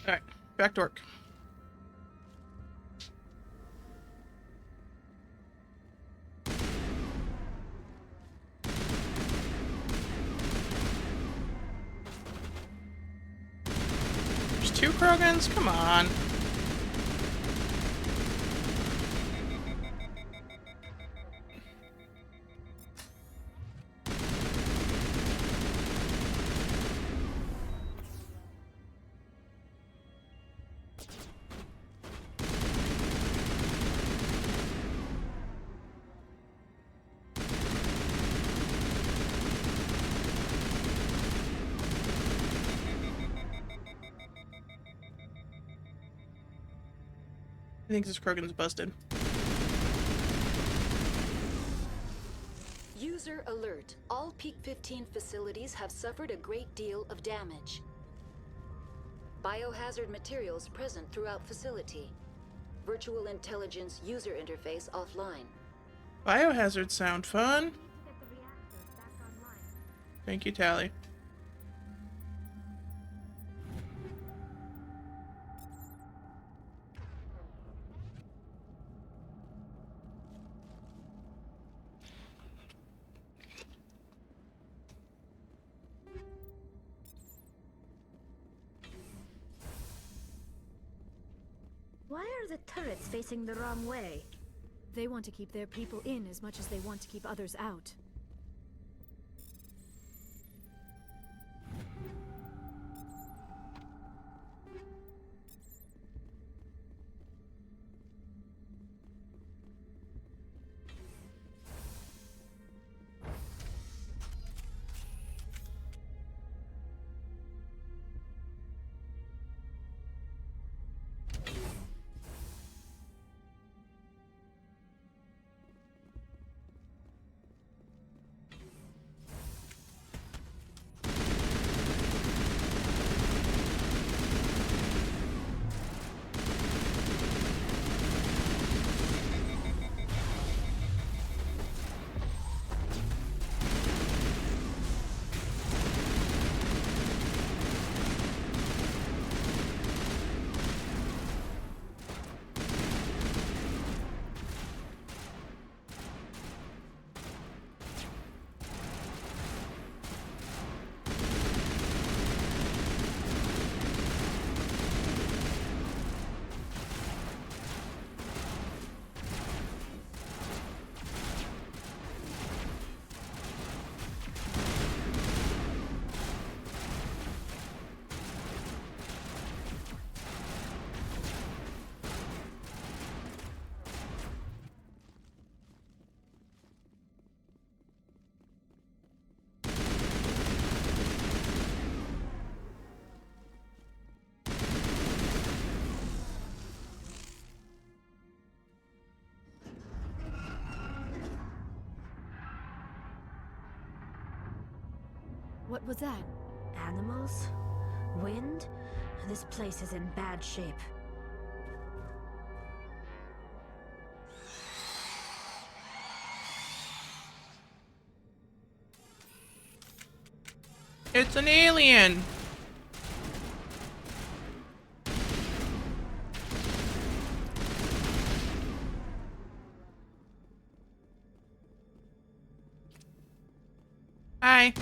Alright, back to work. There's 2 Krogans? Come on. I think this Krogan's busted. User alert. All Peak 15 facilities have suffered a great deal of damage. Biohazard materials present throughout facility. Virtual intelligence user interface offline. Biohazards sound fun. Thank you, Tally. Why are the turrets facing the wrong way? They want to keep their people in as much as they want to keep others out. What was that? Animals? Wind? This place is in bad shape. It's an alien! Hi.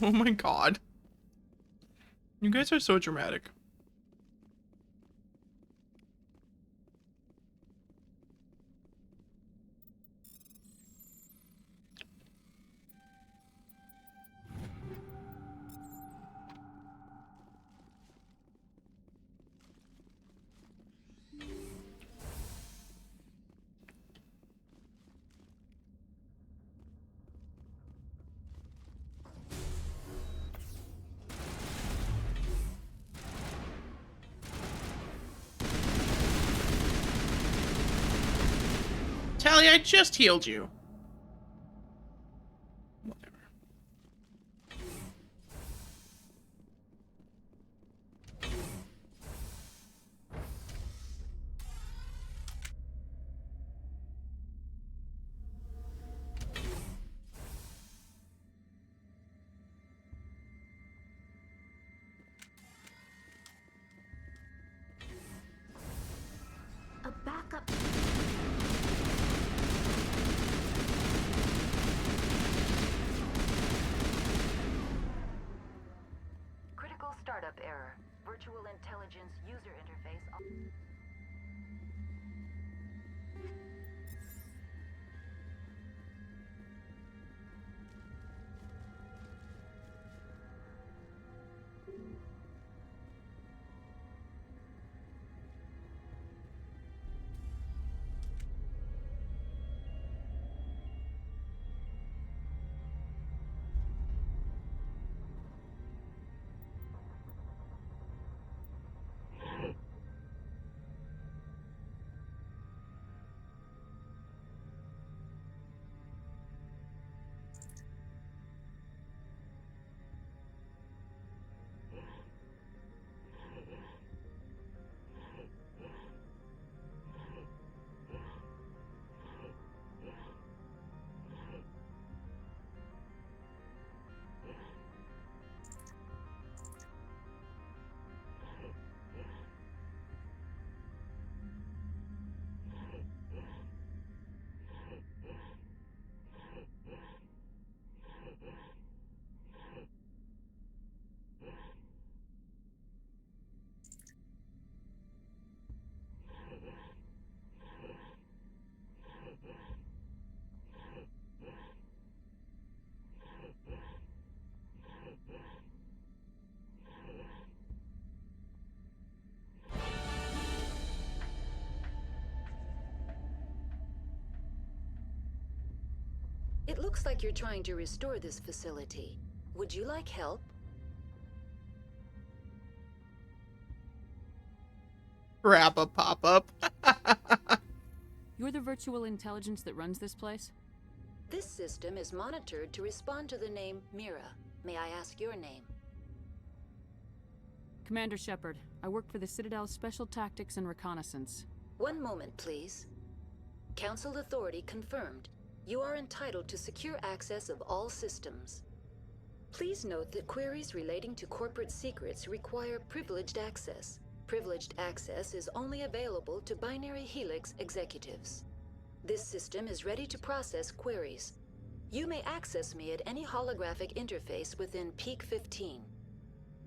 Oh my god. You guys are so dramatic. Tally, I just healed you. Whatever. virtual intelligence user interface. It looks like you're trying to restore this facility. Would you like help? Wrap a pop-up. You're the virtual intelligence that runs this place? This system is monitored to respond to the name Mira. May I ask your name? Commander Shepard. I work for the Citadel's Special Tactics and Reconnaissance. One moment, please. Council authority confirmed. You are entitled to secure access of all systems. Please note that queries relating to corporate secrets require privileged access. Privileged access is only available to Binary Helix executives. This system is ready to process queries. You may access me at any holographic interface within Peak 15.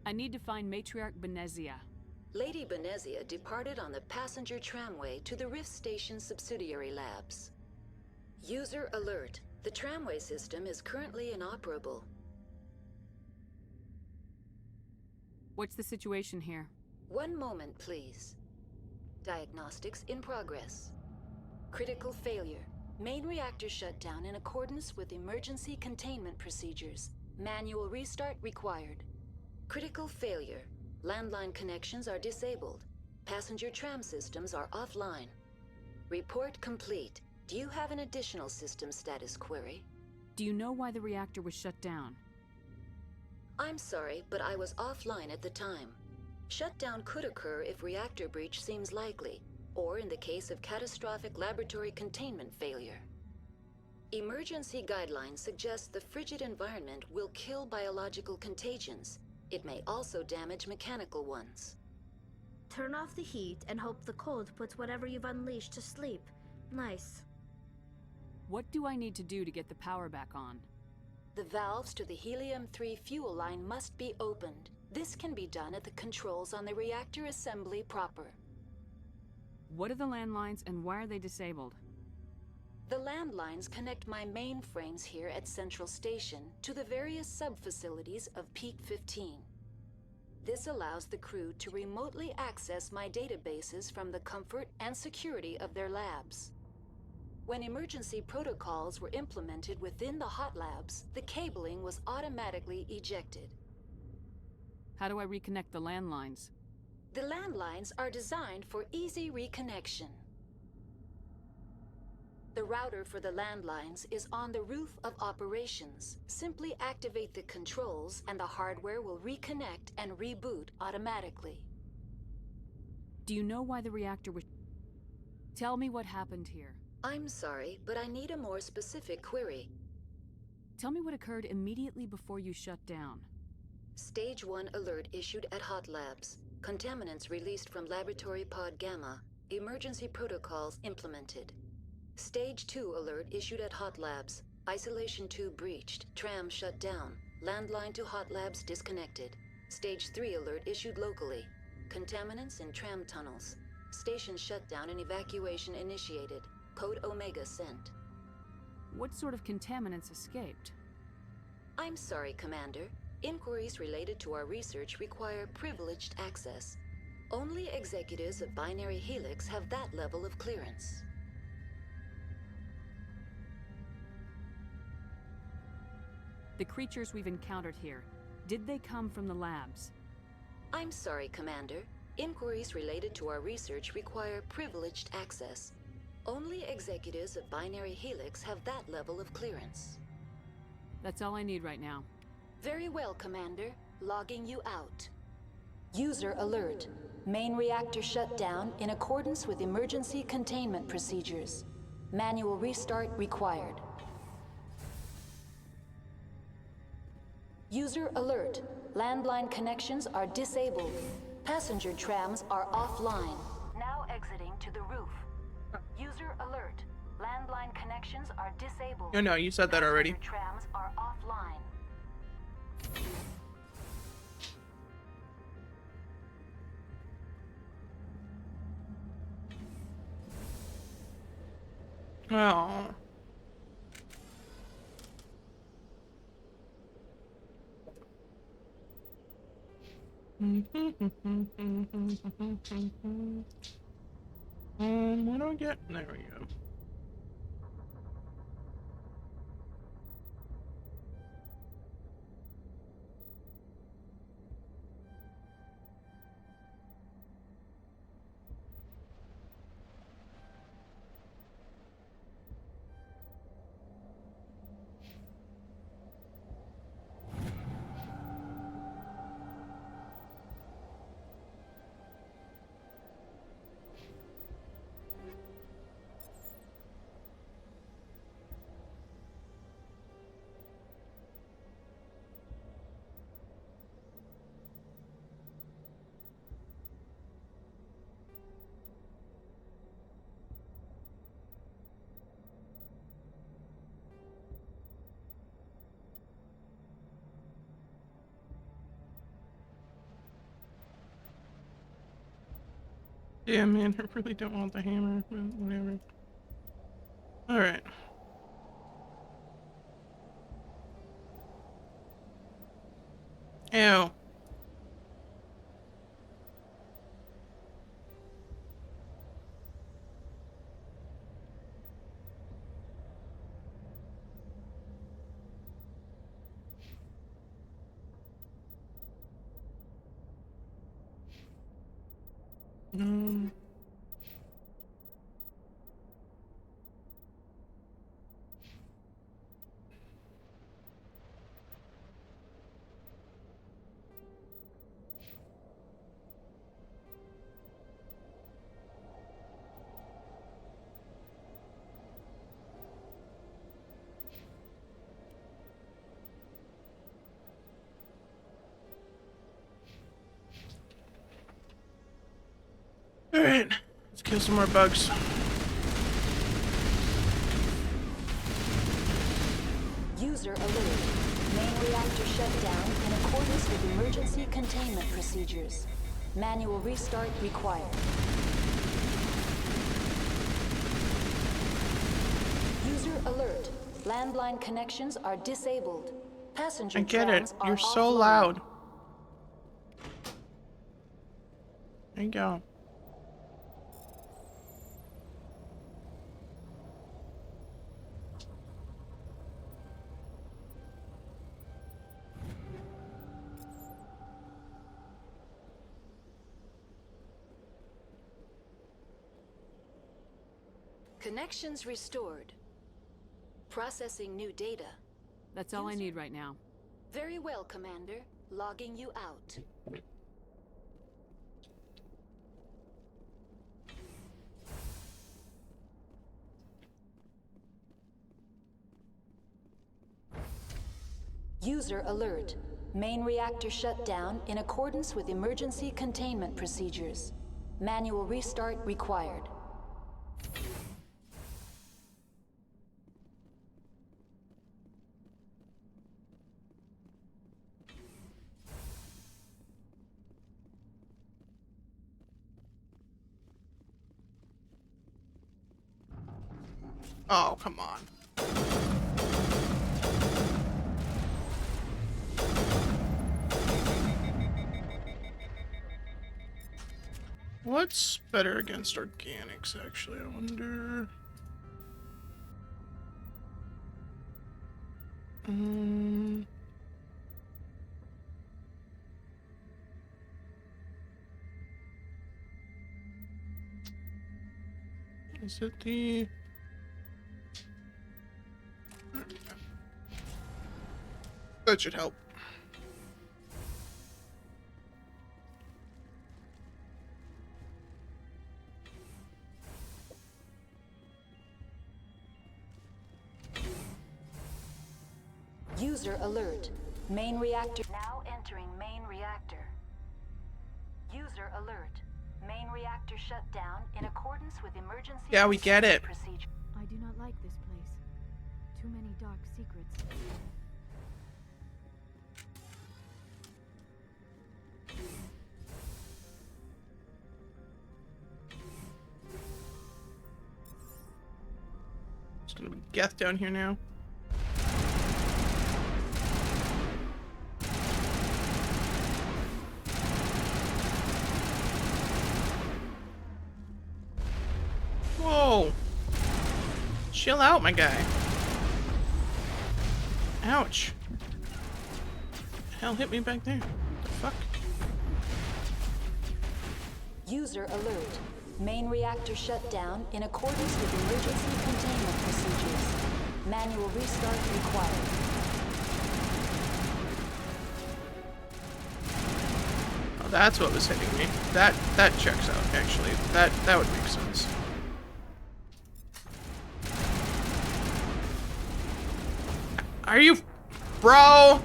I need to find Matriarch Benezia. Lady Benezia departed on the passenger tramway to the Rift Station subsidiary labs. User alert. The tramway system is currently inoperable. What's the situation here? One moment, please. Diagnostics in progress. Critical failure. Main reactor shut down in accordance with emergency containment procedures. Manual restart required. Critical failure. Landline connections are disabled. Passenger tram systems are offline. Report complete. Do you have an additional system status query? Do you know why the reactor was shut down? I'm sorry, but I was offline at the time. Shutdown could occur if reactor breach seems likely, or in the case of catastrophic laboratory containment failure. Emergency guidelines suggest the frigid environment will kill biological contagions. It may also damage mechanical ones. Turn off the heat and hope the cold puts whatever you've unleashed to sleep. Nice. What do I need to do to get the power back on? The valves to the Helium-3 fuel line must be opened. This can be done at the controls on the reactor assembly proper. What are the landlines and why are they disabled? The landlines connect my mainframes here at Central Station to the various sub-facilities of Peak 15. This allows the crew to remotely access my databases from the comfort and security of their labs. When emergency protocols were implemented within the hot labs, the cabling was automatically ejected. How do I reconnect the landlines? The landlines are designed for easy reconnection. The router for the landlines is on the roof of operations. Simply activate the controls and the hardware will reconnect and reboot automatically. Do you know why the reactor was... Tell me what happened here. I'm sorry, but I need a more specific query. Tell me what occurred immediately before you shut down. Stage 1 alert issued at Hot Labs. Contaminants released from Laboratory Pod Gamma. Emergency protocols implemented. Stage 2 alert issued at Hot Labs. Isolation tube breached. Tram shut down. Landline to Hot Labs disconnected. Stage 3 alert issued locally. Contaminants in tram tunnels. Station shutdown and evacuation initiated. Code Omega sent. What sort of contaminants escaped? I'm sorry, Commander. Inquiries related to our research require privileged access. Only executives of Binary Helix have that level of clearance. The creatures we've encountered here, did they come from the labs? I'm sorry, Commander. Inquiries related to our research require privileged access. Only executives of Binary Helix have that level of clearance. That's all I need right now. Very well, Commander. Logging you out. User alert. Main reactor shut down in accordance with emergency containment procedures. Manual restart required. User alert. Landline connections are disabled. Passenger trams are offline. Now exiting to the roof. User alert. Landline connections are disabled. No, you said that already. Passenger trams are offline. Oh. What do I get? There we go. Yeah, man, I really don't want the hammer, but whatever. Alright. Ew. Alright, let's kill some more bugs. User alert. Main reactor shut down in accordance with emergency containment procedures. Manual restart required. User alert. Landline connections are disabled. Passenger I get it. trams are You're so offline. loud. There you go. Connections restored. Processing new data. That's all I need right now. Very well, Commander. Logging you out. User alert. Main reactor shut down in accordance with emergency containment procedures. Manual restart required. Oh, come on. What's better against organics, actually? I wonder. Is it the... That should help. User alert. Main reactor. Now entering main reactor. User alert. Main reactor shut down in accordance with emergency. Yeah, we get it. Procedure. I do not like this place. Too many dark secrets. It's gonna be Geth down here now. Whoa! Chill out, my guy. Ouch. Hell hit me back there. What the fuck? User alert. Main reactor shut down in accordance with emergency containment procedures. Manual restart required. Oh, that's what was hitting me. That checks out, actually. That would make sense. Are you... Bro!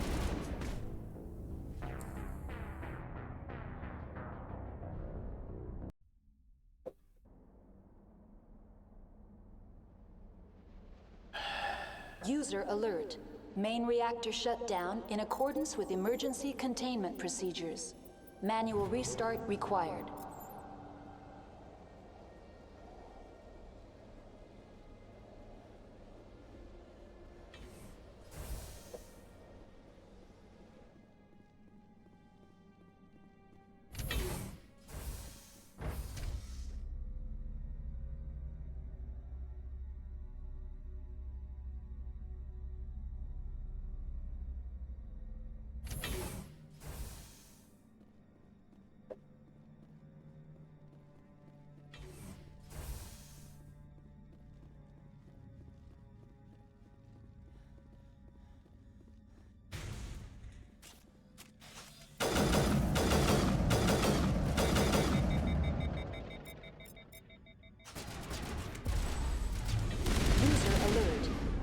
User alert. Main reactor shut down in accordance with emergency containment procedures. Manual restart required.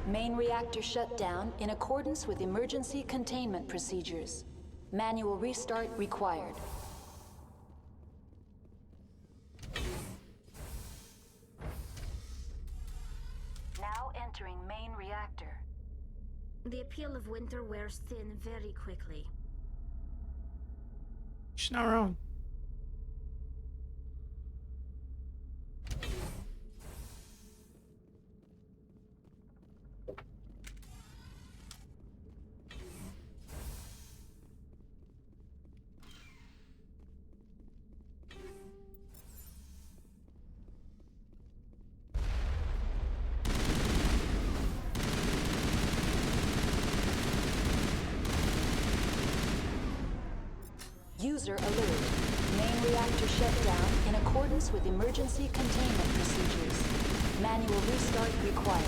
Main reactor shut down in accordance with emergency containment procedures. Manual restart required. Now entering main reactor. The appeal of winter wears thin very quickly. She's not wrong. User alert. Main reactor shut down in accordance with emergency containment procedures. Manual restart required.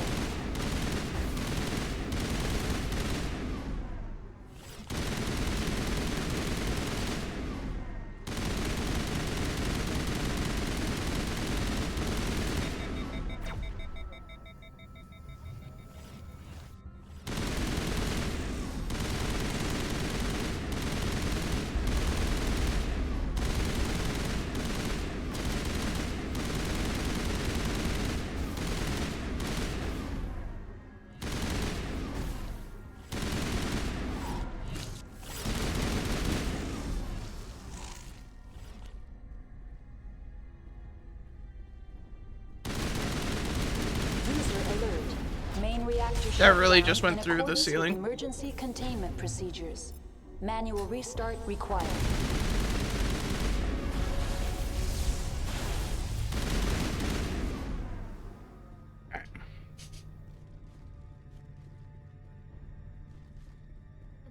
to That shut really down just went in through the accordance with ceiling. emergency containment procedures. Manual restart required.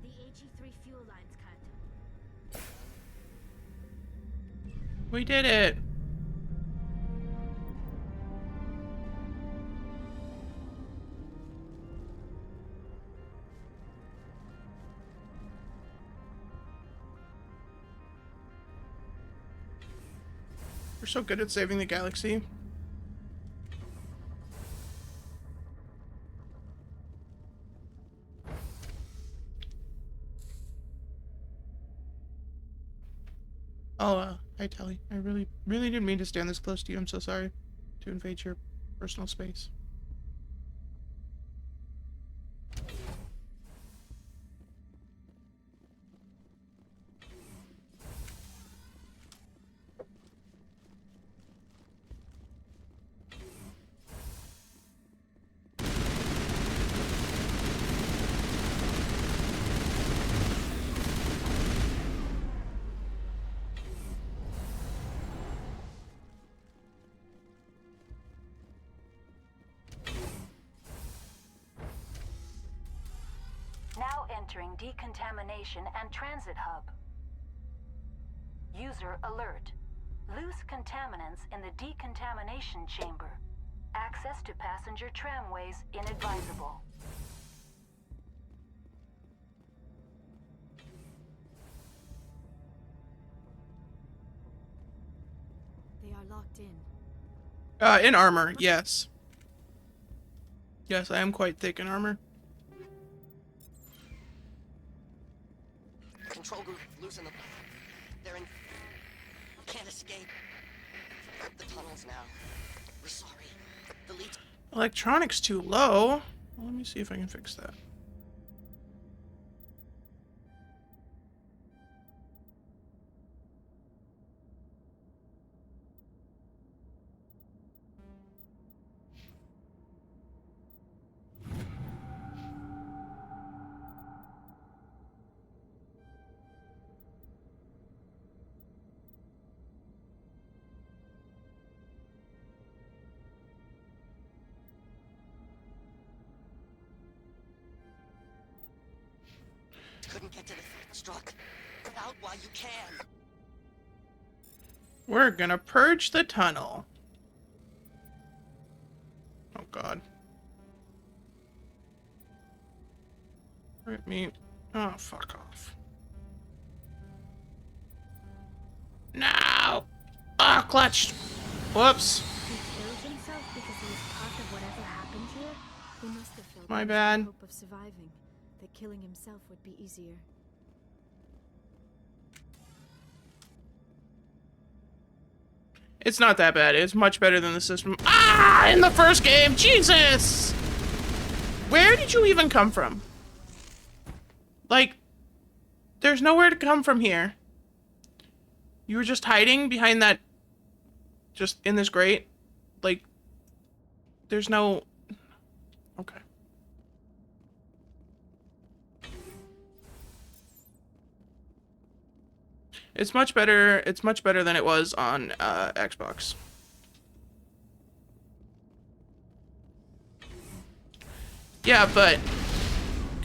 The AG3 fuel line's cut. We did it. We're so good at saving the galaxy. Oh, hi Tally. I really didn't mean to stand this close to you. I'm so sorry to invade your personal space. Now entering decontamination and transit hub. User alert. Loose contaminants in the decontamination chamber. Access to passenger tramways inadvisable. They are locked in. In armor, yes. Yes, I am quite thick in armor. Control group, loosen them. They're in. Can't escape. The tunnels now. We're sorry. The lead's. Electronics too low. Well, let me see if I can fix that. Couldn't get to the struck. Get out while you can. We're gonna purge the tunnel. Oh god. Hurt me. Oh, fuck off. No! Ah, clutch! Whoops. He killed himself because he was part of whatever happened here? He must have felt My there was bad. no hope of surviving, that killing himself would be easier. It's not that bad. It's much better than the system. Ah! In the first game! Jesus! Where did you even come from? Like, there's nowhere to come from here. You were just hiding behind that... Just in this grate? Like, there's no... Okay. It's much better than it was on Xbox. Yeah, but...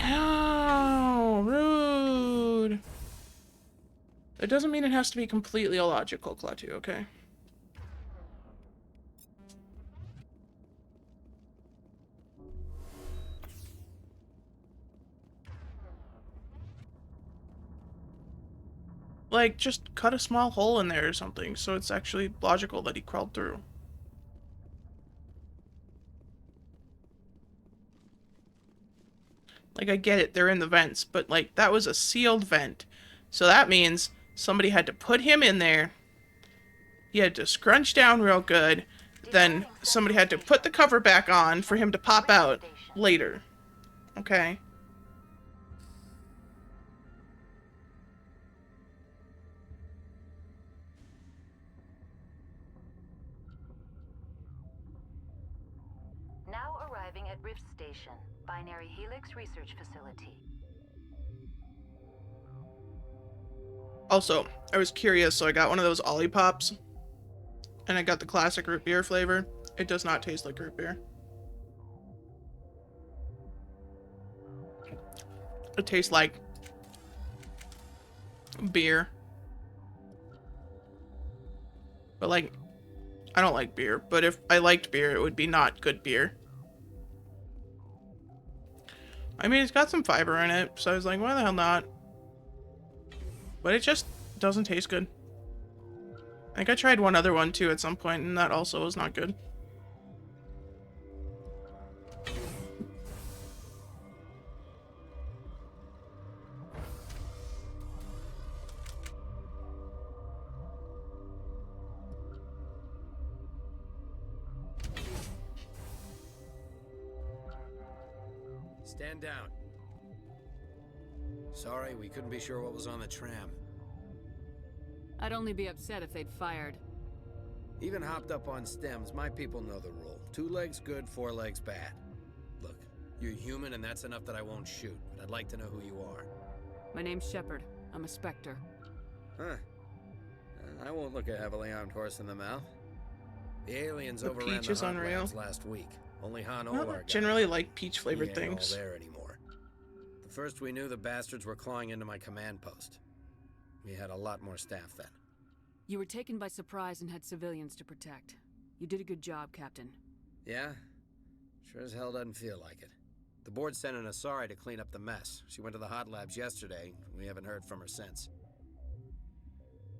Ow, rude. It doesn't mean it has to be completely illogical, Klaatu, okay? Like, just cut a small hole in there or something, so it's actually logical that he crawled through. Like, I get it, they're in the vents, but, like, that was a sealed vent. So that means somebody had to put him in there. He had to scrunch down real good. Then somebody had to put the cover back on for him to pop out later. Okay? Now arriving arriving at Rift Station, Binary Helix Research Facility. Also, I was curious, so I got one of those Ollipops, and I got the classic root beer flavor. It does not taste like root beer. It tastes like beer. But like, I don't like beer, but if I liked beer, it would be not good beer. I mean, it's got some fiber in it, so I was like, why the hell not? But it just doesn't taste good. I think I tried one other one too at some point, and that also was not good. Stand down. Sorry, we couldn't be sure what was on the tram. I'd only be upset if they'd fired. Even hopped up on stems, my people know the rule. 2 legs good, 4 legs bad. Look, you're human and that's enough that I won't shoot, but I'd like to know who you are. My name's Shepard. I'm a Spectre. Huh. I won't look a heavily armed horse in the mouth. The aliens The overran peach the is hot unreal. labs last week. Only Han I Olar don't got generally it. like peach flavored He ain't things. all there anymore. The first we knew, the bastards were clawing into my command post. We had a lot more staff then. You were taken by surprise and had civilians to protect. You did a good job, Captain. Yeah? Sure as hell doesn't feel like it. The board sent an Asari to clean up the mess. She went to the hot labs yesterday. We haven't heard from her since.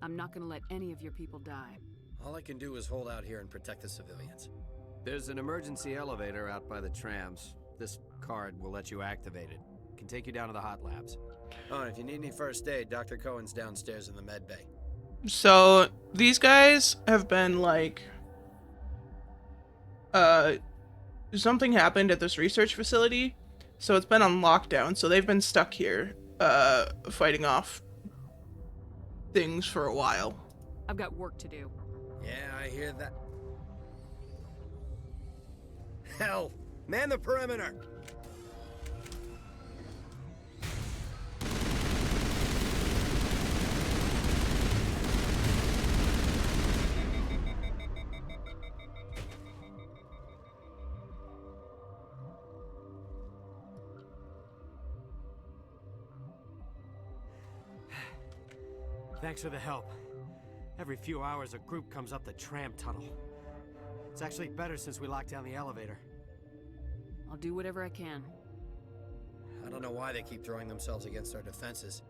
I'm not gonna let any of your people die. All I can do is hold out here and protect the civilians. There's an emergency elevator out by the trams. This card will let you activate it. Can take you down to the hot labs. Oh, and if you need any first aid, Dr. Cohen's downstairs in the med bay. So these guys have been like, something happened at this research facility, so it's been on lockdown. So they've been stuck here, fighting off things for a while. I've got work to do. Yeah, I hear that. Hell, man the perimeter! Thanks for the help. Every few hours, a group comes up the tram tunnel. It's actually better since we locked down the elevator. I'll do whatever I can. I don't know why they keep throwing themselves against our defenses.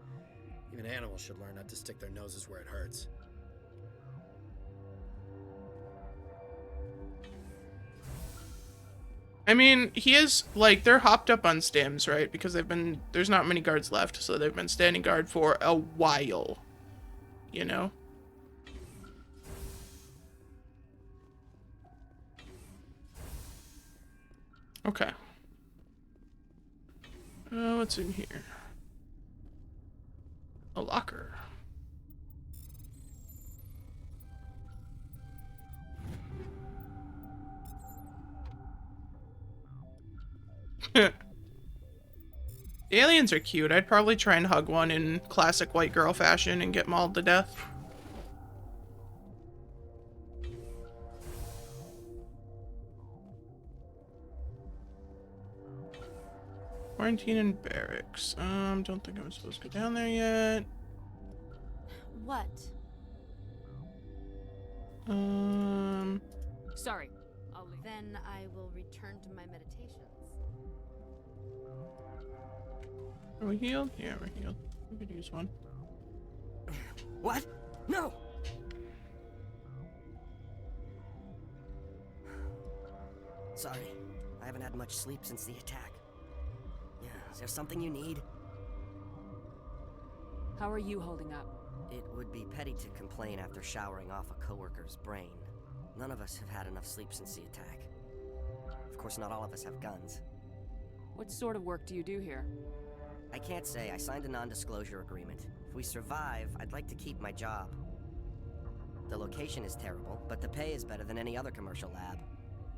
Even animals should learn not to stick their noses where it hurts. I mean, he is, like, they're hopped up on stims, right? Because there's not many guards left, so they've been standing guard for a while. You know? Okay. What's in here? A locker. The aliens are cute. I'd probably try and hug one in classic white girl fashion and get mauled to death. Quarantine and barracks. Don't think I'm supposed to go down there yet. What? Sorry. I'll leave. Then I will return to my meditations. Are we healed? Yeah, we're healed. We could use one. What? No! Sorry, I haven't had much sleep since the attack. Yeah, is there something you need? How are you holding up? It would be petty to complain after showering off a coworker's brain. None of us have had enough sleep since the attack. Of course, not all of us have guns. What sort of work do you do here? I can't say. I signed a non-disclosure agreement. If we survive, I'd like to keep my job. The location is terrible, but the pay is better than any other commercial lab.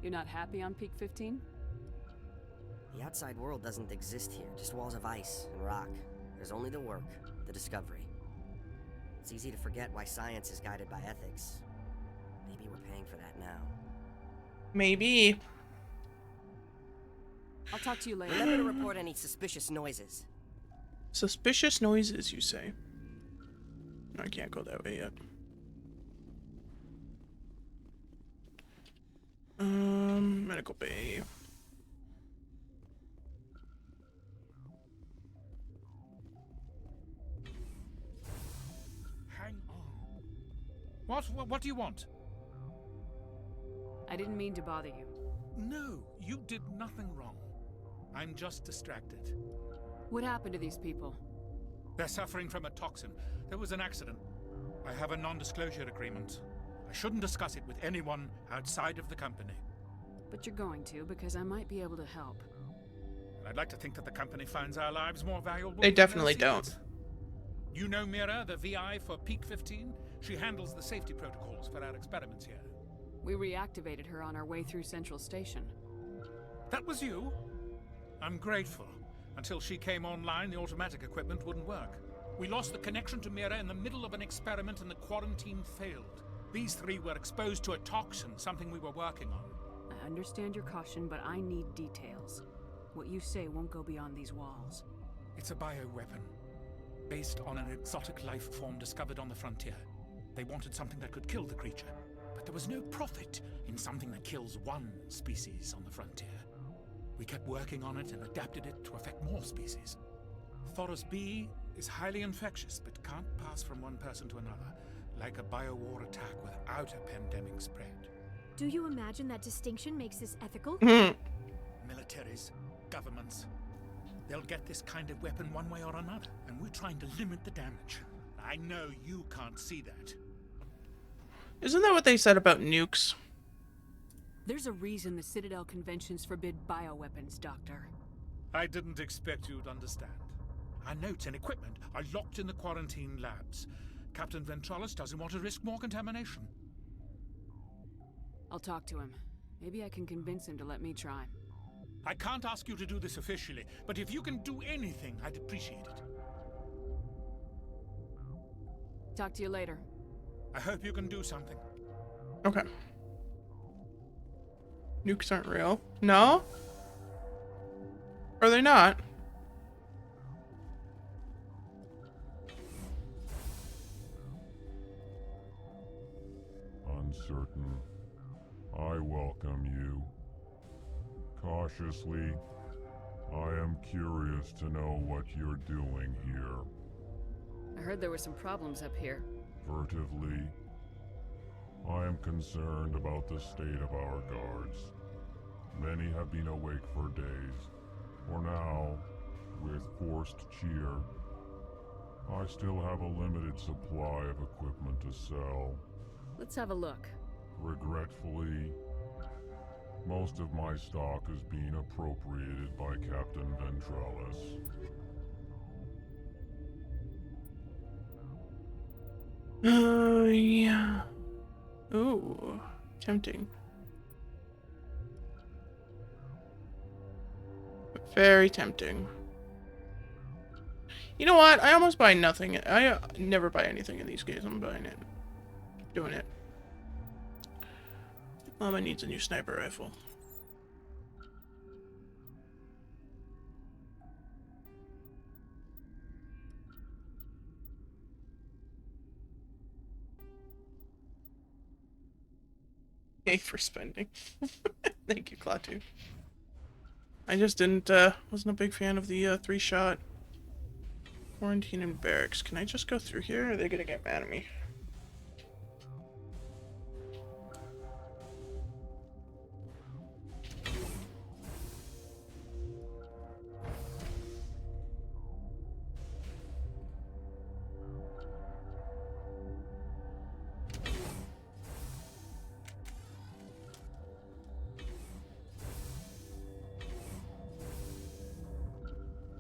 You're not happy on Peak 15? The outside world doesn't exist here, just walls of ice and rock. There's only the work, the discovery. It's easy to forget why science is guided by ethics. Maybe we're paying for that now. Maybe. I'll talk to you later. Remember to report any suspicious noises. Suspicious noises, you say? I can't go that way yet. Medical bay. Hang on. What do you want? I didn't mean to bother you. No, you did nothing wrong. I'm just distracted. What happened to these people? They're suffering from a toxin. There was an accident. I have a non-disclosure agreement. I shouldn't discuss it with anyone outside of the company. But you're going to, because I might be able to help. And I'd like to think that the company finds our lives more valuable. They definitely don't. You know Mira, the VI for Peak 15? She handles the safety protocols for our experiments here. We reactivated her on our way through Central Station. That was you? I'm grateful. Until she came online, the automatic equipment wouldn't work. We lost the connection to Mira in the middle of an experiment and the quarantine failed. These three were exposed to a toxin, something we were working on. I understand your caution, but I need details. What you say won't go beyond these walls. It's a bioweapon, based on an exotic life form discovered on the frontier. They wanted something that could kill the creature, but there was no profit in something that kills one species on the frontier. We kept working on it and adapted it to affect more species. Thoros B is highly infectious, but can't pass from one person to another, like a biowar attack without a pandemic spread. Do you imagine that distinction makes this ethical? Militaries, governments, they'll get this kind of weapon one way or another, and we're trying to limit the damage. I know you can't see that. Isn't that what they said about nukes? There's a reason the Citadel conventions forbid bioweapons, Doctor. I didn't expect you'd understand. Our notes and equipment are locked in the quarantine labs. Captain Ventralis doesn't want to risk more contamination. I'll talk to him. Maybe I can convince him to let me try. I can't ask you to do this officially, but if you can do anything, I'd appreciate it. Talk to you later. I hope you can do something. Okay. Nukes aren't real. No? Are they not? Uncertain. I welcome you. Cautiously, I am curious to know what you're doing here. I heard there were some problems up here. Furtively, I am concerned about the state of our guards. Many have been awake for days. For now, with forced cheer, I still have a limited supply of equipment to sell. Let's have a look. Regretfully, most of my stock is being appropriated by Captain Ventralis. Yeah. Ooh, tempting. Very tempting. You know what? I almost buy nothing. I never buy anything in these games. I'm buying it. Doing it. Mama needs a new sniper rifle. Yay for spending. Thank you, Klaatu. I just didn't, wasn't a big fan of the 3-shot quarantine and barracks. Can I just go through here, or are they gonna get mad at me?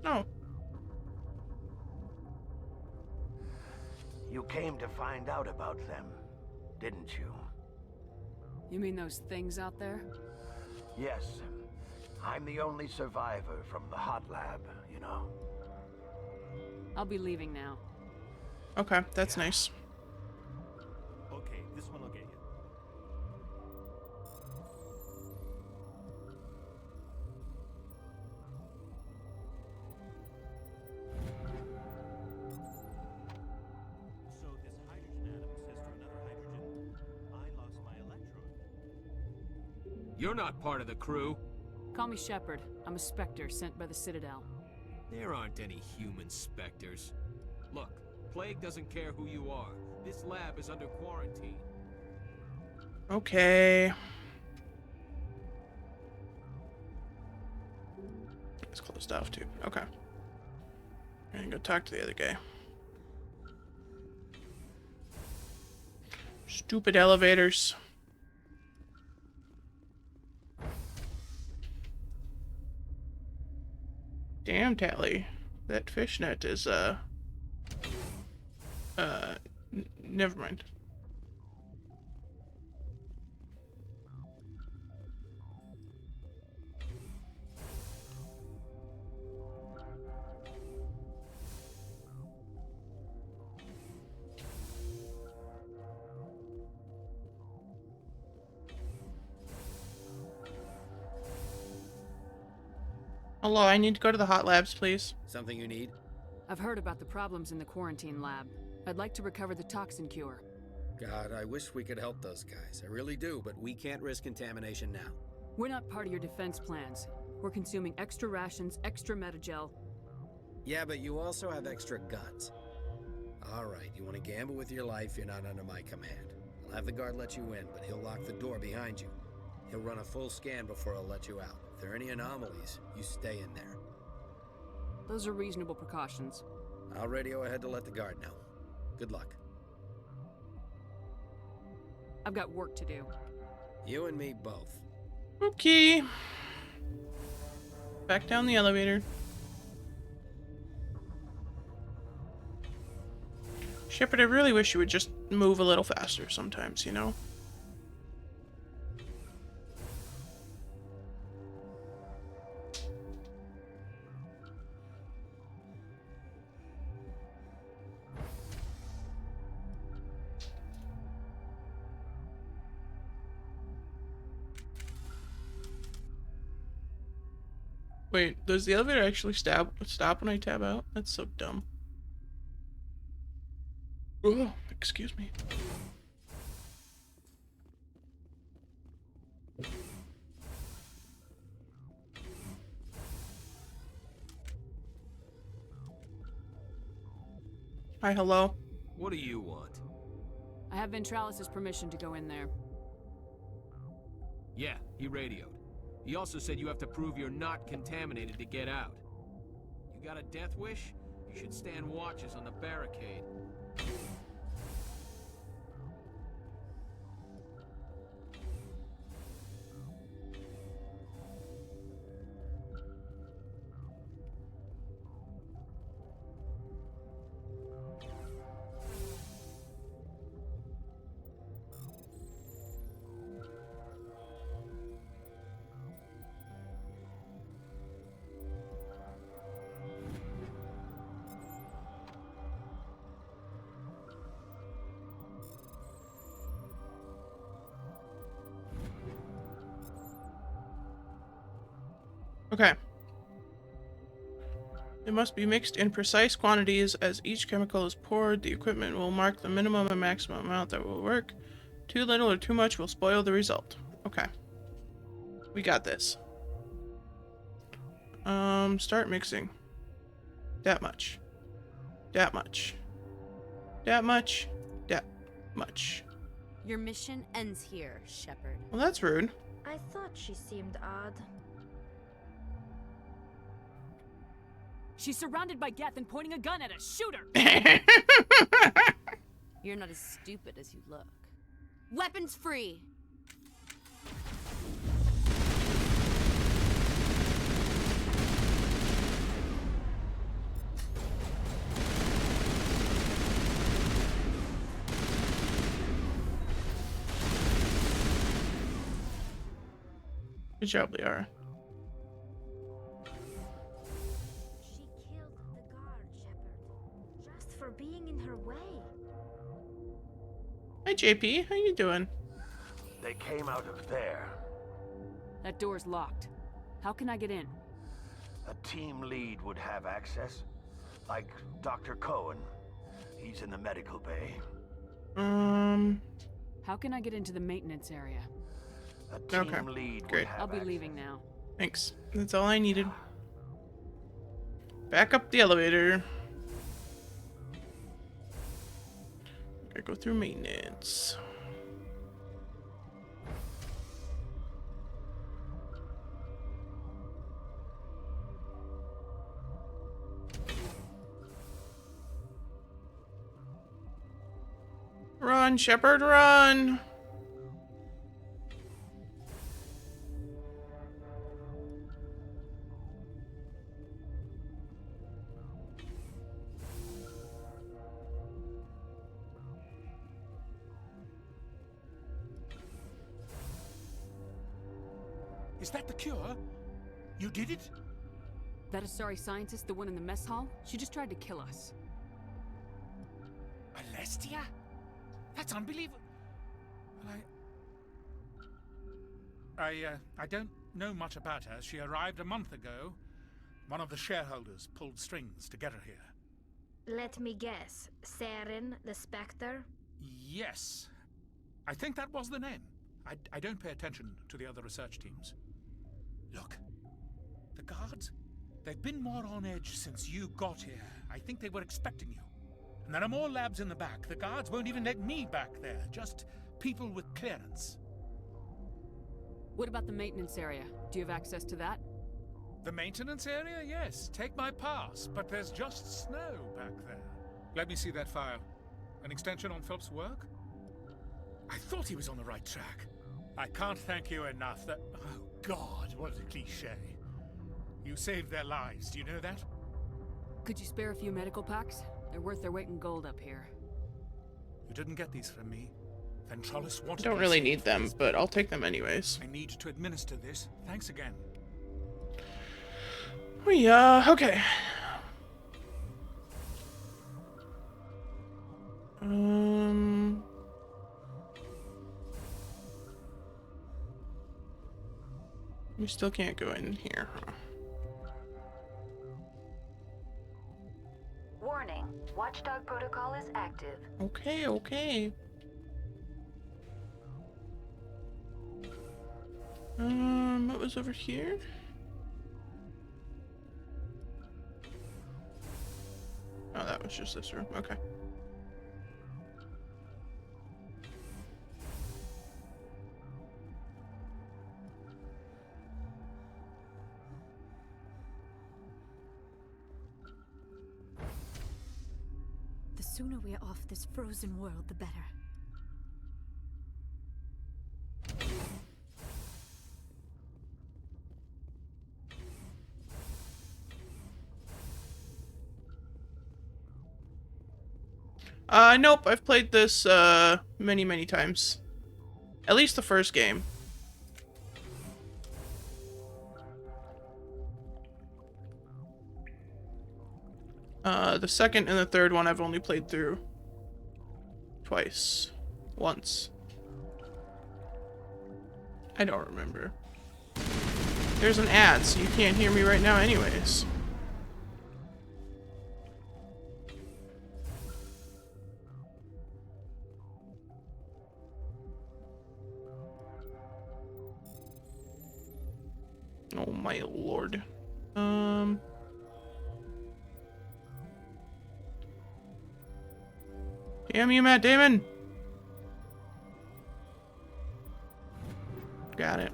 No. You came to find out about them, didn't you? You mean those things out there? Yes. I'm the only survivor from the hot lab, you know. I'll be leaving now. Okay, that's nice. Okay, this one will get you. So this hydrogen atom says to another hydrogen, I lost my electron. You're not part of the crew. Call me Shepard. I'm a Spectre sent by the Citadel. There aren't any human specters. Look, Plague doesn't care who you are. This lab is under quarantine. Okay. It's closed off too. Okay. I'm gonna go talk to the other guy. Stupid elevators. Damn, Tally. That fishnet is, never mind. Hello, I need to go to the hot labs, please. Something you need? I've heard about the problems in the quarantine lab. I'd like to recover the toxin cure. God, I wish we could help those guys. I really do, but we can't risk contamination now. We're not part of your defense plans. We're consuming extra rations, extra metagel. Yeah, but you also have extra guns. All right, you want to gamble with your life, you're not under my command. I'll have the guard let you in, but he'll lock the door behind you. He'll run a full scan before he'll let you out. If there are any anomalies, you stay in there. Those are reasonable precautions. I'll radio ahead to let the guard know. Good luck. I've got work to do. You and me both. Okay. Back down the elevator. Shepard, I really wish you would just move a little faster sometimes, you know? Wait, does the elevator actually stop when I tab out? That's so dumb. Oh, excuse me. Hi, hello. What do you want? I have Ventralis' permission to go in there. Yeah, he radioed. He also said you have to prove you're not contaminated to get out. You got a death wish? You should stand watches on the barricade. Okay. It must be mixed in precise quantities. As each chemical is poured, the equipment will mark the minimum and maximum amount that will work. Too little or too much will spoil the result. Okay. We got this. Start mixing. That much. That much. That much. That much. Your mission ends here, Shepard. Well, that's rude. I thought she seemed odd. She's surrounded by Geth and pointing a gun at us. Shoot her! You're not as stupid as you look. Weapons free! Good job, Liara. for being in her way. Hi, JP. How you doing? They came out of there. That door's locked. How can I get in? A team lead would have access. Like Dr. Cohen. He's in the medical bay. How can I get into the maintenance area? A team lead Great. would have I'll be access. leaving now. Thanks. That's all I needed. Back up the elevator. Gotta go through maintenance. Run, Shepard, run! Is that the cure? You did it? That Asari scientist, the one in the mess hall? She just tried to kill us. Alestia? That's unbelievable. Well, I don't know much about her. She arrived a month ago. One of the shareholders pulled strings to get her here. Let me guess. Saren, the Spectre? Yes. I think that was the name. I don't pay attention to the other research teams. Look, the guards, they've been more on edge since you got here. I think they were expecting you. And there are more labs in the back. The guards won't even let me back there. Just people with clearance. What about the maintenance area? Do you have access to that? The maintenance area? Yes. Take my pass. But there's just snow back there. Let me see that file. An extension on Phelps' work? I thought he was on the right track. I can't thank you enough that... Oh, God, what a cliché. You saved their lives, do you know that? Could you spare a few medical packs? They're worth their weight in gold up here. You didn't get these from me. Ventrolus I wanted don't them really saved need for them, this. but I'll take them anyways. I need to administer this. Thanks again. Oh yeah, okay. We still can't go in here, huh? Warning, Watchdog protocol is active. Okay, okay. What was over here? Oh, that was just this room. Okay. The sooner we are off this frozen world, the better. Nope, I've played this, many, many times. At least the first game. The second and the third one I've only played through twice. Once. I don't remember. There's an ad, so you can't hear me right now anyways. Oh my lord. Damn you, Matt Damon! Got it.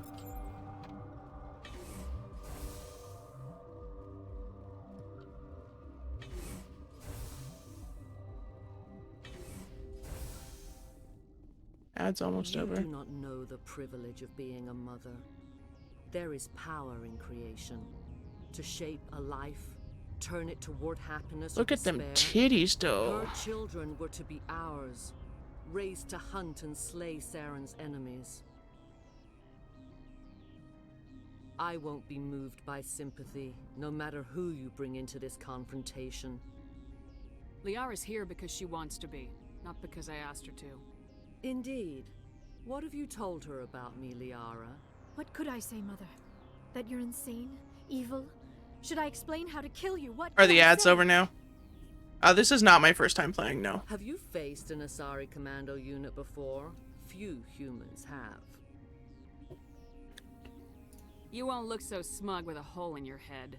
Ad's almost over. You do not know the privilege of being a mother. There is power in creation. To shape a life, turn it toward happiness or Look at them despair. titties, though. Her children were to be ours, raised to hunt and slay Saren's enemies. I won't be moved by sympathy, no matter who you bring into this confrontation. Liara's here because she wants to be, not because I asked her to. Indeed. What have you told her about me, Liara? What could I say, Mother? That you're insane? Evil? Should I explain how to kill you? What Are could the I ads say? over now? This is not my first time playing, no. Have you faced an Asari commando unit before? Few humans have. You won't look so smug with a hole in your head.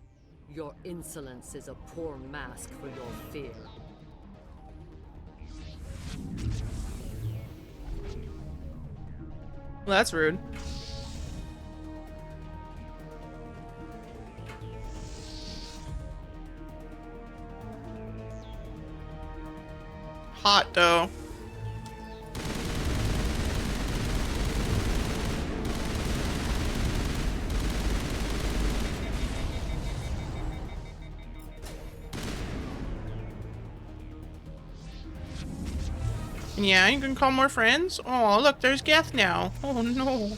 Your insolence is a poor mask for your fear. Well, that's rude. Hot though. Yeah, you can call more friends. Oh, look, there's Geth now. Oh no.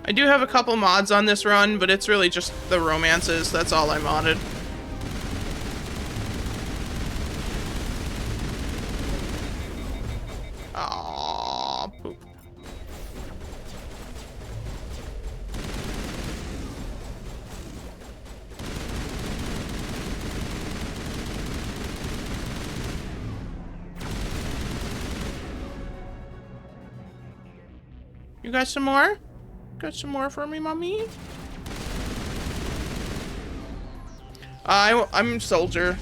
I do have a couple mods on this run, but it's really just the romances. That's all I modded. Aww, poop. You got some more? Got some more for me, mommy? I'm soldier.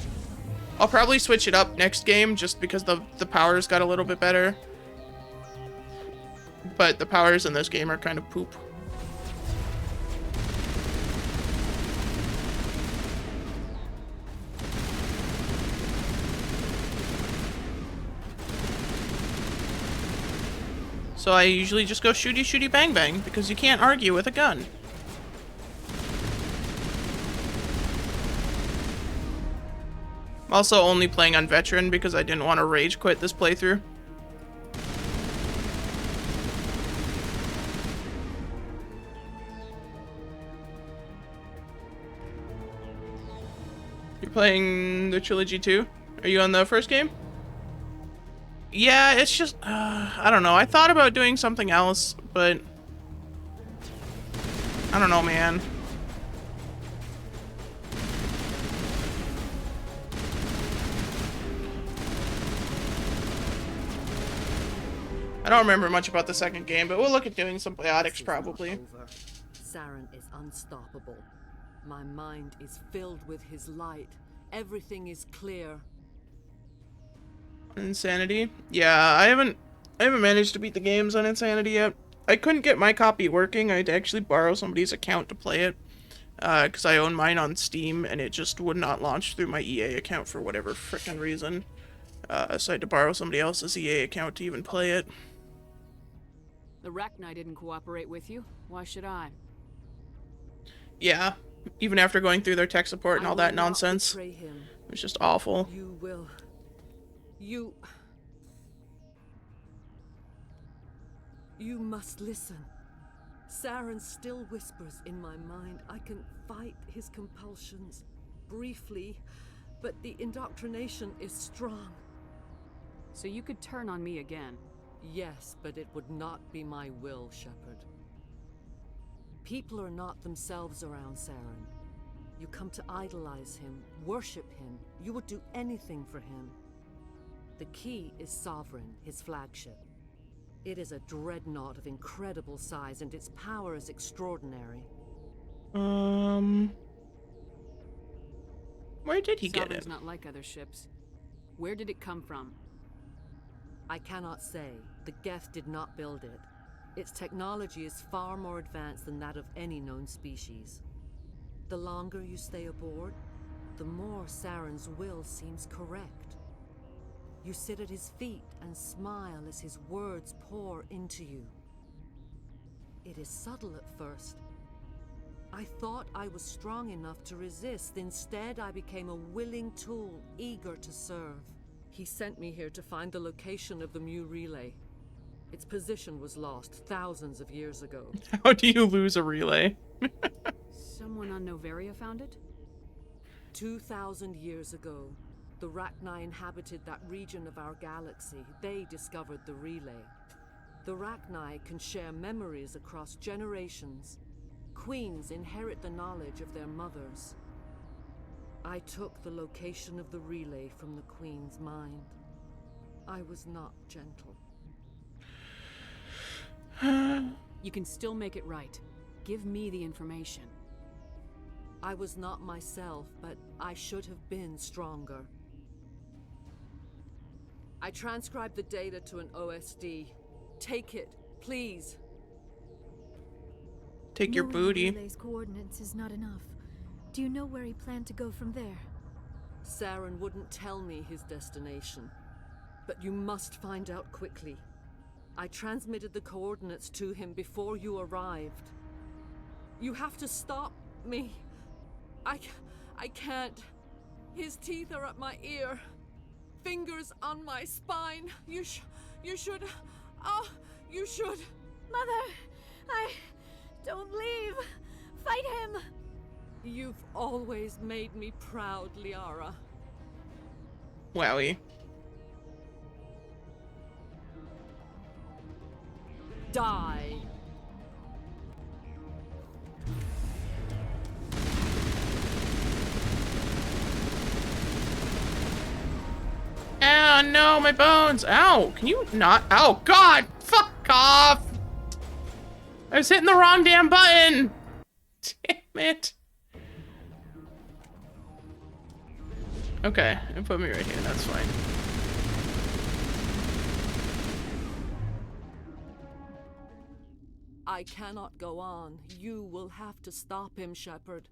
I'll probably switch it up next game just because the powers got a little bit better. But the powers in this game are kind of poop. So I usually just go shooty shooty bang bang because you can't argue with a gun. I'm also only playing on veteran because I didn't want to rage quit this playthrough. You're playing the Trilogy too? Are you on the first game? Yeah, it's just, I don't know. I thought about doing something else, but I don't know, man. I don't remember much about the second game, but we'll look at doing some biotics probably. Saren is unstoppable. My mind is filled with his light. Everything is clear. Insanity? Yeah, I haven't managed to beat the games on Insanity yet. I couldn't get my copy working. I had to actually borrow somebody's account to play it. Because I own mine on Steam, and it just would not launch through my EA account for whatever frickin' reason. So I had to borrow somebody else's EA account to even play it. The Rachni didn't cooperate with you. Why should I? Yeah, even after going through their tech support and all that nonsense. It was just awful. You will. You must listen. Saren still whispers in my mind. I can fight his compulsions briefly, but the indoctrination is strong. So you could turn on me again? Yes, but it would not be my will, Shepard. People are not themselves around Saren. You come to idolize him, worship him. You would do anything for him. The key is Sovereign, his flagship. It is a dreadnought of incredible size, and its power is extraordinary. Where did he get it? Sovereign's not like other ships. Where did it come from? I cannot say. The Geth did not build it. Its technology is far more advanced than that of any known species. The longer you stay aboard, the more Saren's will seems correct. You sit at his feet and smile as his words pour into you. It is subtle at first. I thought I was strong enough to resist. Instead, I became a willing tool, eager to serve. He sent me here to find the location of the Mu relay. Its position was lost thousands of years ago. How do you lose a relay? Someone on Noveria found it? 2,000 years ago, the Rachni inhabited that region of our galaxy. They discovered the relay. The Rachni can share memories across generations. Queens inherit the knowledge of their mothers. I took the location of the relay from the Queen's mind. I was not gentle. You can still make it right. Give me the information. I was not myself, but I should have been stronger. I transcribed the data to an OSD. Take it, please. Take your booty. Relay's coordinates is not enough. Do you know where he planned to go from there? Saren wouldn't tell me his destination. But you must find out quickly. I transmitted the coordinates to him before you arrived. You have to stop me. I can't. His teeth are at my ear. Fingers on my spine. You should. Oh, you should. Mother, don't leave. Fight him. You've always made me proud, Liara. Wowie. Die. Oh no, my bones! Ow! Can you not? Oh god! Fuck off! I was hitting the wrong damn button! Damn it. Okay, and put me right here, that's fine. I cannot go on. You will have to stop him, Shepard.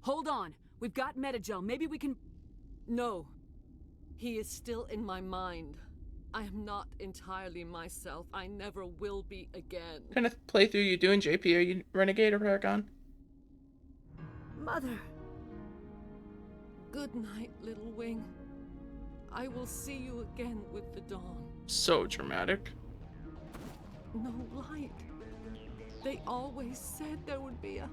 Hold on. We've got Metagel. Maybe we can... No. He is still in my mind. I am not entirely myself. I never will be again. What kind of playthrough you doing, JP? Are you Renegade or Paragon? Mother. Good night, little wing. I will see you again with the dawn. So dramatic. No light. They always said there would be a...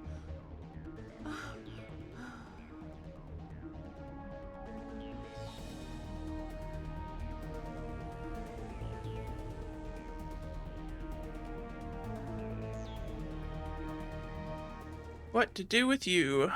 What to do with you?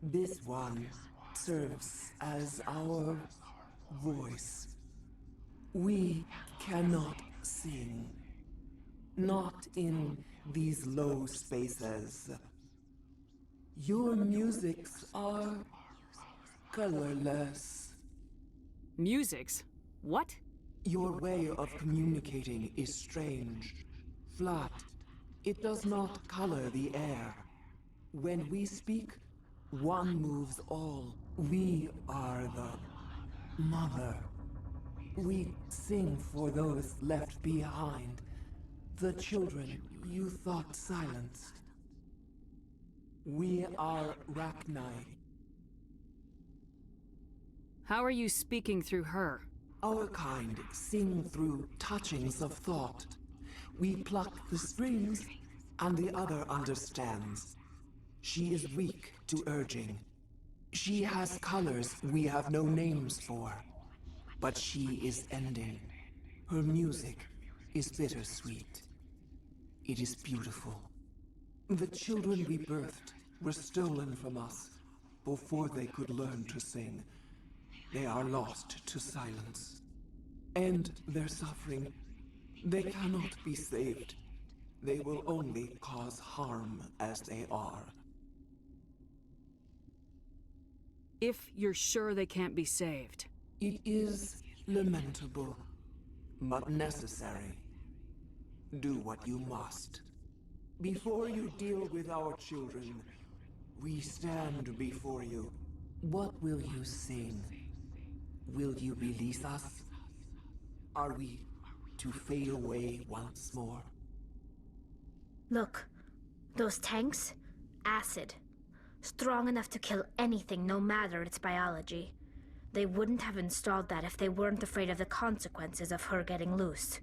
This one serves as our voice. We cannot sing. Not in these low spaces. Your musics are colorless. Musics? What? Your way of communicating is strange. Flat. It does not color the air. When we speak, one moves all. We are the mother. We sing for those left behind. The children you thought silenced. We are Rachni. How are you speaking through her? Our kind sing through touchings of thought. We pluck the strings, and the other understands. She is weak to urging. She has colors we have no names for. But she is ending. Her music is bittersweet. It is beautiful. The children we birthed were stolen from us before they could learn to sing. They are lost to silence. And their suffering, they cannot be saved. They will only cause harm as they are. If you're sure they can't be saved. It is lamentable, but necessary. Do what you must. Before you deal with our children, we stand before you. What will you sing? Will you release us? Are we to fade away once more? Look, those tanks? Acid. Strong enough to kill anything, no matter its biology. They wouldn't have installed that if they weren't afraid of the consequences of her getting loose.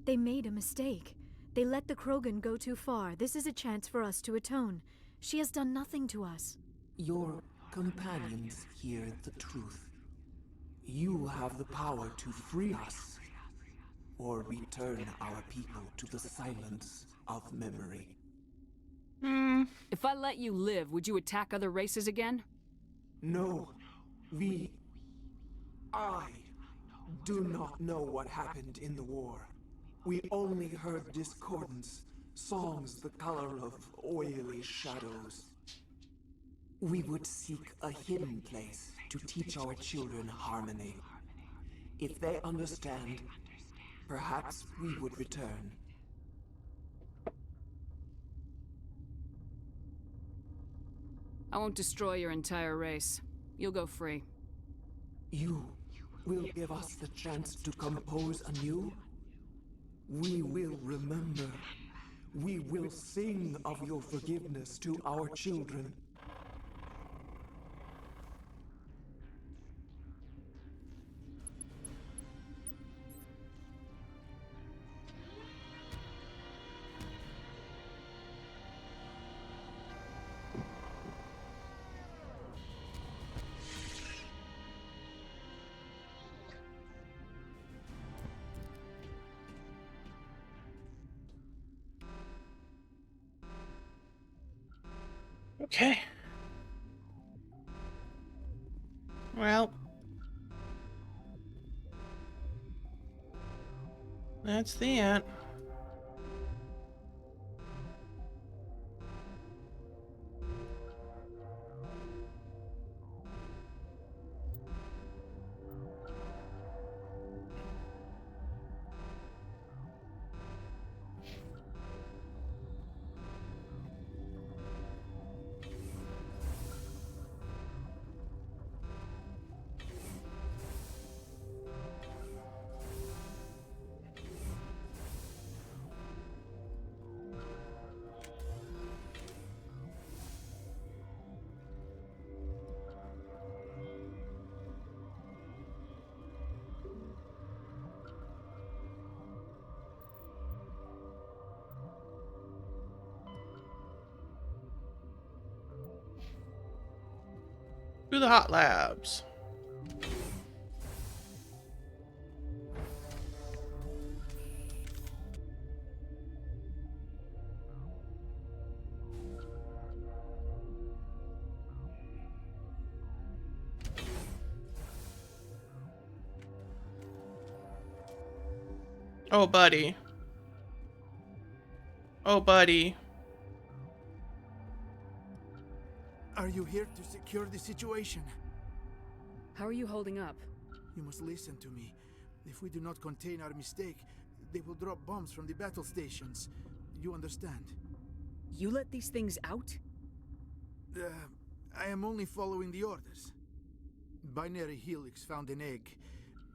They made a mistake. They let the Krogan go too far. This is a chance for us to atone. She has done nothing to us. Your companions hear the truth. You have the power to free us, or return our people to the silence of memory. If I let you live, would you attack other races again? No. I do not know what happened in the war. We only heard discordance, songs the color of oily shadows. We would seek a hidden place to teach our children harmony. If they understand, perhaps we would return. I won't destroy your entire race. You'll go free. You will give us the chance to compose anew? We will remember. We will sing of your forgiveness to our children. Okay. Well. That's the end. To the hot labs. Oh, buddy. Oh, buddy. Are you here to secure the situation? How are you holding up? You must listen to me. If we do not contain our mistake, they will drop bombs from the battle stations. You understand? You let these things out? I am only following the orders. Binary Helix found an egg.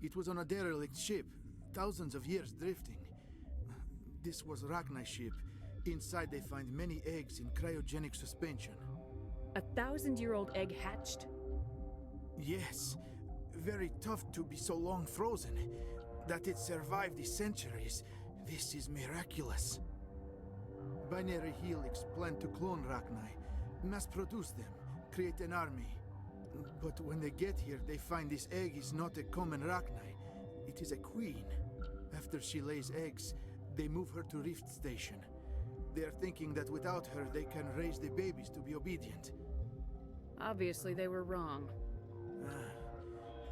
It was on a derelict ship, thousands of years drifting. This was Rachni's ship. Inside they find many eggs in cryogenic suspension. A 1,000-year-old egg hatched? Yes. Very tough to be so long frozen. That it survived the centuries. This is miraculous. Binary Helix planned to clone Rachni, mass produce them, create an army. But when they get here, they find this egg is not a common Rachni. It is a queen. After she lays eggs, they move her to Rift Station. They are thinking that without her, they can raise the babies to be obedient. Obviously, they were wrong.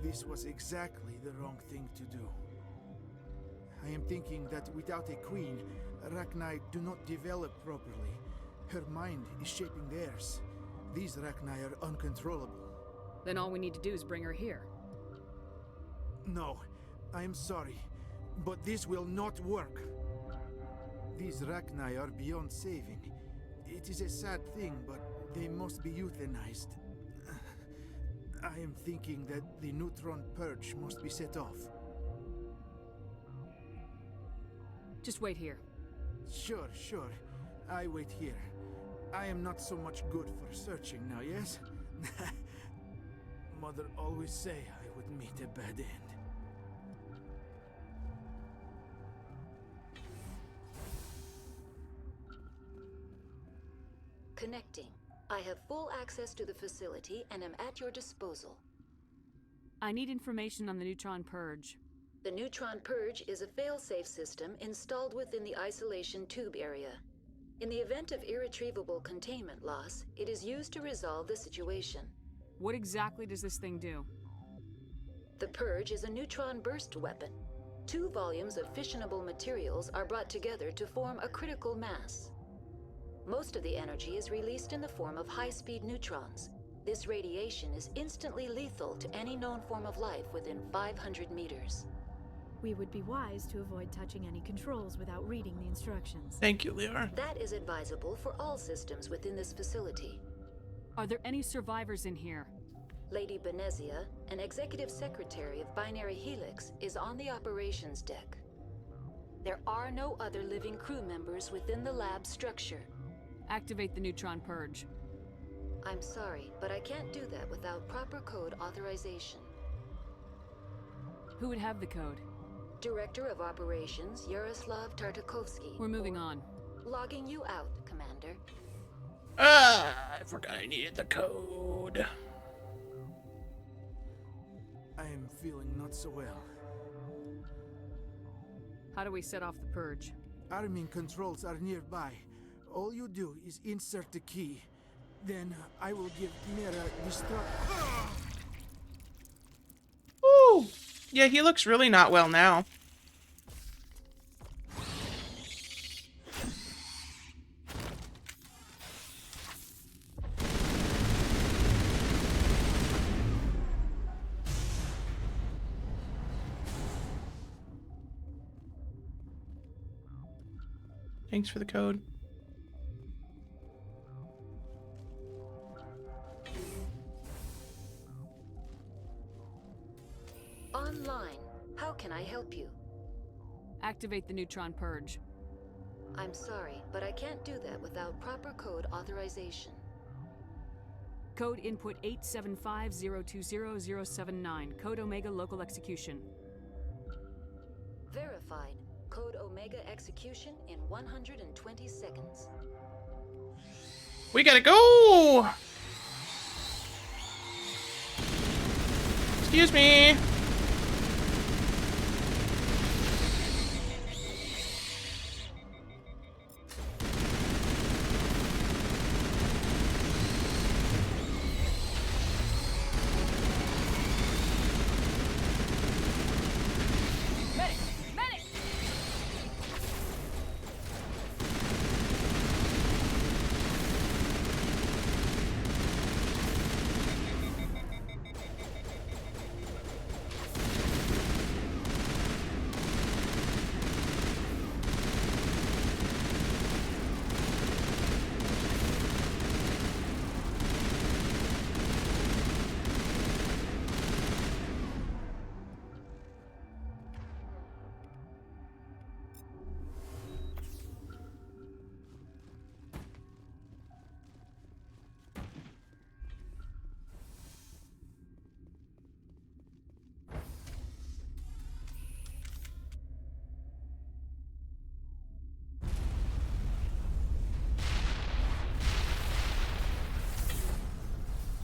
This was exactly the wrong thing to do. I am thinking that without a queen, Rachni do not develop properly. Her mind is shaping theirs. These Rachni are uncontrollable. Then all we need to do is bring her here. No, I am sorry, but this will not work. These Rachni are beyond saving. It is a sad thing, but they must be euthanized. I am thinking that the neutron purge must be set off. Just wait here. Sure. I wait here. I am not so much good for searching now, yes? Mother always say I would meet a bad end. Connecting. I have full access to the facility and am at your disposal. I need information on the neutron purge. The neutron purge is a fail-safe system installed within the isolation tube area. In the event of irretrievable containment loss, it is used to resolve the situation. What exactly does this thing do? The purge is a neutron burst weapon. 2 volumes of fissionable materials are brought together to form a critical mass. Most of the energy is released in the form of high-speed neutrons. This radiation is instantly lethal to any known form of life within 500 meters. We would be wise to avoid touching any controls without reading the instructions. Thank you, Lior. That is advisable for all systems within this facility. Are there any survivors in here? Lady Benezia, an executive secretary of Binary Helix, is on the operations deck. There are no other living crew members within the lab structure. Activate the neutron purge. I'm sorry, but I can't do that without proper code authorization. Who would have the code? Director of Operations, Yaroslav Tartakovsky. We're moving on. Logging you out, Commander. I forgot I needed the code. I am feeling not so well. How do we set off the purge? Arming controls are nearby. All you do is insert the key. Then I will give Mira destruct. Ooh. Yeah, he looks really not well now. Thanks for the code. Online. How can I help you? Activate the neutron purge. I'm sorry, but I can't do that without proper code authorization. Code input 875020079. Code Omega local execution. Verified. Code Omega execution in 120 seconds. We gotta go! Excuse me.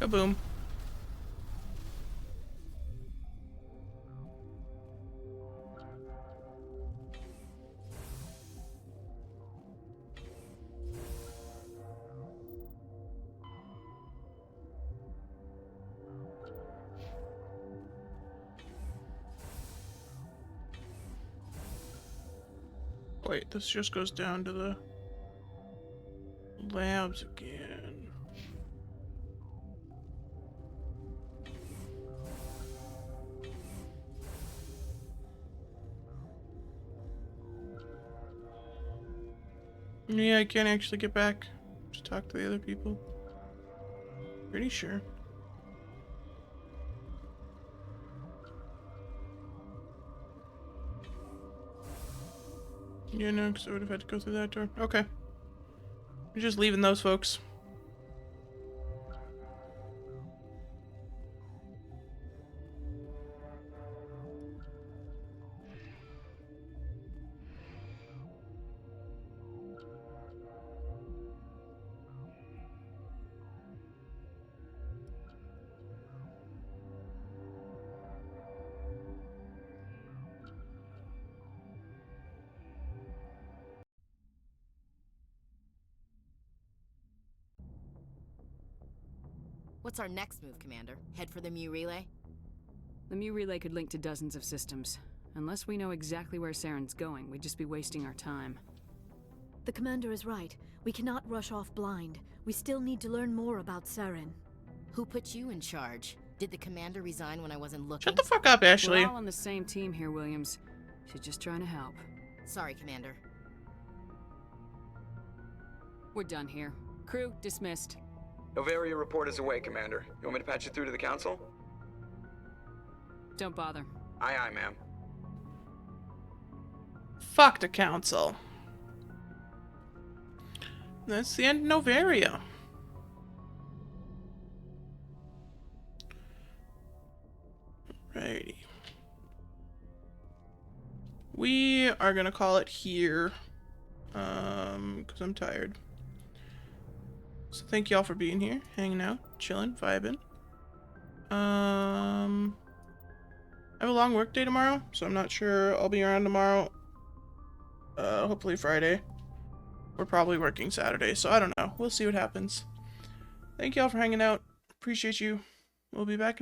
Kaboom. Wait, this just goes down to the labs again. Yeah, I can't actually get back to talk to the other people. Pretty sure. Yeah, no, because I would have had to go through that door. Okay. We're just leaving those folks. What's our next move, Commander? Head for the Mu Relay? The Mu Relay could link to dozens of systems. Unless we know exactly where Saren's going, we'd just be wasting our time. The Commander is right. We cannot rush off blind. We still need to learn more about Saren. Who put you in charge? Did the Commander resign when I wasn't looking? Shut the fuck up, Ashley. We're all on the same team here, Williams. She's just trying to help. Sorry, Commander. We're done here. Crew, dismissed. Novaria report is away, Commander. You want me to patch you through to the Council? Don't bother. Aye, aye, ma'am. Fuck the Council. That's the end of Novaria. Righty. We are gonna call it here. Because I'm tired. So thank y'all for being here, hanging out, chilling, vibing. I have a long work day tomorrow, so I'm not sure I'll be around tomorrow. Hopefully Friday. We're probably working Saturday, so I don't know. We'll see what happens. Thank y'all for hanging out. Appreciate you. We'll be back in